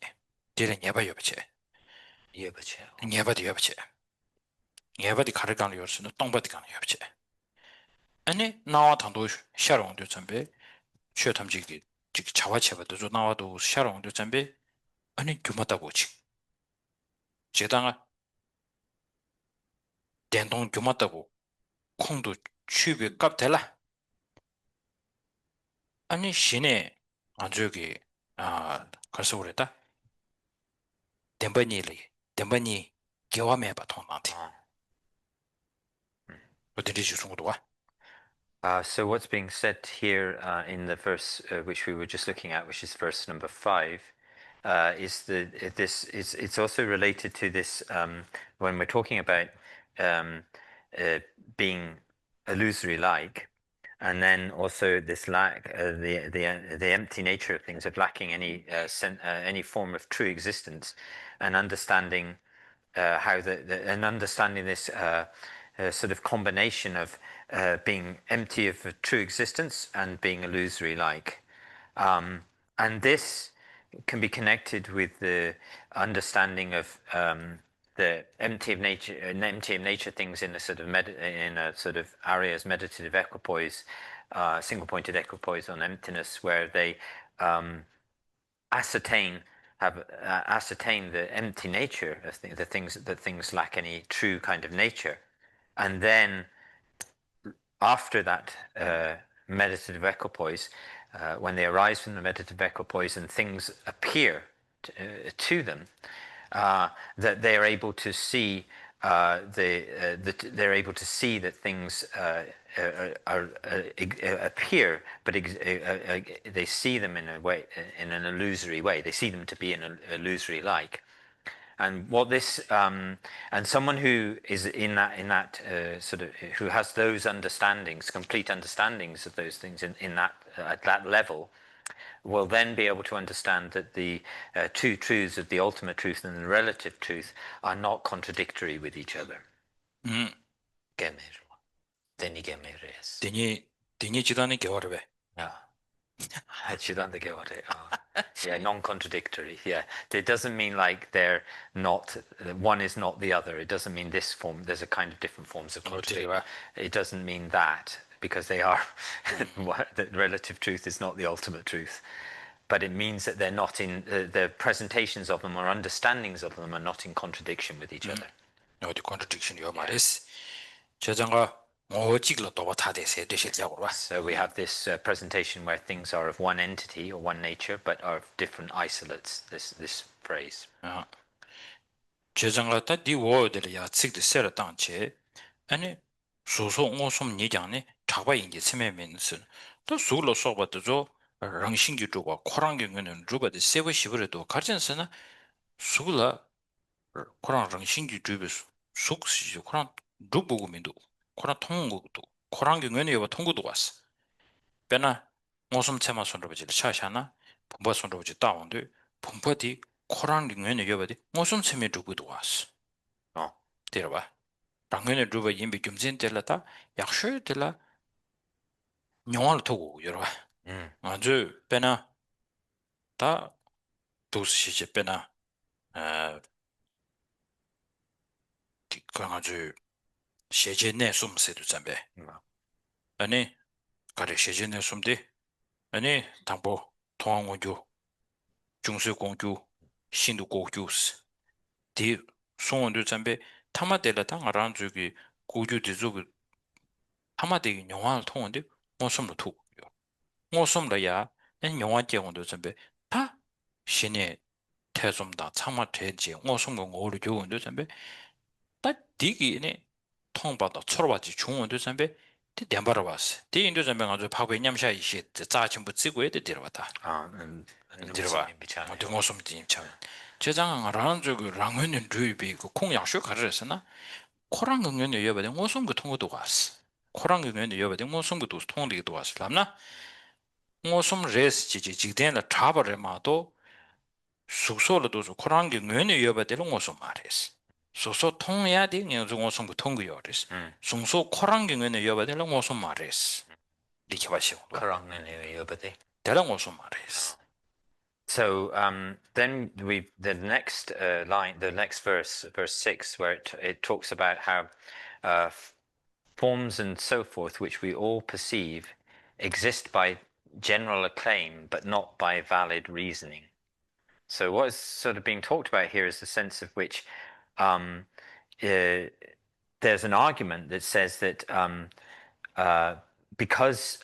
딜은 야바여바체 야바디 야바디 가르가는 요스는 똥바디 가는 여바체 아니 나와 당도 샤롱도 선배 최탐지기 즉 자와체바도 좀 나와도 샤롱도 잠배 아니 규마다고 지 제당아 den동 규마다고 콩도 취비 값달라 아니 신에 아저기 그래서 그랬다 덴바니 개와매 봐 통한테 어디지 중도 와 So what's being said here in the verse which we were just looking at, which is verse number 5, is that it's also related to this when we're talking about being illusory-like, and then also this lack, the empty nature of things, of lacking any form of true existence, and understanding how and understanding this sort of combination of being empty of true existence and being illusory-like, and this can be connected with the understanding of the empty of nature things in a sort of Arya's meditative equipoise, single-pointed equipoise on emptiness, where they ascertain the empty nature of that things lack any true kind of nature, and then after that meditative equipoise, when they arise from the meditative equipoise and things appear to them, that they are able to see they're able to see that things appear, but they see them in a way, in an illusory way. They see them to be an illusory like. And what this and someone who is in that sort of, who has those understandings, complete understandings of those things in that at that level, will then be able to understand that the two truths of the ultimate truth and the relative truth are not contradictory with each other. 되니 지단이 겨워래. Yeah, non-contradictory. Yeah, it doesn't mean like they're not, one is not the other. It doesn't mean this form, there's a kind of different forms of contradiction. It doesn't mean that, because they are the relative truth is not the ultimate truth, but it means that they're not in the presentations of them or understandings of them are not in contradiction with each other. No, the contradiction you 말했어. 저장가 So we have this presentation where things are of one entity or one nature, but are of different isolates. This phrase. 저장가다 디워들이야 측도 세라 당체 아니 소소 오som 니장네 자바인지 세메면스 또 수로 소바도죠 랑신기 주고 코랑경은 주바데 세버시브르도 가르전스나 수라 코랑 랑신기 주베스 속시 코랑 주보고민도 코랑 통고도 코랑경은 여바 통고도 왔어 배나 오som 체마 손으로지 차샤나 pompa 손으로지 다운데 pom파디 코랑경은 여바디 오som 체메 주고도 왔어 들어봐 당연히 루바 임비 겸진 때라다 약쇼 때라 영화를 두고 여러 아주 배나 다 도시지 배나 그냥 아주 세제내 숨세도 잠배 아니 가래 세제내 숨디 아니 당보 통항원주 중수공주 신도공주스 디 송원도 잠배 타마데라 당아란 저기 고주디족을 타마데기 영화를 통한데 뭐섬도 두고 뭐섬라야 난 영화 제공도 잠배 다 신의 태좀다 참아 되지 뭐섬고 오르 좋은데 잠배 다 디기네 통받아 철어받지 중원도 잠배 대담바라 봤어 대인도 잠배 아주 파괴 냠샤 이시 자침부 찍고에 들어왔다 들어봐 어떤 모습 팀참 제장하라는 저그 랑은은 류비 그 콩양쇼 가르랬으나 코랑 응연의 여바된 모습 그 통고도 왔어 코랑 응연의 여바된 모습 그 통리기도 왔어 남나 모습 레스 지지직된라 잡아레마도 숙소로도 코랑 응연의 여바된 모습 말했어 소소 통해야 되는 모습 그 통고요랬어 숙소 코랑 응연의 여바된 모습 말했어 이렇게 봐시오 코랑 응연의 여바된 대랑 모습 말했어 So then the next line, the next verse 6, where it talks about how forms and so forth, which we all perceive, exist by general acclaim, but not by valid reasoning. So what is sort of being talked about here is the sense of which there's an argument that says that because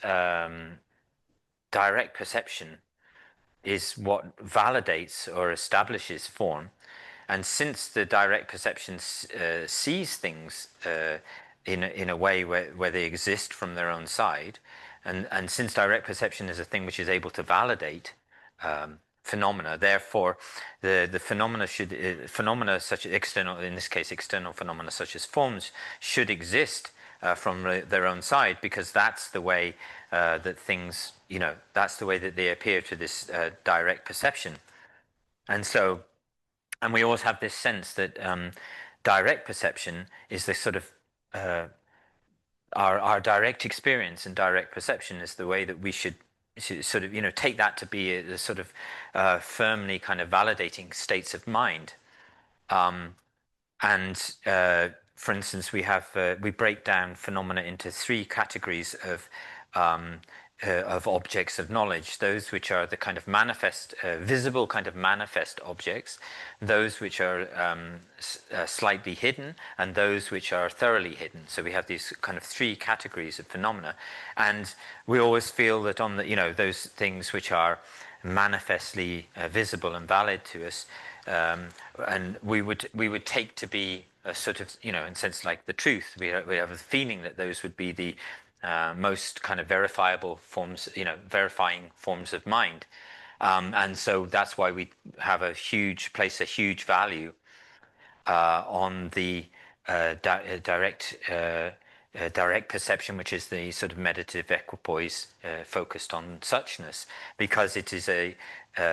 direct perception is what validates or establishes form, and since the direct perception sees things in a way where they exist from their own side, and since direct perception is a thing which is able to validate phenomena, therefore the phenomena should phenomena such as external, in this case external phenomena such as forms, should exist from their own side, because that's the way that things, that's the way that they appear to this direct perception. And so, and we always have this sense that direct perception is the sort of our direct experience, and direct perception is the way that we should sort of take that to be a sort of firmly kind of validating states of mind. For instance, we break down phenomena into three categories of objects of knowledge: those which are the kind of manifest, visible kind of manifest objects, those which are slightly hidden, and those which are thoroughly hidden. So we have these kind of three categories of phenomena, and we always feel that on the those things which are manifestly visible and valid to us, and we would take to be a sort of in a sense like the truth. We have a feeling that those would be the most kind of verifiable forms, verifying forms of mind, and so that's why we have place a huge value on the direct perception, which is the sort of meditative equipoise focused on suchness, because it is a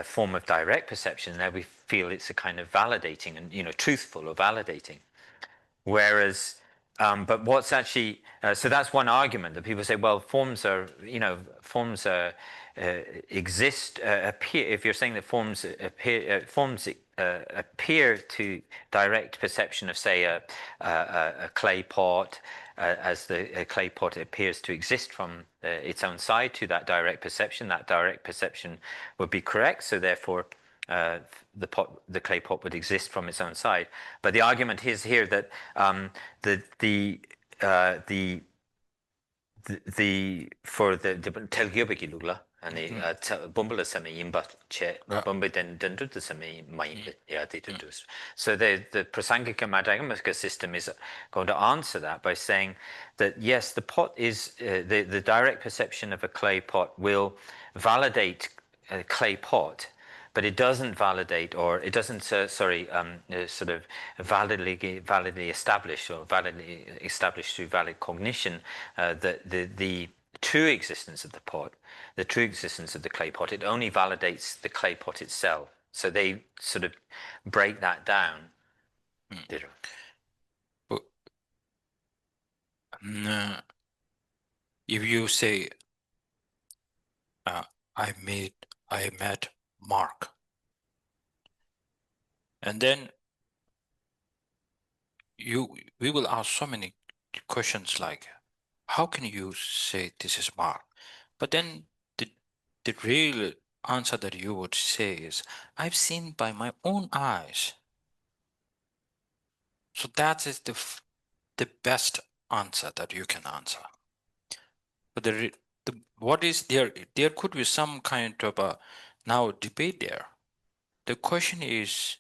form of direct perception. There we feel it's a kind of validating and truthful or validating. Whereas, but what's actually so that's one argument that people say, well, forms exist, appear. If you're saying that forms appear to direct perception of, say, a clay pot, as the clay pot appears to exist from its own side to that direct perception would be correct. So therefore, the clay pot would exist from its own side. But the argument is here that for the telgyobeki lugla and the bumbala same yimba che bumba den the same mai yeah they do. So the Prasangika Madhyamaka system is going to answer that by saying that yes, the pot is the direct perception of a clay pot will validate a clay pot, but it doesn't validate, or it doesn't sort of validly establish, or validly establish through valid cognition the true existence of the pot, the true existence of the clay pot. It only validates the clay pot itself. So they sort of break that down. But if you say, I met Mark, and then we will ask so many questions like, how can you say this is Mark? But then the real answer that you would say is, I've seen by my own eyes. So that is the best answer that you can answer. But what is there could be some kind of a now debate there. The question is,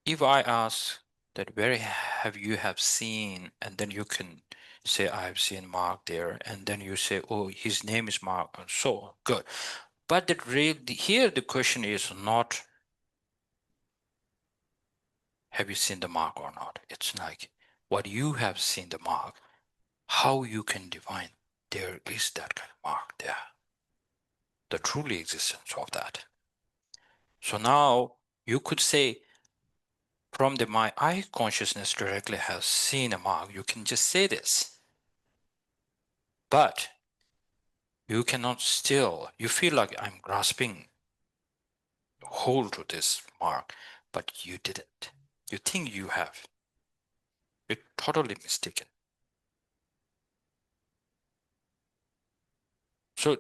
if I ask that where have you seen, and then you can say I've seen Mark there, and then you say, oh, his name is Mark, and so good. But here the question is not have you seen the mark or not. It's like what you have seen the mark, how you can define there is that kind of mark there, the truly existence of that. So now you could say from my eye consciousness directly has seen a mark, you can just say this. But you cannot still, you feel like I'm grasping hold to this mark, but you didn't. You think you have. You're totally mistaken. So,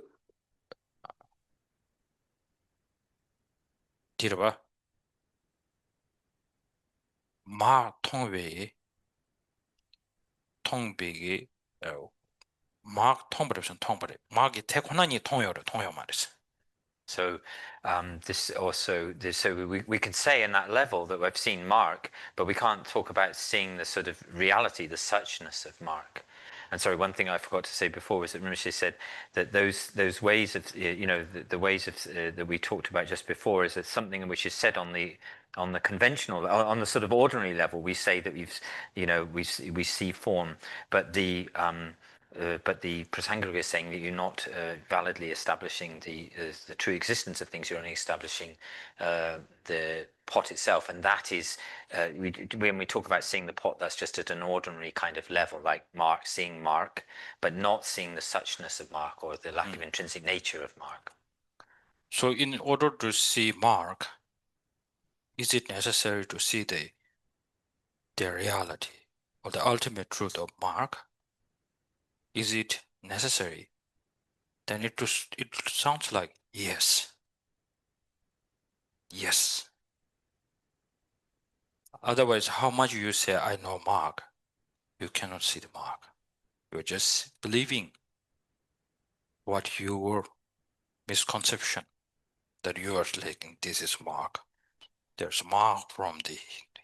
들어봐. 마 통베기 마 통버려서 통버려. 마기 태권한이 통여로 통여 말이지. So this also, so we can say in that level that we've seen Mark, but we can't talk about seeing the sort of reality, the suchness of Mark. And sorry, one thing I forgot to say before was that Rinpoche said that those ways of, you know, the ways of that we talked about just before is that something which is said on the conventional, on the sort of ordinary level, we say that we see form, but the Prasangika is saying that you're not validly establishing the true existence of things. You're only establishing the pot itself, and that is when we talk about seeing the pot, that's just at an ordinary kind of level, like seeing Mark, but not seeing the suchness of Mark or the lack of intrinsic nature of Mark. So, in order to see Mark, is it necessary to see the reality or the ultimate truth of Mark? Is it necessary? Then it sounds like yes. Yes. Otherwise, how much you say I know Mark, you cannot see the Mark. You're just believing what your misconception that you are thinking this is Mark. There's Mark from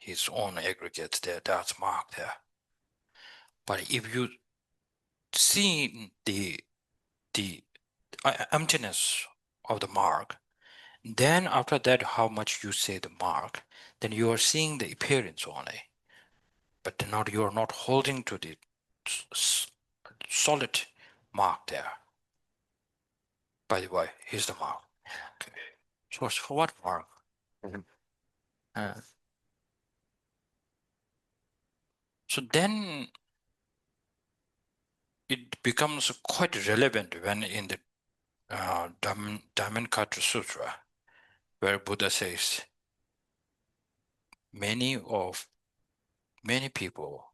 his own aggregates there. That's Mark there. But if you see the emptiness of the Mark, then after that, how much you say the Mark, then you are seeing the appearance only. But not, you are not holding to the solid Mark there. By the way, here's the Mark. Okay. So for what Mark? So then it becomes quite relevant when in the Dhammapada Sutra, where Buddha says, many people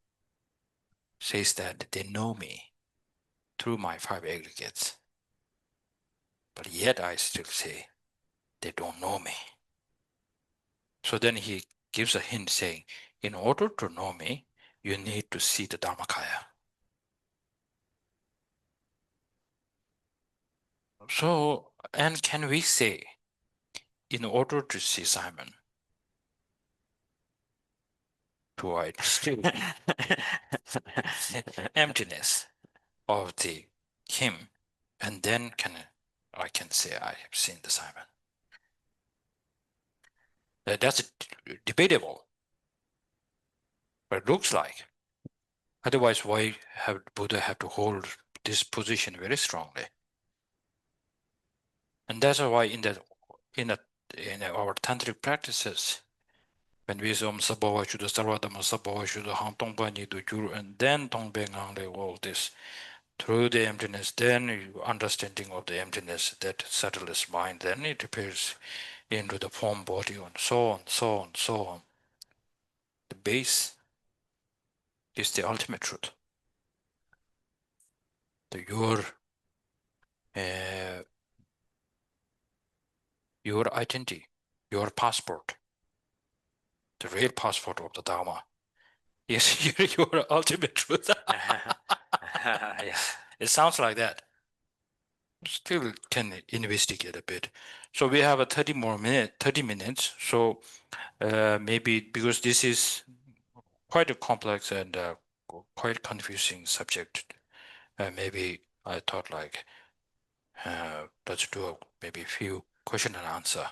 says that they know me through my 5 aggregates, but yet I still say they don't know me. So then he gives a hint saying, in order to know me, you need to see the Dharmakaya. So, and can we say, in order to see Simon, to still emptiness of him, and then I can say I have seen the Simon. That's debatable, but it looks like. Otherwise, why have Buddha have to hold this position very strongly? And that's why in our tantric practices, when we say Sabhava Shuddha Sarvadhamma Sabhava Shuddha Hang Tongpa Nidu Juru, and then Tongpe Ngangle, all this, through the emptiness, then understanding of the emptiness that settles mind, then it appears into the form body, and so on, so on, so on. The base is the ultimate truth. Your identity, your passport, the real passport of the Dharma, is your ultimate truth. Yeah. It sounds like that. Still can investigate a bit. So we have a 30 minutes. So maybe because this is quite a complex and quite confusing subject, maybe I thought like let's do maybe a few question and answer.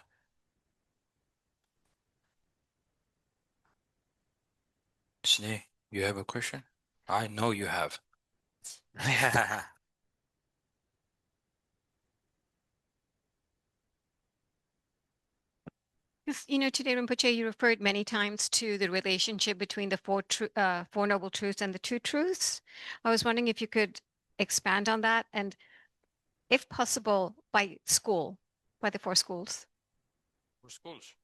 Sine, you have a question? I know you have. Today, Rinpoche, you referred many times to the relationship between the Four Noble Truths and the Two Truths. I was wondering if you could expand on that, and if possible, by the 4 schools. For schools.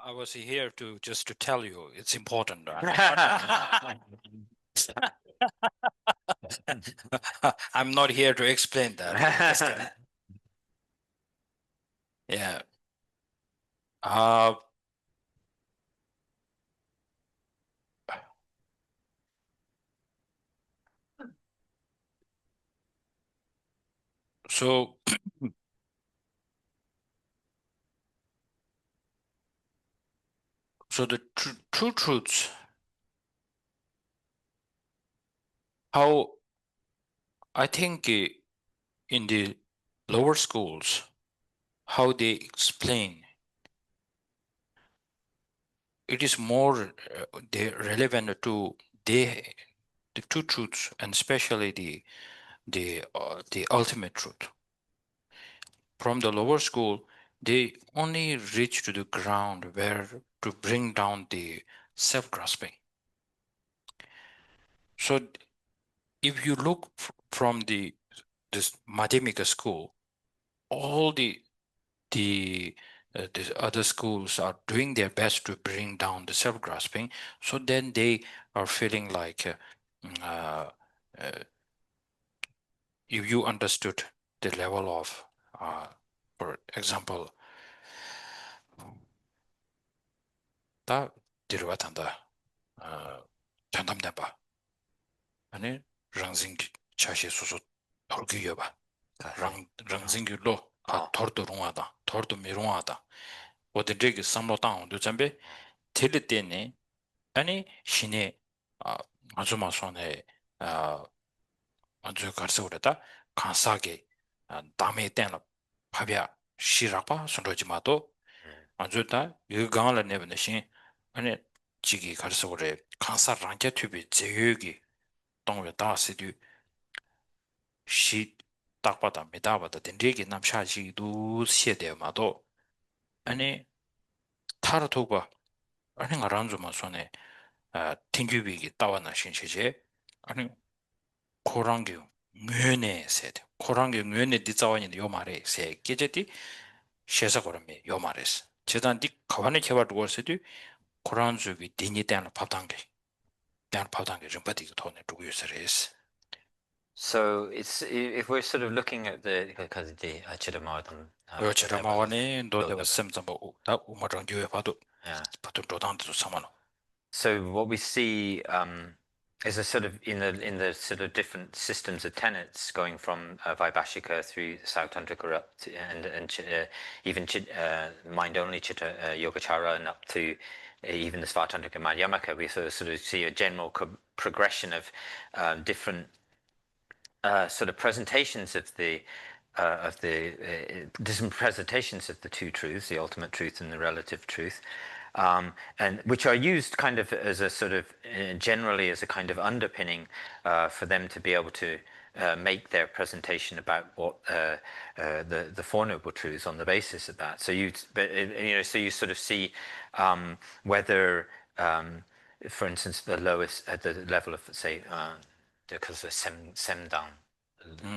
I was here to just to tell you it's important. I'm not here to explain that. Yeah. So the true truths, how I think in the lower schools, how they explain, it is more relevant to the two truths, and especially the ultimate truth. From the lower school, they only reach to the ground where to bring down the self-grasping. So if you look from this Madhyamika school, all the other schools are doing their best to bring down the self-grasping. So then they are feeling like if you understood the level of, for example, 다 디르와탄다 전담대바 아니 랑징 차시 소소 돌기여봐 랑징기로 돌도롱하다 돌도 미롱하다 어디게 삼로당 도점베 텔레테네 아니 신의 아주마손에 아주 가르쳐오랬다 간사게 담에 때는 파비아 시라파 손로지마도 아주다 유강을 내보는 신 아니 지기 가르쳐오래 간사 랑게 튜비 제유기 동we 다시도 시 딱바다 메다바다 된리기 남샤지도 시에데마도 아니 타르토바 아니 가란주마 손에 팅규비기 따와나 신체제 아니 코랑교 뇌네 세대 코랑교 뇌네 디자원이 요 말에 세 깨제디 셰사거름이 요 말에서 제단디 가만히 개발도 것이디 코란주비 디니대는 파단게 대한 파단게 좀 빠디고 돈에 두고 있어레스. So it's, if we're sort of looking at the because the Chidamawadam Chidamawane do the semzambo da umarang gyue padu padu dodante samano. So what we see is a sort of in the sort of different systems of tenets going from Vaibhashika through Sautrantrika up to, and even mind only Chitta Yogacara and up to even the Svatantrika Madhyamaka, we sort of see a general progression of different sort of presentations of the different presentations of the two truths, the ultimate truth and the relative truth, and which are used kind of as a sort of generally as a kind of underpinning for them to be able to make their presentation about what the Four Noble Truths on the basis of that. So so you sort of see whether, for instance, the lowest at the level of, say, because the semdang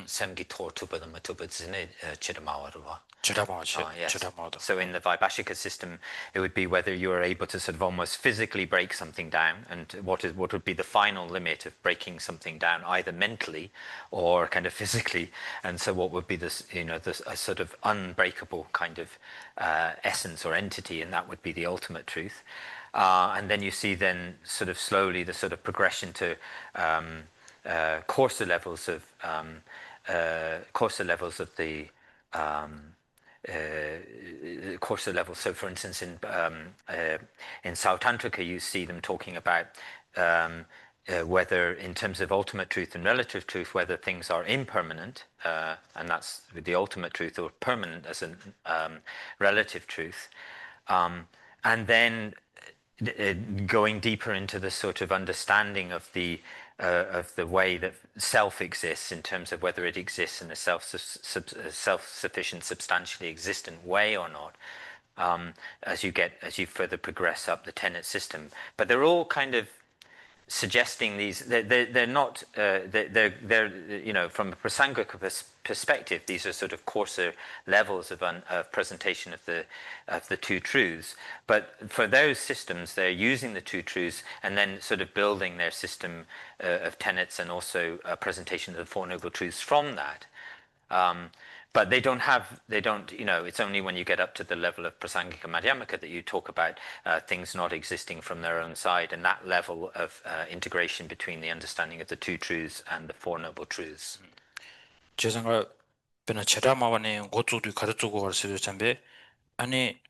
semgi tortuba the matuba zine chidamawarwa. Yes. So in the Vaibhashika system, it would be whether you are able to sort of almost physically break something down, and what would be the final limit of breaking something down, either mentally or kind of physically. And so what would be this, this a sort of unbreakable kind of essence or entity, and that would be the ultimate truth. And then you see then sort of slowly the sort of progression to coarser levels of the coarser levels. So, for instance, in Sautantrika, you see them talking about whether, in terms of ultimate truth and relative truth, whether things are impermanent, and that's the ultimate truth, or permanent as a relative truth, and then going deeper into the sort of understanding of the way that self exists, in terms of whether it exists in a self-sufficient, substantially existent way or not, as you further progress up the tenet system. But they're all kind of suggesting these. They're not. They're you know, from a prasangika perspective, these are sort of coarser levels of presentation of the two truths. But for those systems, they're using the two truths and then sort of building their system of tenets and also a presentation of the Four Noble Truths from that. But they don't, you know, it's only when you get up to the level of prasangika madhyamaka that you talk about things not existing from their own side, and that level of integration between the understanding of the two truths and the Four Noble Truths. 제가 배나 체라마와네 고쪽도 가르치고 가르치려 참배 아니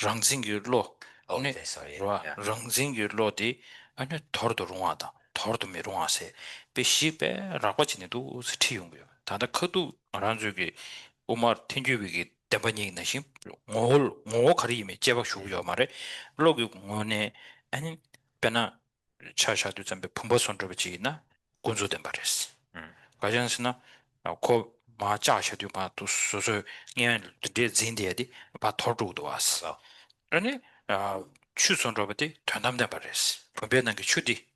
랑징규로 네, sorry. Yeah. 랑징규로디 아니 더도 롱하다 더도 메롱하세 베시베 라고치네도 스티용고요 다다 커도 란주기 오마 텐주비기 대번이 나심 뭐 가리면 제박 쇼요 말에 로기 원에 아니 배나 차샤도 잠배 품버선으로지나 군소된 바랬어 가전스나 고 마자셔도 마도 소소 년 데진데디 바 토르도 왔어 아니 추선로버디 된담된 바랬어 분별한 게 추디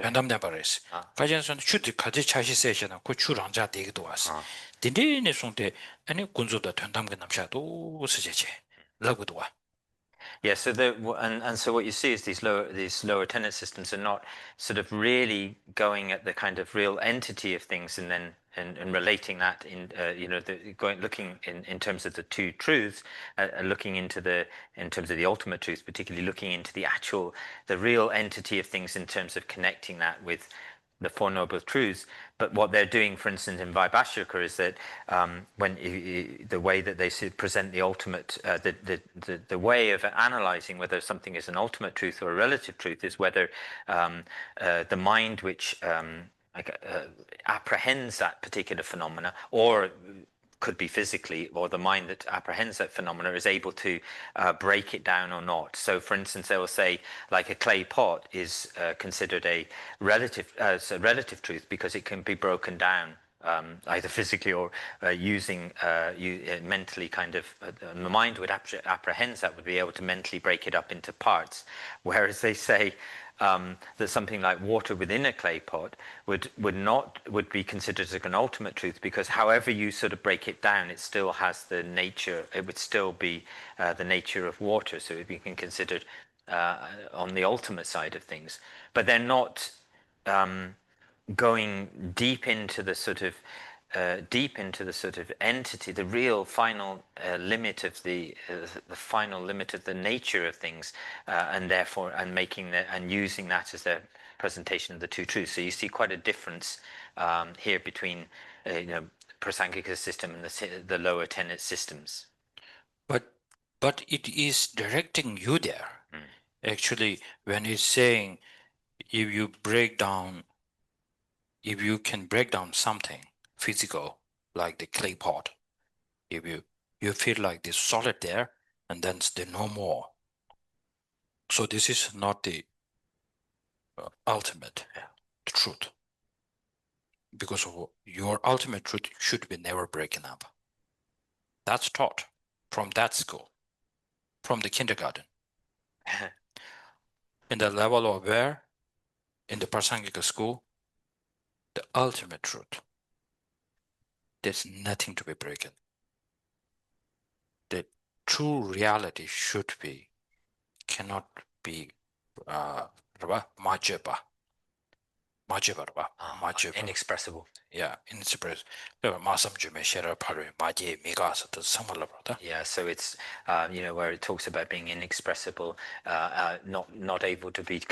된담된 바랬어 가전스나 추디 같이 차시 세셔나 그 추랑자 되기도 왔어 딘데네 손때 아니 군조도 된담게 남샤도 쓰제제 라고도 와 Yeah, so and so what you see is these lower tenet systems are not sort of really going at the kind of real entity of things and then and relating that in you know, looking in terms of the two truths, looking in terms of the ultimate truth, particularly looking into the real entity of things in terms of connecting that with the Four Noble Truths. But what they're doing, for instance, in Vaibhashika is that when the way that they present the ultimate, the way of analyzing whether something is an ultimate truth or a relative truth is whether the mind which apprehends that particular phenomena, or could be physically, or the mind that apprehends that phenomena is able to break it down or not. So for instance, they will say like a clay pot is considered a relative truth because it can be broken down either physically or using mentally kind of, the mind would apprehends that would be able to mentally break it up into parts. Whereas they say that something like water within a clay pot would be considered as an ultimate truth, because however you sort of break it down, it still has the nature. It would still be the nature of water, so it would be considered on the ultimate side of things. But they're not going deep into the sort of entity, the real final limit of the final limit of the nature of things, and therefore using that as their presentation of the two truths. So you see quite a difference here between you know, prasangika system and the lower tenet systems. But it is directing you there. Actually, when it's saying if you can break down something physical, like the clay pot, if you feel like this solid there, and then there's no more. So this is not the ultimate truth, because your ultimate truth should be never breaking up. That's taught from that school, from the kindergarten. In the level of where, in the Prasangika school, the ultimate truth, there's nothing to be broken. The true reality cannot be Inexpressible. Yeah, inexpressible. Yeah, so it's you know, where it talks about being inexpressible, not able to be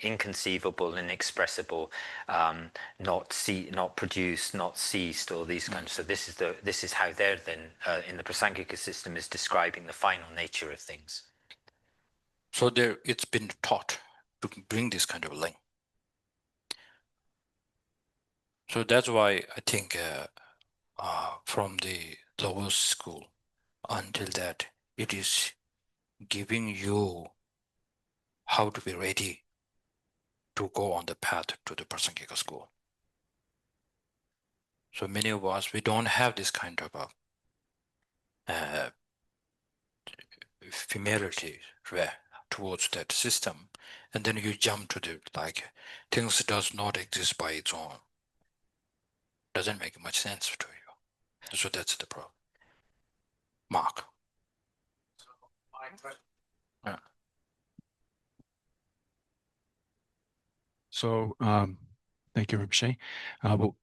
inconceivable, inexpressible, not produced, not ceased, all these kinds. So this is how they're then in the Prasangika system is describing the final nature of things. So there, it's been taught to bring this kind of link. So that's why I think from the lower school until that, it is giving you how to be ready to go on the path to the Prasangika school. So many of us, we don't have this kind of familiarity towards that system, and then you jump to the like things does not exist by its own. Doesn't make much sense to you. So that's the problem. Mark. Yeah. So, thank you, Rinpoche. Well,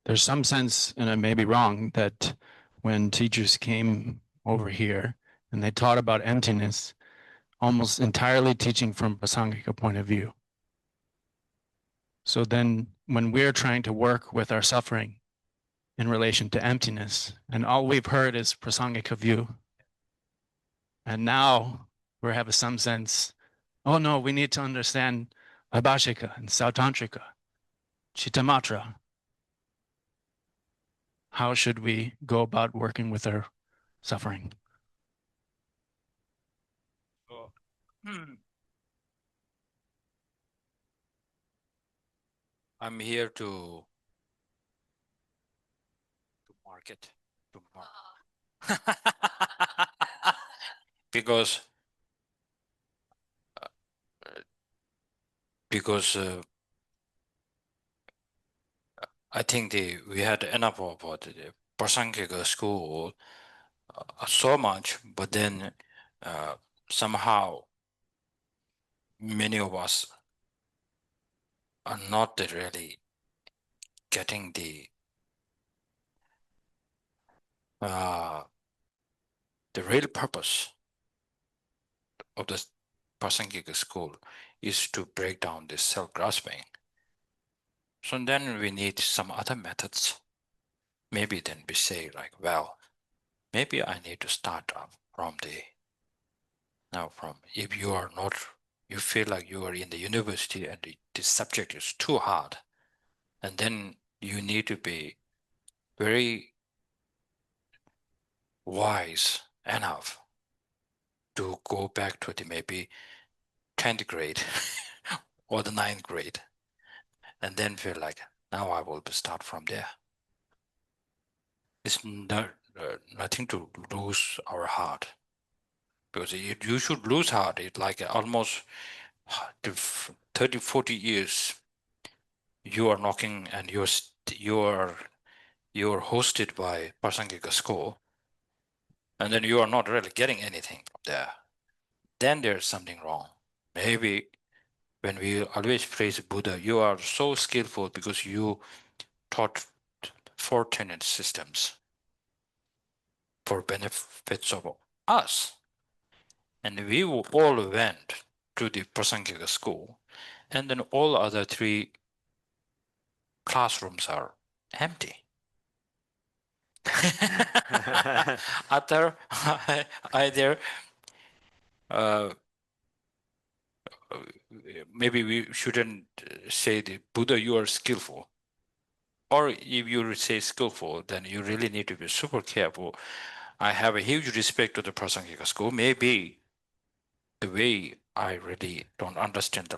there's some sense, and I may be wrong, that when teachers came over here and they taught about emptiness, almost entirely teaching from Prasangika point of view. So then when we're trying to work with our suffering in relation to emptiness, and all we've heard is Prasangika view, and now we have some sense, oh no, we need to understand Vaibhashika and Sautantrika, Chittamatra. How should we go about working with our suffering? I'm here to market. Because I think we had enough about the Prasangika school so much, but then somehow many of us are not really getting the real purpose of the Prasangika school is to break down this self-grasping. So then we need some other methods. Maybe then we say like, well, maybe I need to start from if you are not, you feel like you are in the university and the subject is too hard, and then you need to be very wise enough to go back to the maybe 10th grade or the 9th grade, and then feel like, now I will start from there. It's not, nothing to lose our heart, because you should lose heart. It's like almost 30, 40 years you are knocking and you're hosted by Prasangika school, and then you are not really getting anything from there. Then there's something wrong. Maybe when we always praise Buddha, you are so skillful because you taught 4 tenet systems for benefits of us. And we all went to the Prasangika school, and then all other 3 classrooms are empty. Either maybe we shouldn't say the Buddha, you are skillful. Or if you say skillful, then you really need to be super careful. I have a huge respect to the Prasangika school. Maybe the way I really don't understand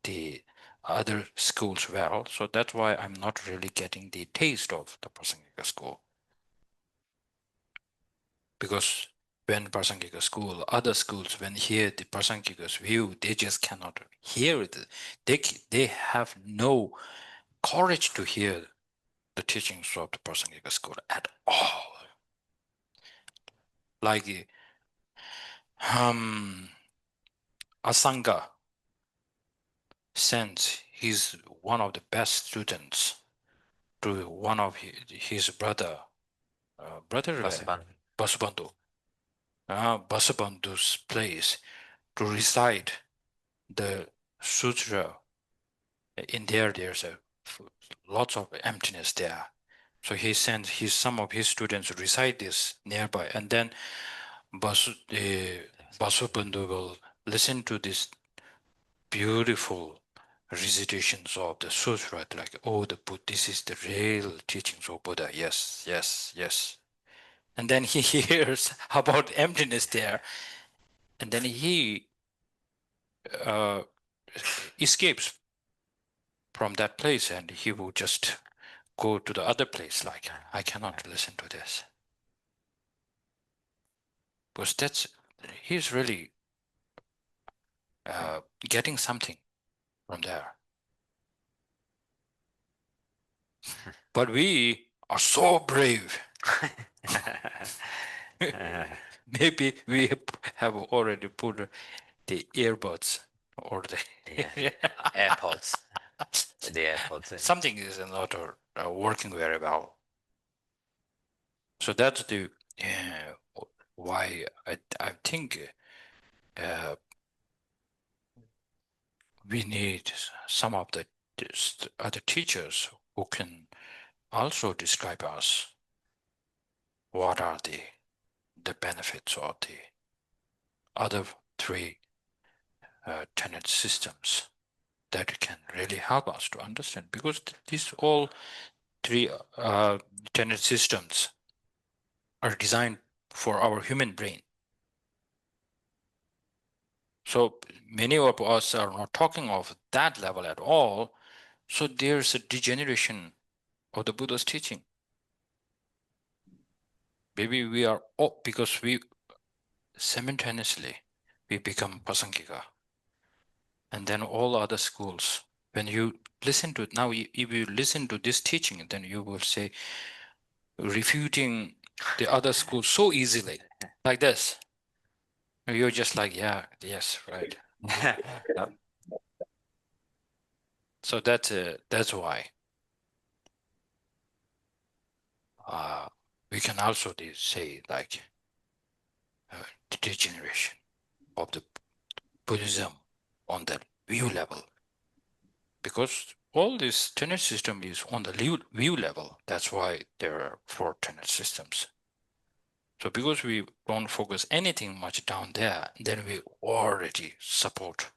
the other schools well, so that's why I'm not really getting the taste of the Prasangika school. Because when Prasangika school, other schools, when hear the Prasangika's view, they just cannot hear it. They have no courage to hear the teachings of the Prasangika school at all. Like Asanga sends one of the best students to one of his brother Vasubandhu. Vasubandhu's place to recite the sutra. In there's lots of emptiness there. So he sends some of his students to recite this nearby, and then Vasubandhu will listen to this beautiful recitations of the sutra, like, oh, this is the real teachings of Buddha. Yes, yes, yes. And then he hears about emptiness there, and then he escapes from that place, and he will just go to the other place, like, I cannot listen to this. Because he's really getting something from there. But we are so brave. Maybe we have already put the earbuds or the AirPods. The AirPods. Something is not working very well. So that's the why I think we need some of the other teachers who can also describe us what are the benefits of the other three tenet systems that can really help us to understand, because these all three tenet systems are designed for our human brain. So many of us are not talking of that level at all. So there's a degeneration of the Buddha's teaching. Maybe we are all, because we simultaneously we become Pasangika, and then all other schools. When you listen to it now, if you listen to this teaching, then you will say, refuting the other schools so easily, like this. You're just like, yeah, yes, right. So that's why we can also say like the degeneration of the Buddhism on the view level, because all this tenet system is on the view level. That's why there are 4 tenet systems. So because we don't focus anything much down there, then we already support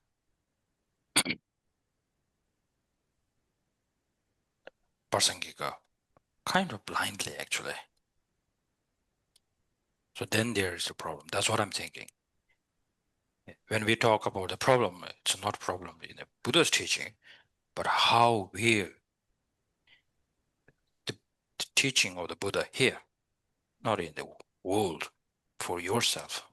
Prasangika kind of blindly, actually. So then there is a problem. That's what I'm thinking. When we talk about the problem, it's not a problem in the Buddha's teaching, but how we, the teaching of the Buddha here, not in the world, for yourself.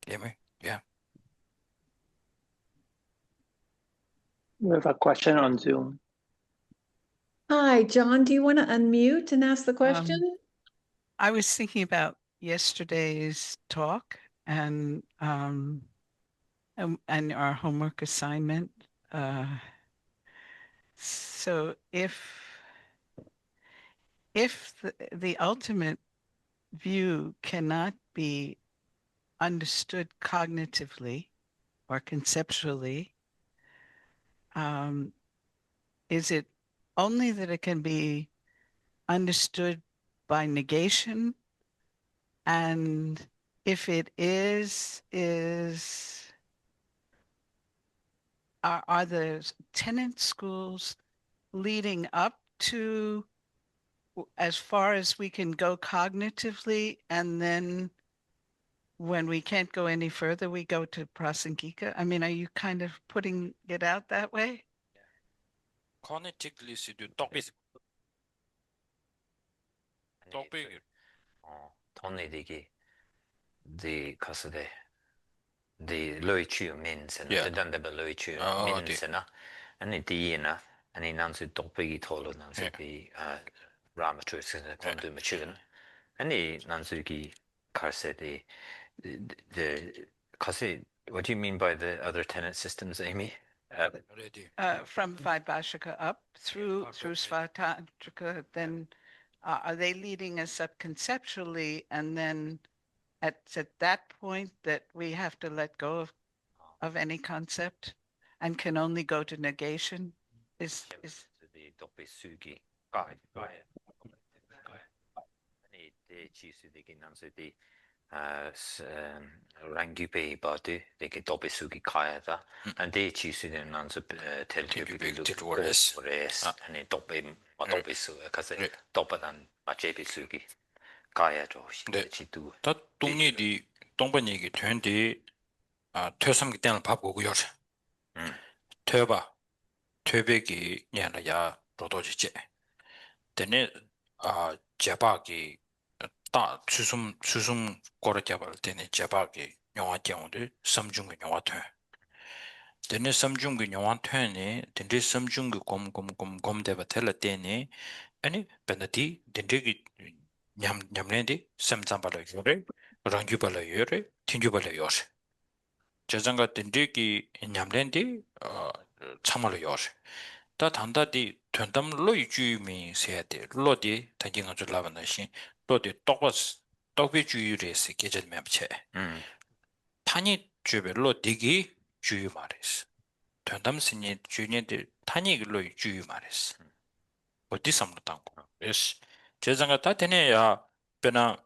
Get me? Yeah. We have a question on Zoom. Hi, John, do you want to unmute and ask the question? I was thinking about yesterday's talk and our homework assignment. So if the ultimate view cannot be understood cognitively or conceptually, is it only that it can be understood by negation? And if it are the tenet schools leading up to as far as we can go cognitively, and then when we can't go any further, we go to Prasangika? I mean, are you kind of putting it out that way? Cognitively, topic. Tonidigi, the Kasade, the Loichu means and the Dandaba Loichu means and the Diana, and in answer Topigi Tolo Nansuki Ramatrus and Kondu Machun, and the Nansuki Karseti, the Kasi. What do you mean by the other tenet systems, Amy? From Vaibhashika up through Svatantrika, then are they leading us up conceptually, and then at that point that we have to let go of any concept and can only go to negation? Is the Dopisugi Rangupe Badu, they get Dobisugi Kayata, and they choose in an answer Telgis, and it Dopim, Dopisu, because they Dopadan, Majebisugi Kayato, Chitu. That Tony the Dombanigi 20 Tösam Gitan Papuyor Töba Töbegi Yanaya Protoje. Then Jabagi 다 수숨 거를 잡을 때는 잡아게 영화 경우들 삼중의 영화 퇴 되는 삼중의 영화 퇴네 된데 삼중의 곰곰곰곰 대바 텔라 때네 아니 베나디 된데기 냠냠네디 삼삼발로 요래 랑규발로 요래 틴규발로 요래 저장가 된데기 냠렌디 참말로 요래 다 단다디 된담로 유주미 세야데 로디 단징가 줄 라반다신 로디 똑비 주유레스 계절 맵체 타니 주별로 디기 주유 말했어 된담스니 주니들 타니 글로 주유 말했어 어디 삼로 땅고 예스 제장가 다 되네야 베나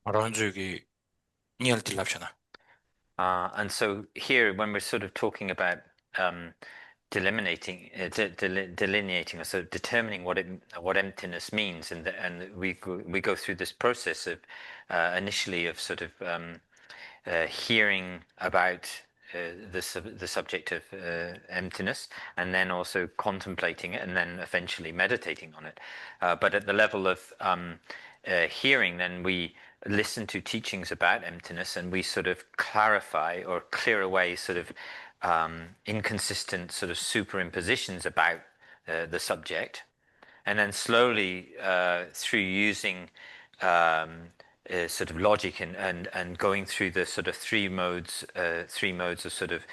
아란주기 니얼딜랍샤나 And so here, when we're sort of talking about delineating or sort of determining what emptiness means, and we go through this process of initially of sort of hearing about the subject of emptiness, and then also contemplating it, and then eventually meditating on it. But at the level of hearing, then we listen to teachings about emptiness, and we sort of clarify or clear away sort of inconsistent sort of superimpositions about the subject, and then slowly through using sort of logic and going through the sort of three modes of sort of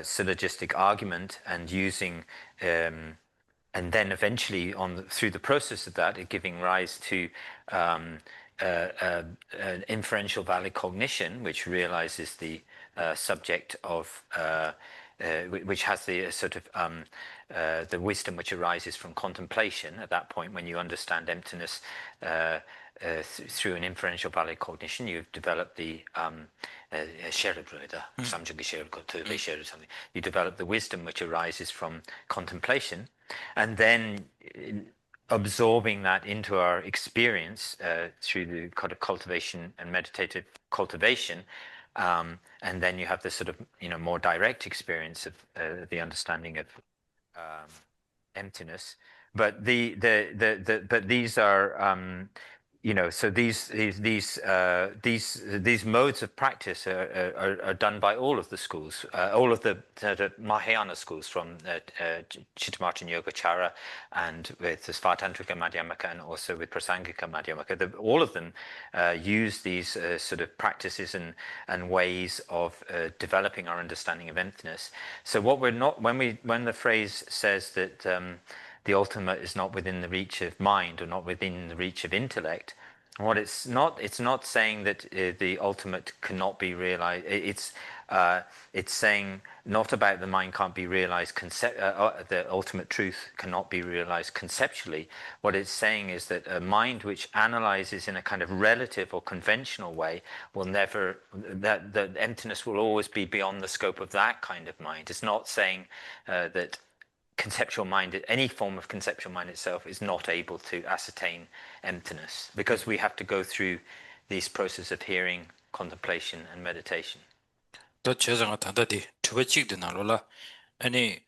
syllogistic argument, and using and then eventually through the process of that, giving rise to an inferential valid cognition, which realizes the subject of which has the sort of the wisdom which arises from contemplation. At that point, when you understand emptiness through an inferential valid cognition, you've developed the you develop the wisdom which arises from contemplation, and then absorbing that into our experience through the kind of cultivation and meditative cultivation, and then you have this sort of more direct experience of the understanding of emptiness. But but these are so these modes of practice are done by all of the schools, all of the Mahayana schools, from Chittamartin Yogacara, and with the Svatantrika Madhyamaka, and also with Prasangika Madhyamaka. All of them use these sort of practices and ways of developing our understanding of emptiness. So what we're not, when the phrase says that the ultimate is not within the reach of mind, or not within the reach of intellect, what it's not saying that the ultimate cannot be realized. It's saying not about the mind can't be realized, the ultimate truth cannot be realized conceptually. What it's saying is that a mind which analyzes in a kind of relative or conventional way will never, that emptiness will always be beyond the scope of that kind of mind. It's not saying that conceptual mind, any form of conceptual mind itself, is not able to ascertain emptiness, because we have to go through these process of hearing, contemplation, and meditation. 또 제가 단다디 투버직도 나로라 아니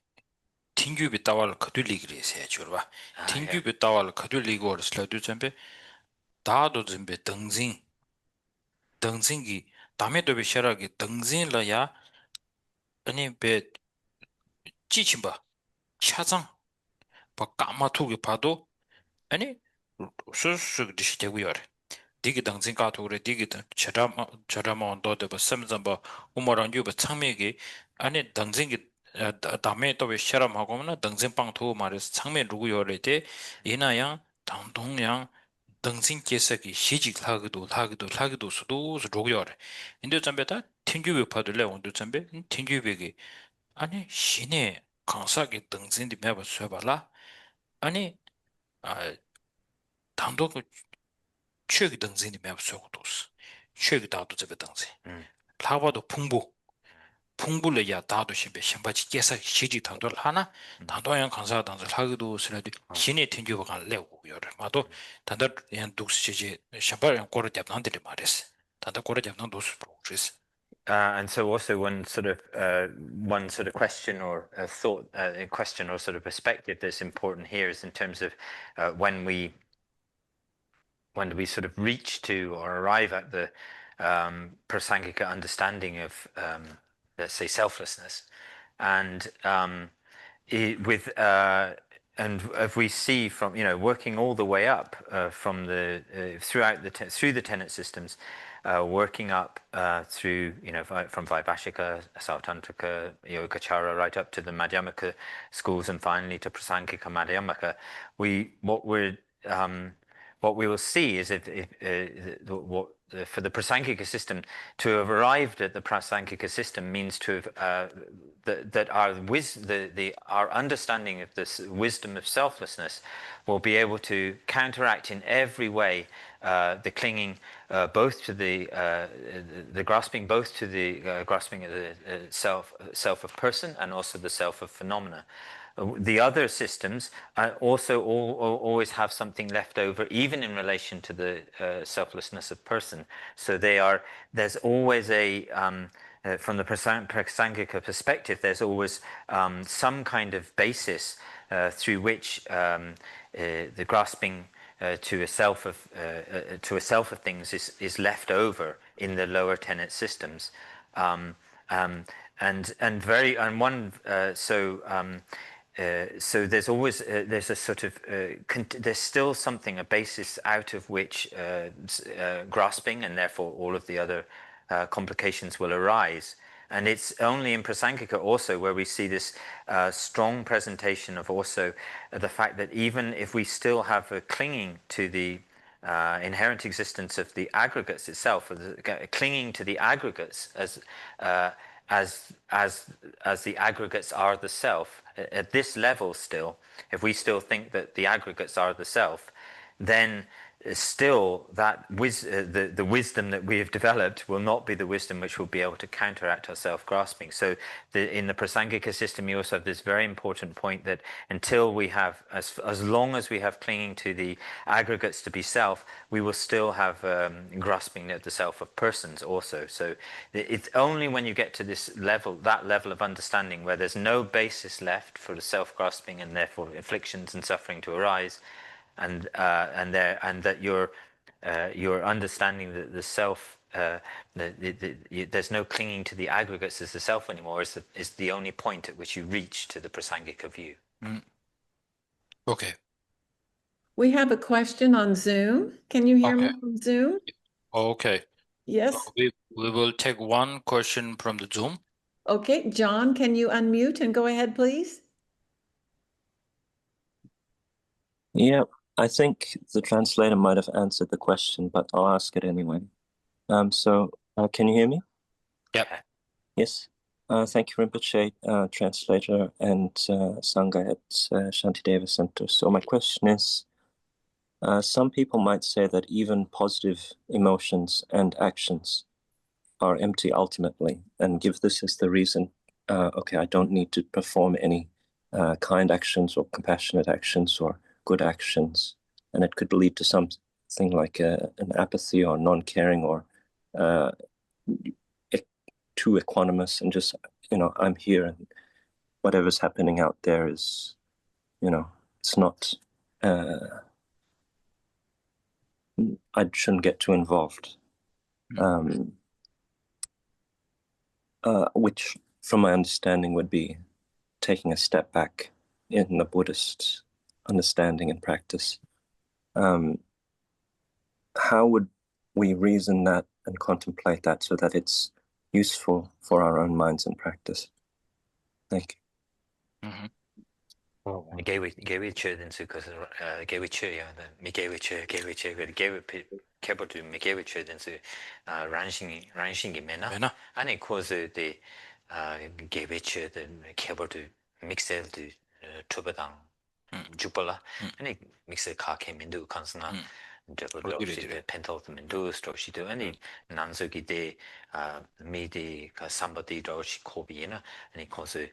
팅규비 따왈 거둘리기를 해야 줄봐 팅규비 따왈 거둘리고 슬라도 전배 다도 전배 등진기 담에도 비셔라기 등진라야 아니 배 찌침바 차장 바 까마투기 봐도 아니 수수 디시되고요 디기 등진 가도래 디기 저라마 온도데 바 섬점바 우마랑 유바 창매기 아니 등진기 담에 또 셔람하고나 등진 빵토 말해서 창매 누구요래데 이나양 당동양 등진 계석이 시직하기도 수도 로고요래 인도 점배다 튕규비 파들래 온도 점배 튕규비기 아니 신의 강사기 등진디 매버 쇠발라 아니 당도 최기 등진이 매우 쏘고도스 최기 다도 접에 등진 라바도 풍부를 다도 신배 신바지 계속 시지 당도를 하나 당도양 강사 당을 하기도 쓰라디 신의 텐주가 내고 요를 마도 단다 연 독스지 샤바랑 고르 잡난들이 말했어 단다 고르 잡난 도스 프로그레스. And so also one sort of question or thought, question or sort of perspective that's important here is in terms of when when we sort of reach to or arrive at the prasangika understanding of, let's say, selflessness, and and if we see from, you know, working all the way up from the through the tenet systems, working up through, you know, from Vaibhashika, Sautantrika, Yogacara, right up to the Madhyamaka schools, and finally to Prasangika Madhyamaka, what we will see is for the Prasangika system to have arrived at the Prasangika system means to have that our understanding of this wisdom of selflessness will be able to counteract in every way the clinging both to the grasping, both to the grasping of the self of person, and also the self of phenomena. The other systems also always have something left over, even in relation to the selflessness of person. So there's always a from the Prasangika perspective, there's always some kind of basis through which the grasping to a self of things is left over in the lower tenet systems, so there's always there's a sort of there's still something, a basis out of which grasping and therefore all of the other complications will arise. And it's only in Prasangika also where we see this strong presentation of also the fact that even if we still have a clinging to the inherent existence of the aggregates itself, or clinging to the aggregates as the aggregates are the self, at this level still, if we still think that the aggregates are the self, then still that the wisdom that we have developed will not be the wisdom which will be able to counteract our self-grasping. So in the Prasangika system, you also have this very important point that until we have, as long as we have clinging to the aggregates to be self, we will still have grasping at the self of persons also. So it's only when you get to this level, that level of understanding, where there's no basis left for the self-grasping and therefore afflictions and suffering to arise, and that your understanding that the self, there's no clinging to the aggregates as the self anymore, is the only point at which you reach to the Prasangika view. Okay. We have a question on Zoom. Can you hear me from Zoom? Okay. Yes. We will take one question from the Zoom. Okay, John, can you unmute and go ahead, please? Yeah, I think the translator might have answered the question, but I'll ask it anyway. Can you hear me? Yep. Yes. Thank you, Rinpoche, translator, and Sangha at Shantideva Center. So my question is, some people might say that even positive emotions and actions are empty ultimately, and give this as the reason, okay, I don't need to perform any kind actions or compassionate actions or good actions, and it could lead to something like an apathy or non-caring or too equanimous, and just, you know, I'm here and whatever's happening out there is, you know, it's not, I shouldn't get too involved. Which, from my understanding, would be taking a step back in the Buddhist understanding and practice. How would we reason that and contemplate that so that it's useful for our own minds and practice? Thank you. Jupala, and it makes a car came into Kansana, Pentel Mendu, do any Nanzuki de Midi, somebody Doshi Kobiana, and it calls a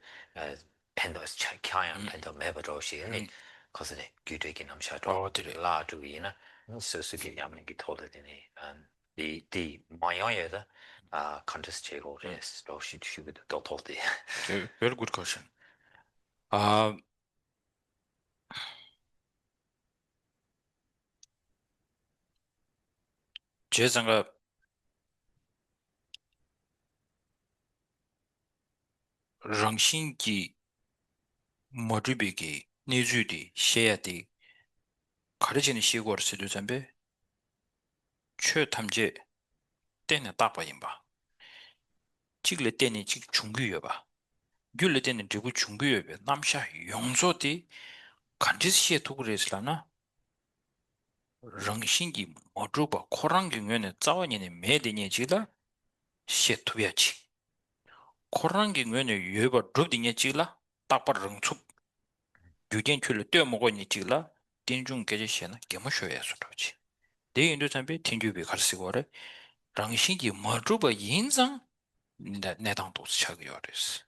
Pendos Chakian, Pentel Mebadoshi, and it calls it Gudikin Amshato, La Duina, so Suki Yamaki told it in the Mayada contest check or yes, Doshi should dot of the very good question. 제상가 랑신기 모두비기 니주디 셰야디 가르치는 시고를 쓰도 잠배 최탐제 때는 따빠임바 지글레 때는 지 중규여봐 귤레 때는 되고 중규여봐 남샤 용소디 간지시에 도그레슬라나 랑신기 모두바 코랑경연에 짜원이네 매대니 지라 셰투야치 코랑경연에 여바 룹딩에 지라 따빠랑축 유견출을 떼어먹었니 지라 딘중 계제시에나 개무쇼야 소로지 대인도 잠배 딘주비 가르치고래 랑신기 모두바 인상 내당도 차기요레스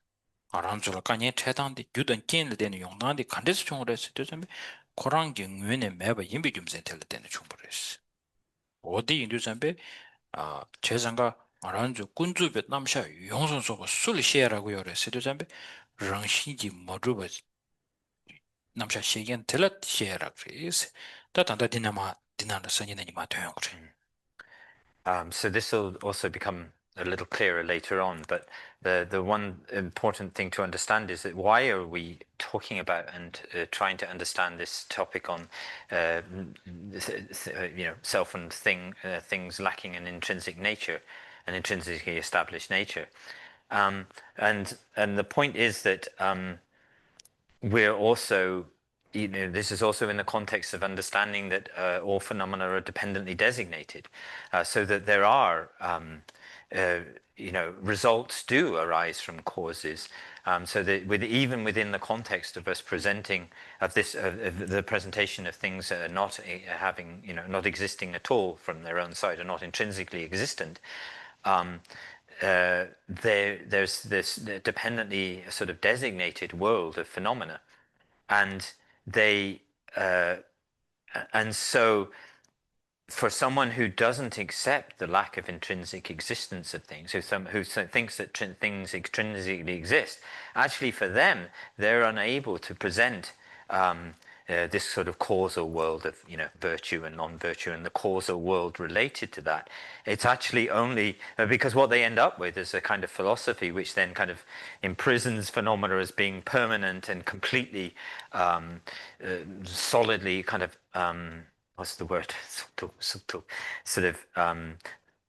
아람줄 간에 최당데 유던 낀을 되는 용당데 간데스 총을 했을 때 잠배 코랑경연에 매바 인비 좀 센터를 되는 총부레스 어디 인도 잠배 제상가 아란주 군주벳 남샤 용선소가 술시에라고 요랬을 때 잠배 랑신기 모두바 남샤 시겐 텔렛 시에라 그래서 다단다 디나나 선이나니 마토요 그래. So this will also become a little clearer later on, but the one important thing to understand is that why are we talking about and trying to understand this topic on self and things lacking an intrinsic nature, an intrinsically established nature, and the point is that we're also, this is also in the context of understanding that all phenomena are dependently designated, so that there are, results do arise from causes. So that even within the context of us presenting the presentation of things that are not having, not existing at all from their own side, are not intrinsically existent. There's this dependently sort of designated world of phenomena, and so for someone who doesn't accept the lack of intrinsic existence of things, who thinks that things intrinsically exist, actually for them they're unable to present this sort of causal world of virtue and non-virtue and the causal world related to that. It's actually only because what they end up with is a kind of philosophy which then kind of imprisons phenomena as being permanent and completely solidly kind of what's the word, sort of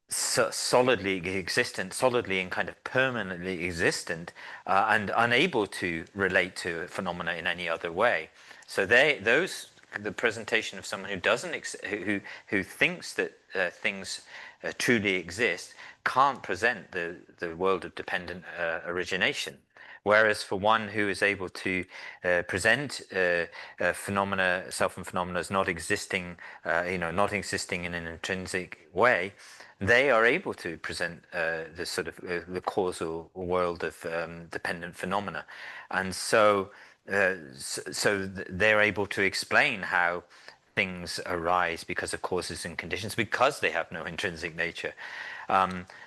solidly existent, solidly and kind of permanently existent, and unable to relate to phenomena in any other way. So the presentation of someone who doesn't who thinks that things truly exist can't present the world of dependent origination. Whereas for one who is able to present phenomena, self and phenomena as not existing, not existing in an intrinsic way, they are able to present the sort of the causal world of dependent phenomena, and so they're able to explain how things arise because of causes and conditions, because they have no intrinsic nature.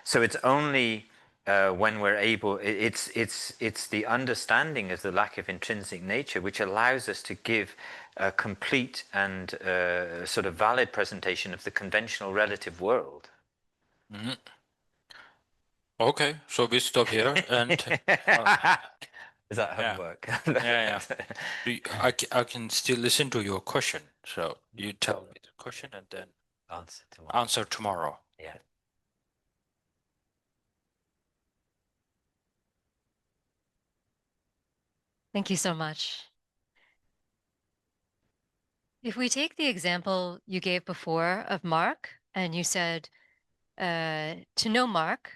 So it's only when we're able, it's the understanding of the lack of intrinsic nature which allows us to give a complete and sort of valid presentation of the conventional relative world. Mm-hmm. Okay, so we stop here and is that homework? Yeah. I can still listen to your question, so you tell me the question and then answer tomorrow. Yeah. Thank you so much. If we take the example you gave before of Mark, and you said to know Mark,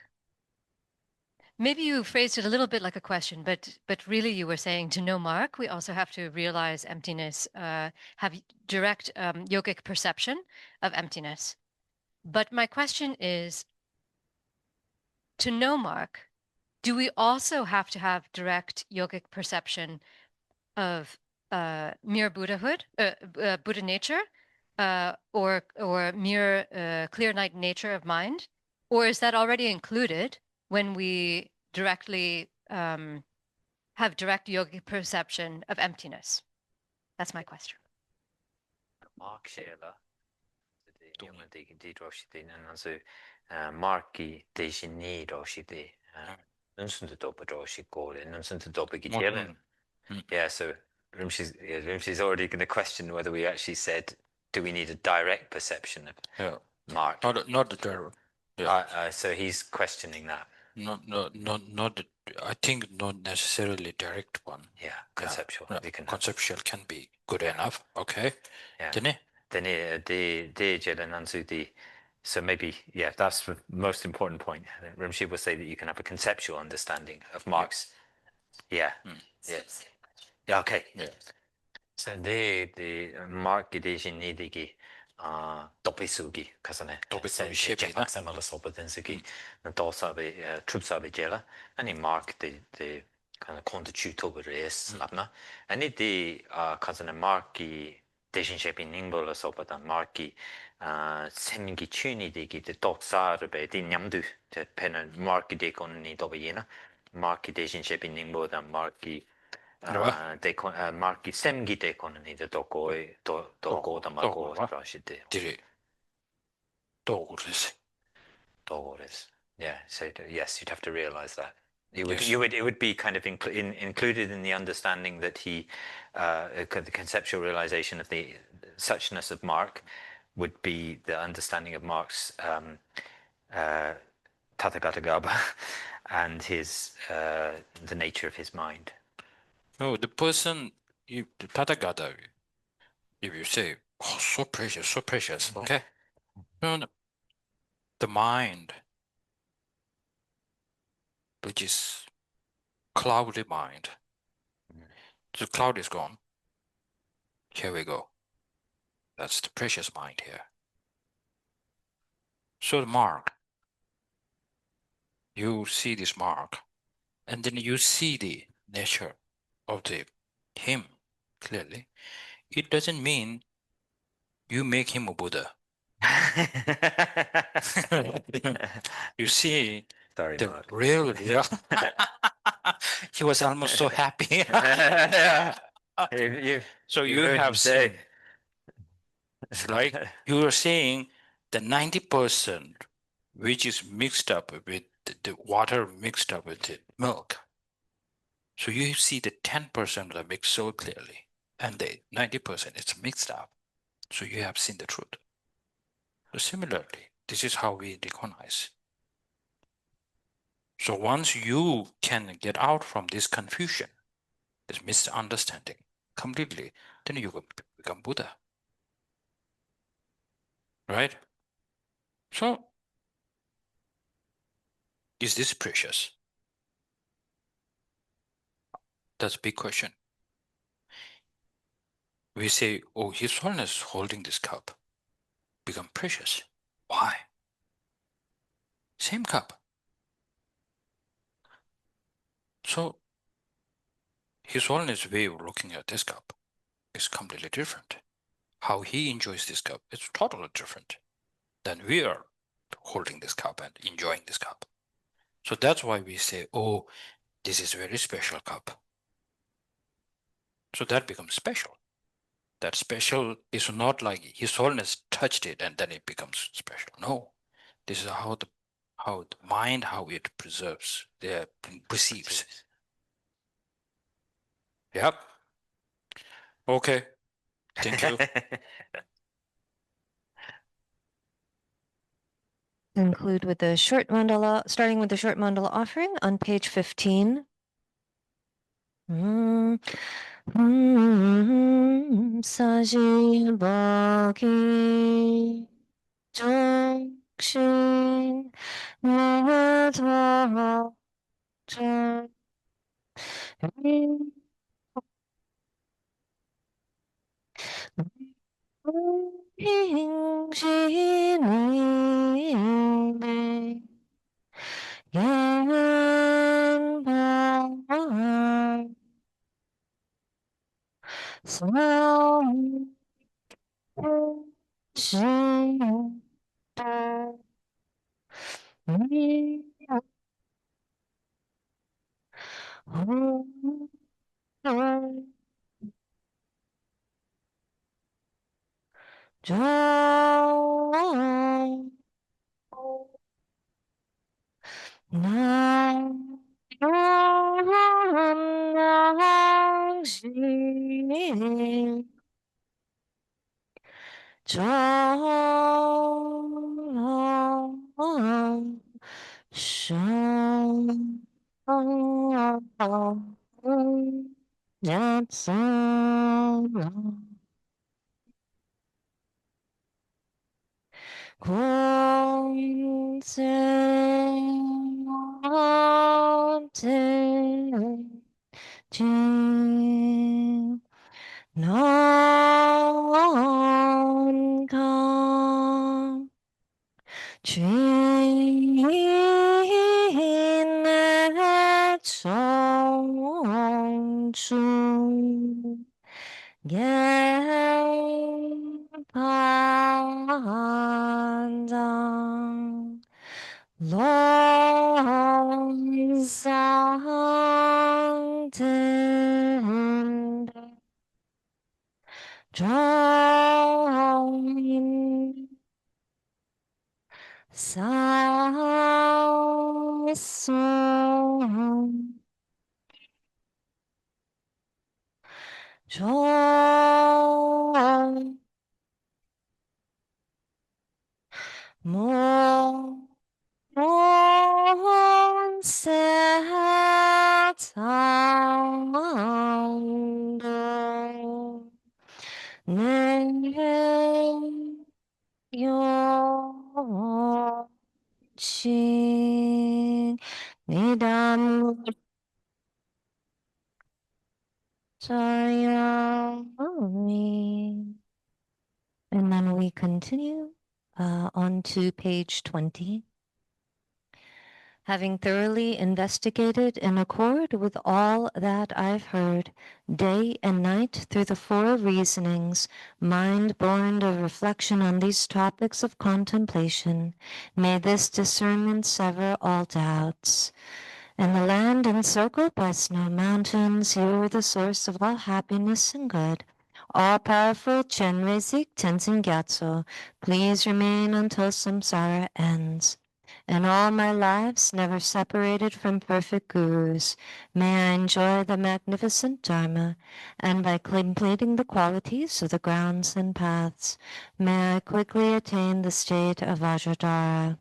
maybe you phrased it a little bit like a question, but really you were saying to know Mark, we also have to realize emptiness, have direct yogic perception of emptiness. But my question is, to know Mark, do we also have to have direct yogic perception of mere Buddhahood, Buddha nature, or mere clear-night nature of mind? Or is that already included when we directly have direct yogic perception of emptiness? That's my question. Mark Sheila. di roshite nanzu marki dejini roshite nunsun to dopa roshi kore nunsun to dopa gijelen. Yeah, so Rimshi's already going to question whether we actually said, do we need a direct perception of mark? Not the direct. Yeah. So he's questioning that. Not I think not necessarily direct one. Yeah, conceptual. Yeah. Conceptual can be good enough. Okay. Yeah. So maybe, yeah, that's the most important point. Rimshi will say that you can have a conceptual understanding of marks. Yeah. Yes. Yeah, okay. Yeah. So the mark gideshin nidigi topisugi kasane Topisugi shepi na samala sopatensugi dosabe trupsabe jela and mark the kind of constitute over is labna and the kasane marki deshin shepi ningbola sopatan marki semingi chuni digi the dotsarbe the nyamdu the pen marki de konni dobayena marki deshin shepi ningbola marki marki semgi de konani de dokoi doko da mako rashite dire dogures. Yeah, so yes, you'd have to realize that it would be kind of included in the understanding that he the conceptual realization of the suchness of Mark would be the understanding of Mark's Tathagata and his the nature of his mind. No, the person, the Tathagata, if you say, oh, so precious, okay? No, the mind, which is cloudy mind, the cloud is gone. Here we go. That's the precious mind here. So the mark, you see this mark, and then you see the nature of him clearly. It doesn't mean you make him a Buddha. You see, sorry, the Mark. real, he was almost so happy. So you have seen, it's like you are saying the 90% which is mixed up with the water mixed up with the milk. So you see the 10% that mixed so clearly, and the 90% it's mixed up. So you have seen the truth. So similarly, this is how we recognize. So once you can get out from this confusion, this misunderstanding completely, then you become Buddha. Right? So, is this precious? That's a big question. We say, oh, His Holiness holding this cup become precious. Why? Same cup. So, His Holiness' way of looking at this cup is completely different. How he enjoys this cup is totally different than we are holding this cup and enjoying this cup. So that's why we say, oh, this is a very special cup. So that becomes special. That special is not like His Holiness touched it and then it becomes special. No, this is how the mind, how it preserves, perceives. Yep. Okay. Thank you. Conclude with the short mandala, starting with the short mandala offering on page 15. Saji Baki Jokshin Niyatwa Jing Zhang Shang Yatsang Kun Jing Non Kang Jing Chong Chu Gen Pandang Long Sang Ten Drawing Sao Song Joy More Setando Ne Yo Chi Nidam Sayami. And then we continue on to page 20. Having thoroughly investigated in accord with all that I've heard, day and night through the four reasonings, mind born of reflection on these topics of contemplation, may this discernment sever all doubts. In the land encircled by snow mountains, you are the source of all happiness and good. All-powerful Chenrezig Tenzin Gyatso, please remain until samsara ends. In all my lives, never separated from perfect gurus, may I enjoy the magnificent Dharma, and by completing the qualities of the grounds and paths, may I quickly attain the state of Vajradhara.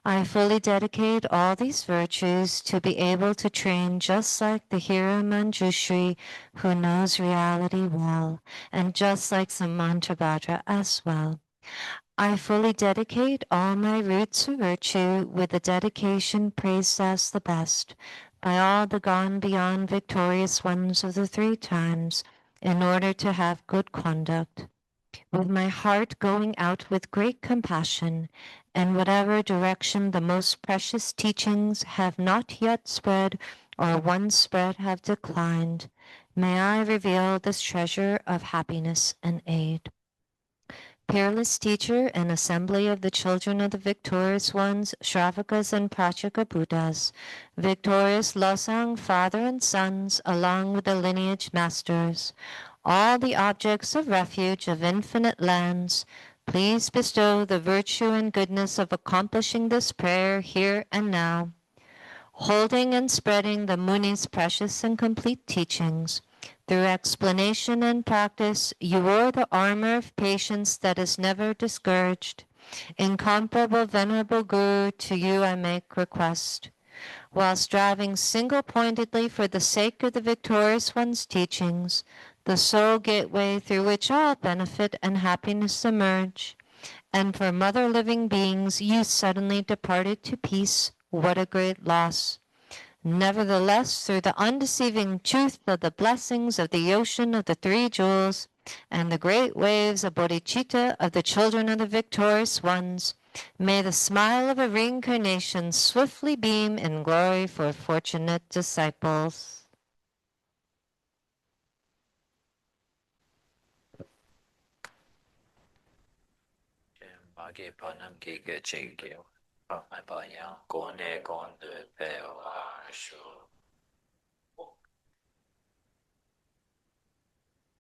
I fully dedicate all these virtues to be able to train just like the hero Manjushri who knows reality well, and just like Samantabhadra as well. I fully dedicate all my roots of virtue with the dedication praised as the best by all the gone beyond victorious ones of the three times in order to have good conduct. With my heart going out with great compassion, in whatever direction the most precious teachings have not yet spread or once spread have declined, may I reveal this treasure of happiness and aid. Peerless teacher and assembly of the children of the victorious ones, Shravakas and Prachaka Buddhas, victorious Losang, father and sons, along with the lineage masters, all the objects of refuge of infinite lands, please bestow the virtue and goodness of accomplishing this prayer here and now, holding and spreading the Muni's precious and complete teachings. Through explanation and practice, you wore the armor of patience that is never discouraged. Incomparable Venerable Guru, to you I make request. While striving single-pointedly for the sake of the victorious one's teachings, the sole gateway through which all benefit and happiness emerge, and for mother living beings you suddenly departed to peace, what a great loss. Nevertheless, through the undeceiving truth of the blessings of the ocean of the three jewels, and the great waves of bodhicitta of the children of the victorious ones, may the smile of a reincarnation swiftly beam in glory for fortunate disciples.